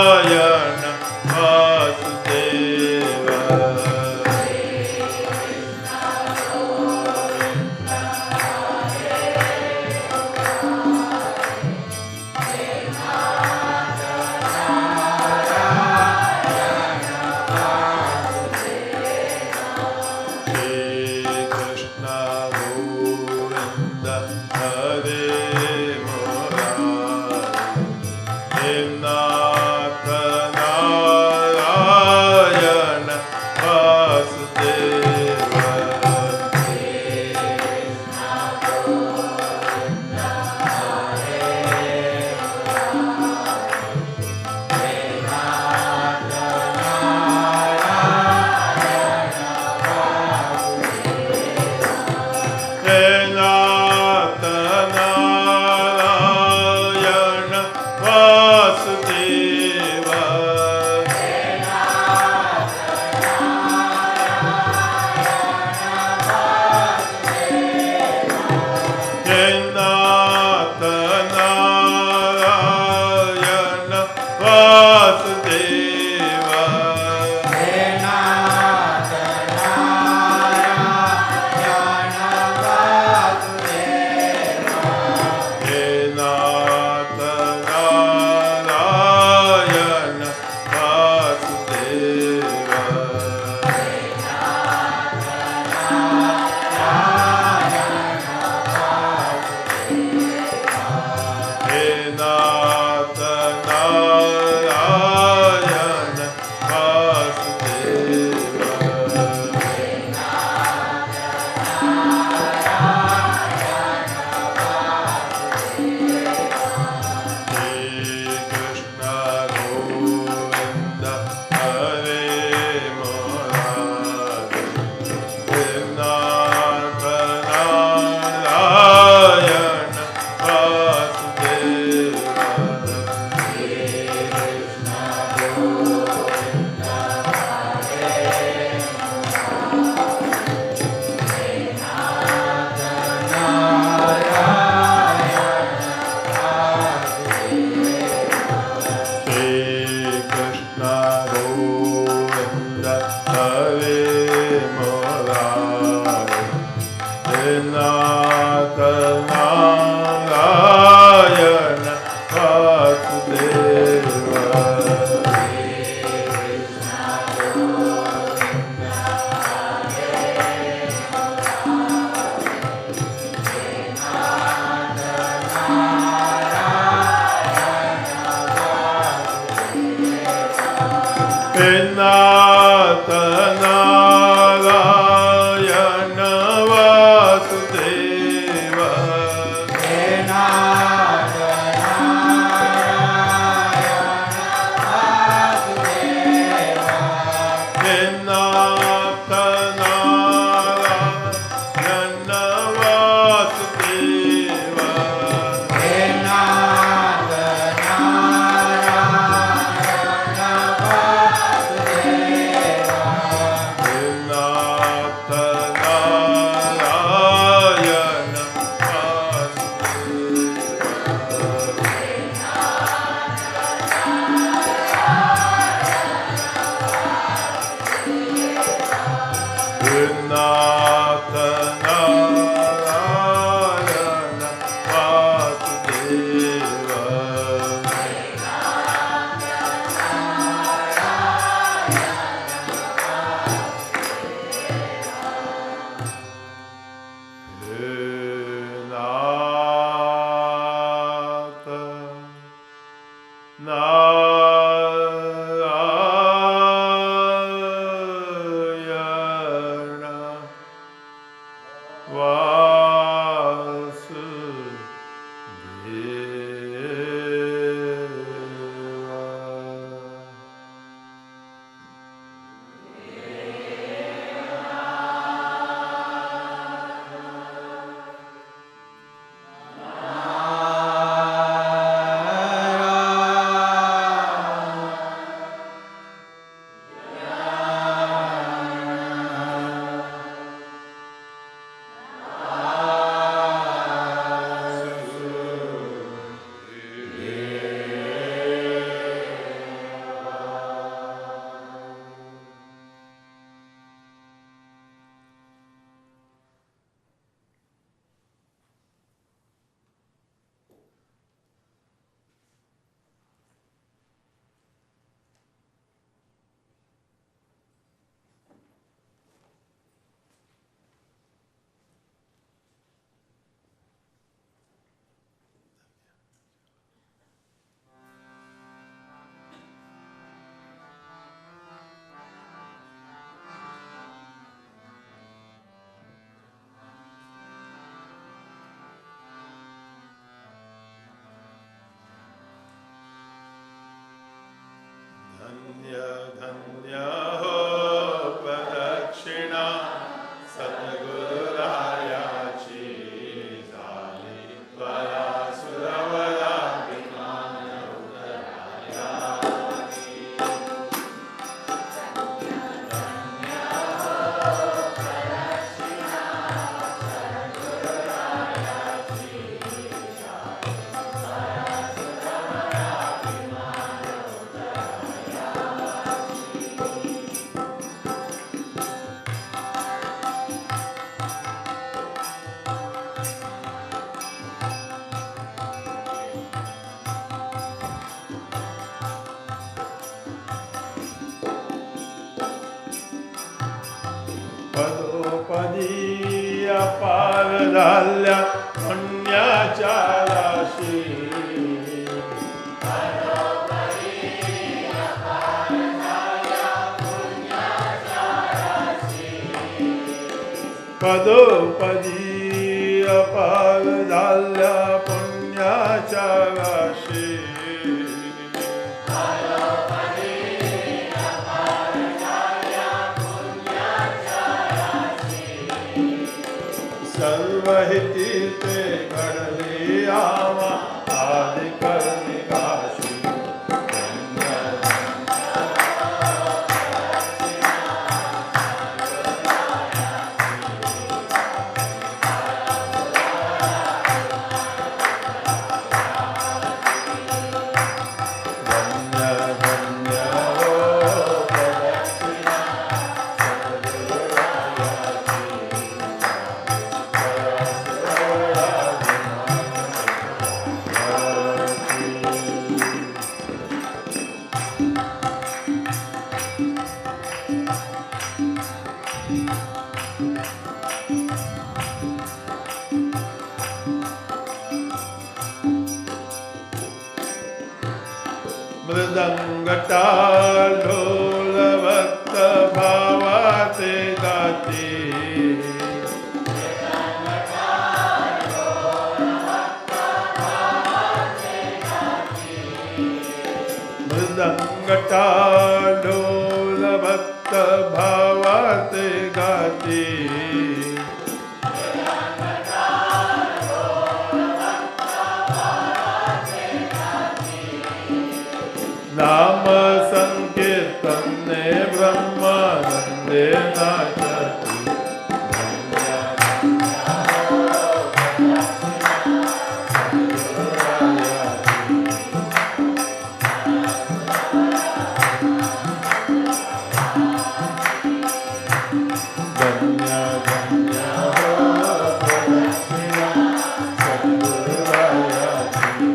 Narayana Vasudeva. Shri Krishna Govinda Hare Murari Narayana Vasudeva. Narayana धन्य धन्य हो प्रदक्षिणा सद्गुरुरायाची झाली त्वया सुरवरा विमान उदरायाची. पदोपदी अपार झाल्या पुण्याच्या राशी. पदोपदी अपार झाल्या पुण्याच्या राशी. सर्व हिती ते घडले आवा आदि करणे काशी. मृदंगटाल ढोल भक्त भावाचे गाती. मृदंगटाल ढोल भक्त भावाचे गाती. नाम संकीर्तने ब्रह्मानंदे नाचती. धन्य धन्य हो प्रदक्षिणा सद्गुरुरायाची.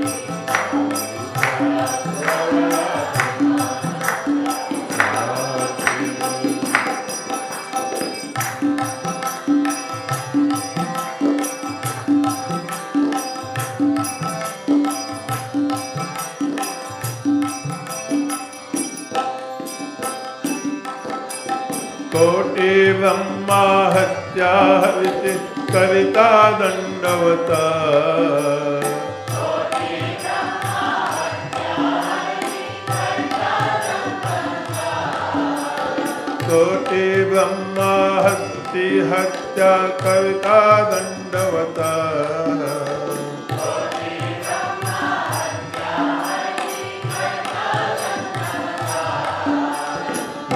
कोटि ब्रह्मा हत्या हरिति कविता दंडवत. कोटि ब्रह्मा हत्या कविता दंडवत.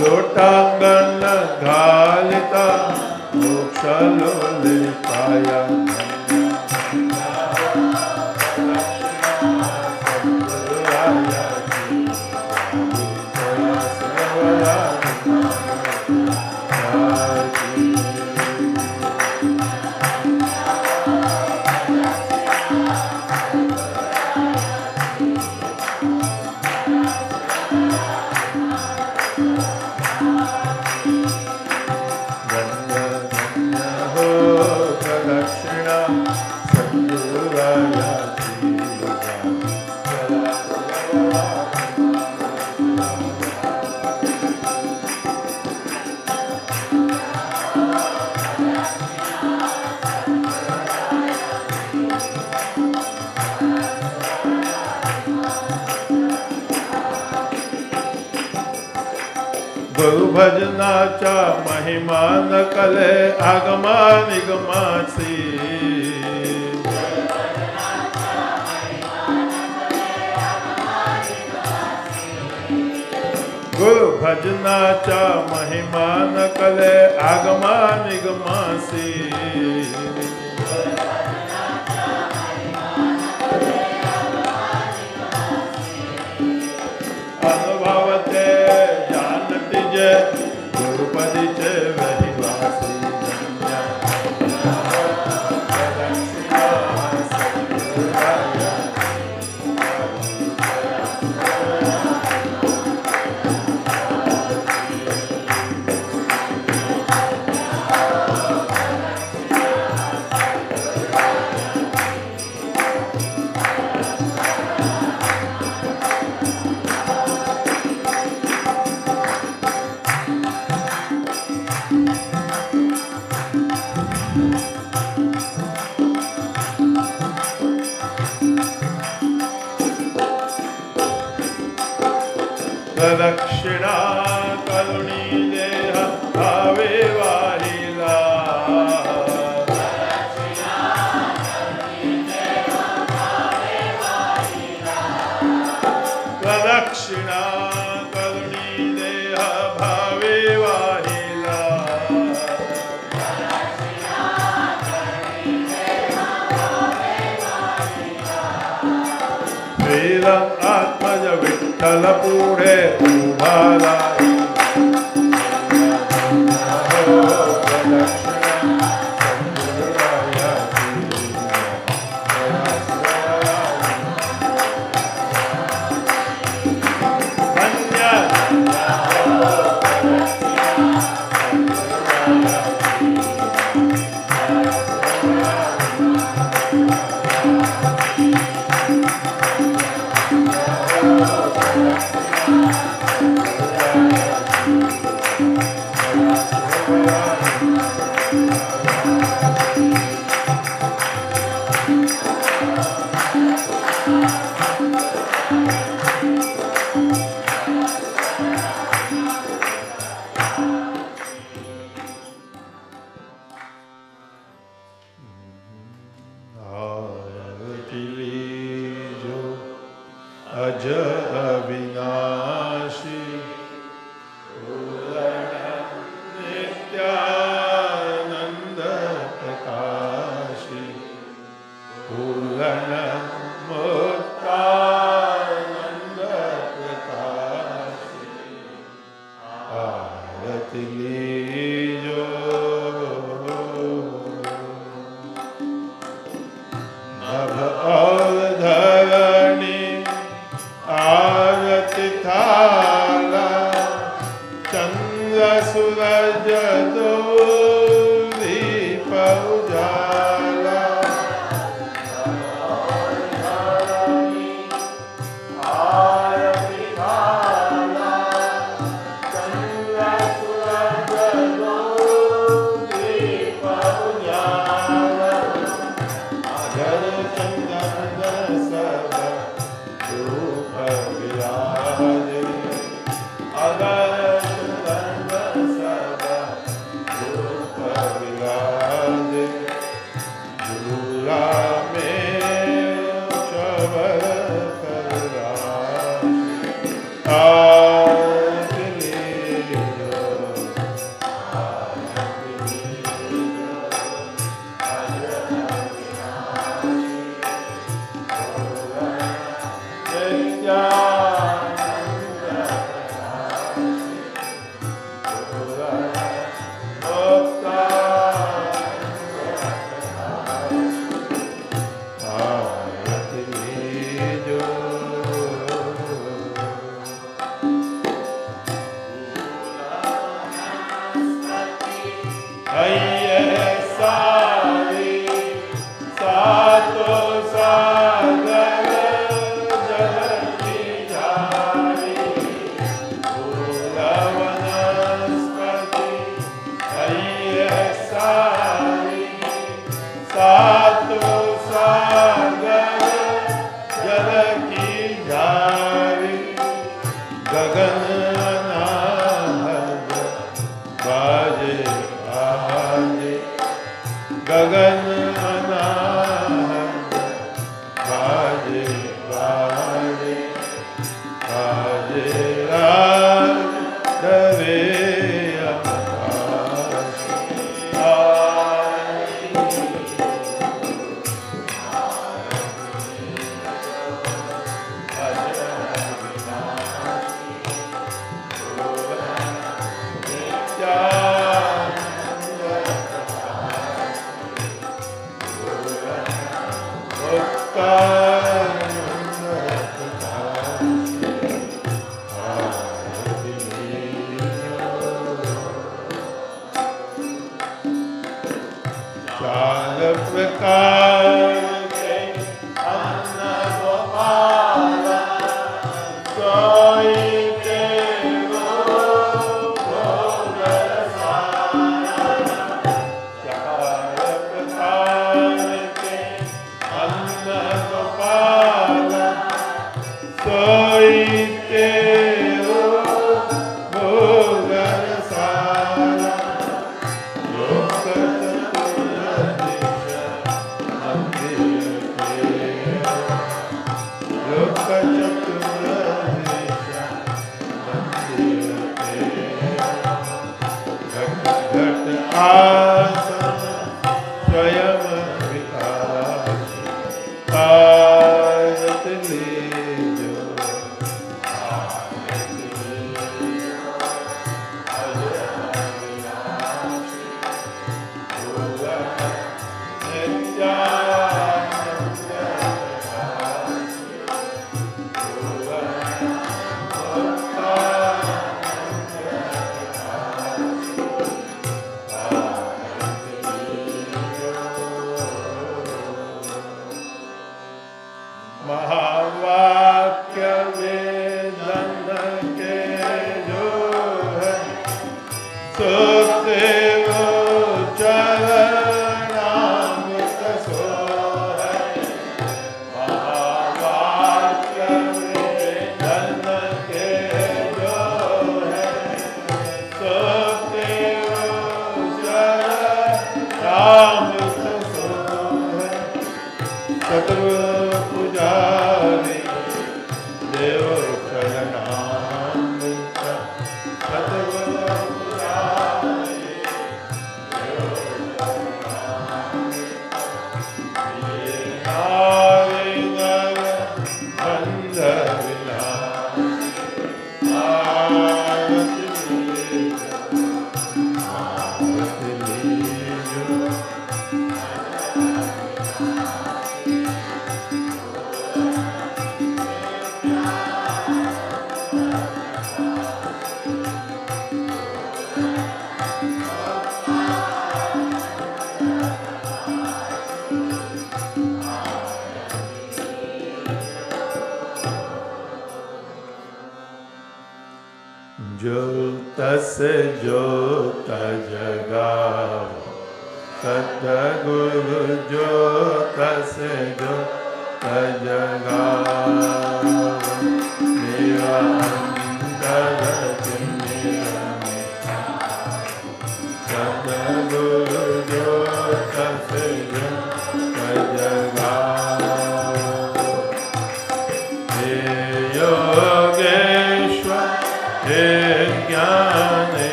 लोटांगण घालिता मोक्ष लोले पाया. Krishna गुरु भजनाचा महिमा न कले आगमा निगमासी गुरु भजनाचा महिमा न कले आगमा निगमासी अनुभवते जानती जे गुरुपदी चे वही वासी दक्षिणा करुणी देह भावे वाहिला दक्षिणा करुणी देह भावे वाहिला वेद आत्मज विठ्ठल पुढे उभा राही अज अविनाशी नित्यानंद प्रकाशी पूर्ण मुक्तानंद प्रकाशी आरती लीजो नभ और धरणी गगन अनाहत बाजे बाजे बाजे राग डरे आकाश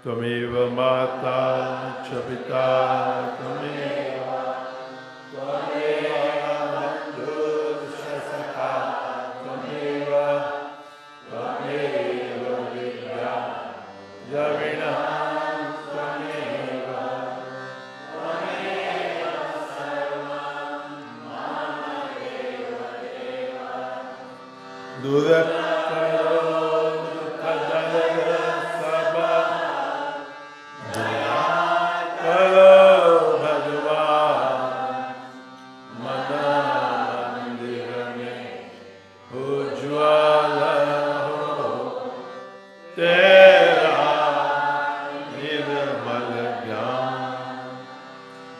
त्वमेव माता च पिता त्वमेव बन्धुश्च सखा त्वमेव विद्या द्रविणः त्वमेव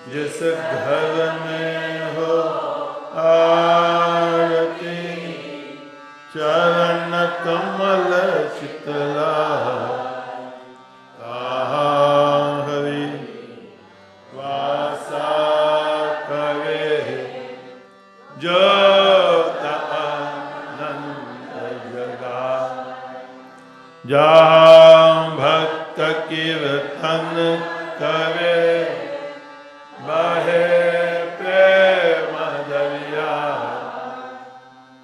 जिस घर में हो आरती चरण कमल चितला हरि वासा करे ज्योत अनंत जगा जहाँ भक्त कीर्तन करे बहे प्रेम दरिया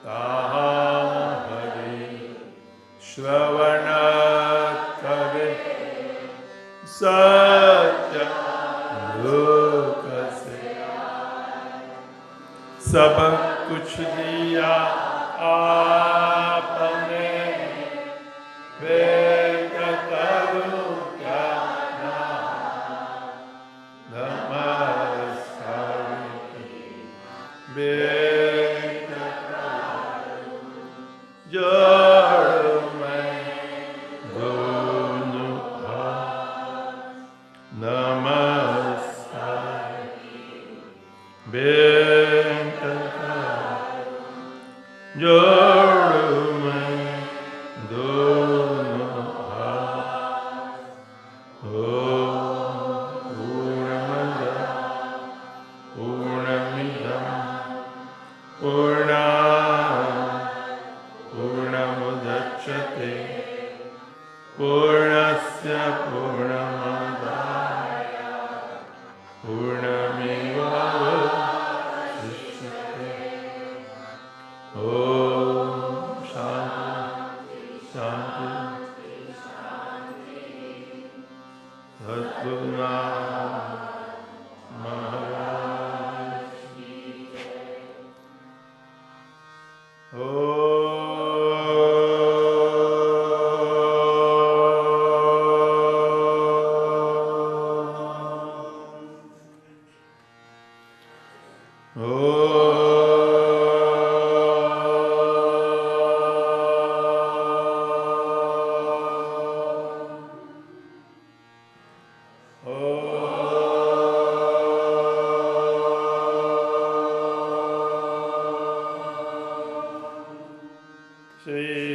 तहाँ हरि श्रवण करे सत्य लोक से सब कुछ दिया आपने वेद करूं क्या जोड़ मैं दोनों हाथ नमस्कार जोड़ मैं दोनों हाथ पूर्णमिदं पूर्णमुदच्यते पूर्णस्य पूर्णमादाय पूर्णमेवावशिष्यते ॐ शान्ति शान्ति सद्गुरुनाथ महाराज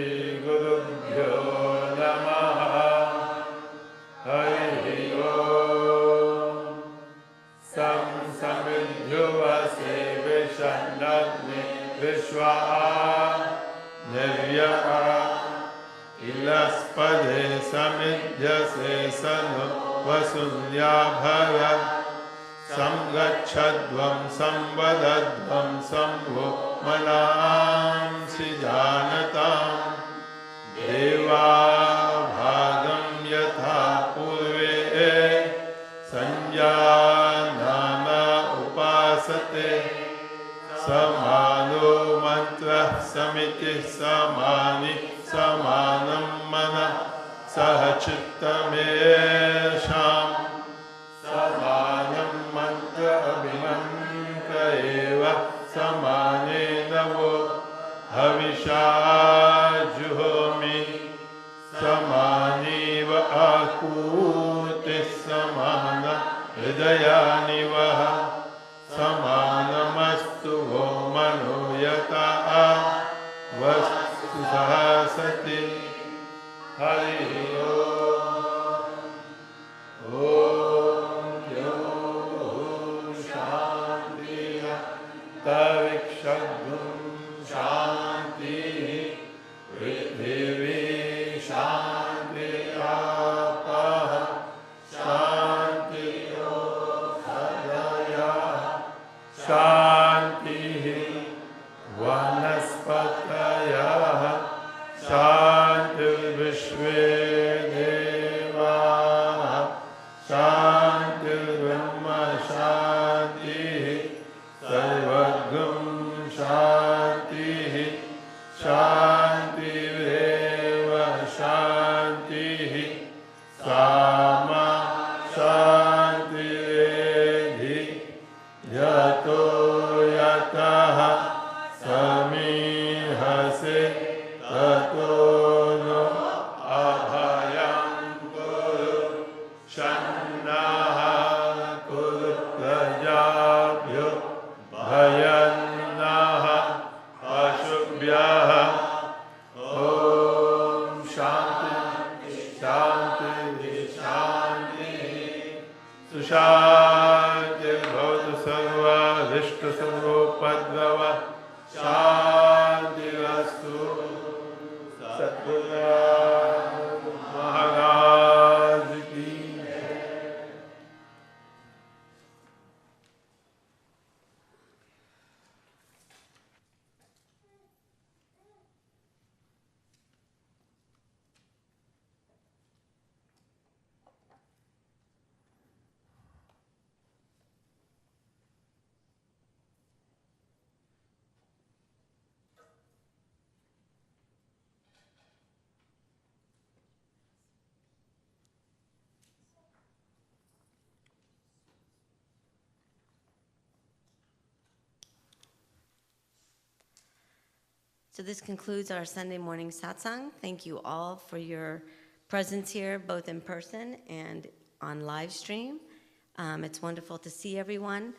श्रीगुरुभ्यो नमः हरिः ओम् Vishwa Nevyaka Ilaspade Samidhyase Sanu Vasunya Bhara Samgachadvam Sambadadvam Sambho Manam Sijanatam Deva Bhagam Yatha Purve Sanjanana Upasate Samano Mantra Samiti Samani Samanam Mana Sahachittamesham Samanam Mantra Abhimantra Eva Samane Navo Havisha Juhomi Samaniva Akuti Samana Hridayani Vaha Samanamastu Mano Yata Vastu Sahasati Hari Om Om Yo Shanti Tavikshadum Shanti Prithivi Shanti Apaha Shanti Sadaya Shanti Vanaspataya Shanti Vishve Deva Shanti Brahma Shanti Sarvagam Shanti Shanti Deva Shanti Sama Shanti Vedhi Yato Yataha Samihase Tato no Abhayam Kuru Shannaha Kuru Prajabhyo Bhayannaha Ashubhyaha Om Shanti Shanti Shanti Sushanti Bhavatu Sarva Vishtu Sarvopadrava Shanti Rastu Satguru Maharaj Ki So this concludes our Sunday morning satsang. Thank you all for your presence here, both in person and on live stream. It's wonderful to see everyone.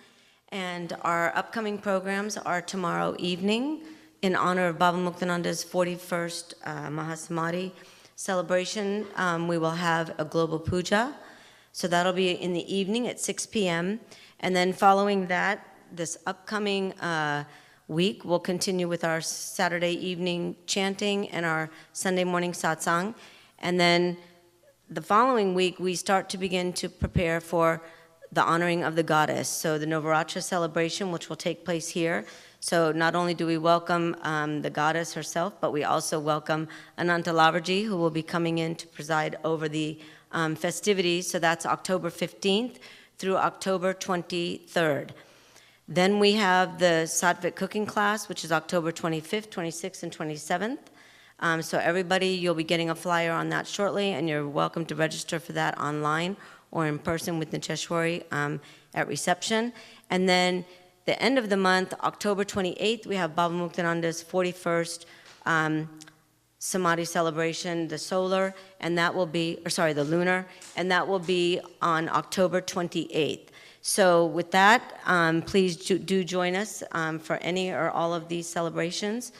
And our upcoming programs are tomorrow evening in honor of Baba Muktananda's 41st Mahasamadhi celebration. We will have a global puja. So that'll be in the evening at 6 p.m. And then following that, this upcoming week, we'll continue with our Saturday evening chanting and our Sunday morning satsang. And then the following week, we start to begin to prepare for the honoring of the goddess. So the Navaratra celebration, which will take place here. So not only do we welcome the goddess herself, but we also welcome Ananta Lavarji, who will be coming in to preside over the festivities. So that's October 15th through October 23rd. Then we have the Sattvic cooking class, which is October 25th, 26th, and 27th. So everybody, you'll be getting a flyer on that shortly, and you're welcome to register for that online or in person with Niteshwari at reception. And then the end of the month, October 28th, we have Baba Muktananda's 41st Samadhi celebration, the solar, and that will be, the lunar, and that will be on October 28th. So with that, please do join us for any or all of these celebrations.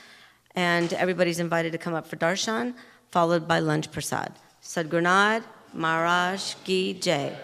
And everybody's invited to come up for darshan, followed by lunch prasad. Sadgurunad Maharaj Ki Jai.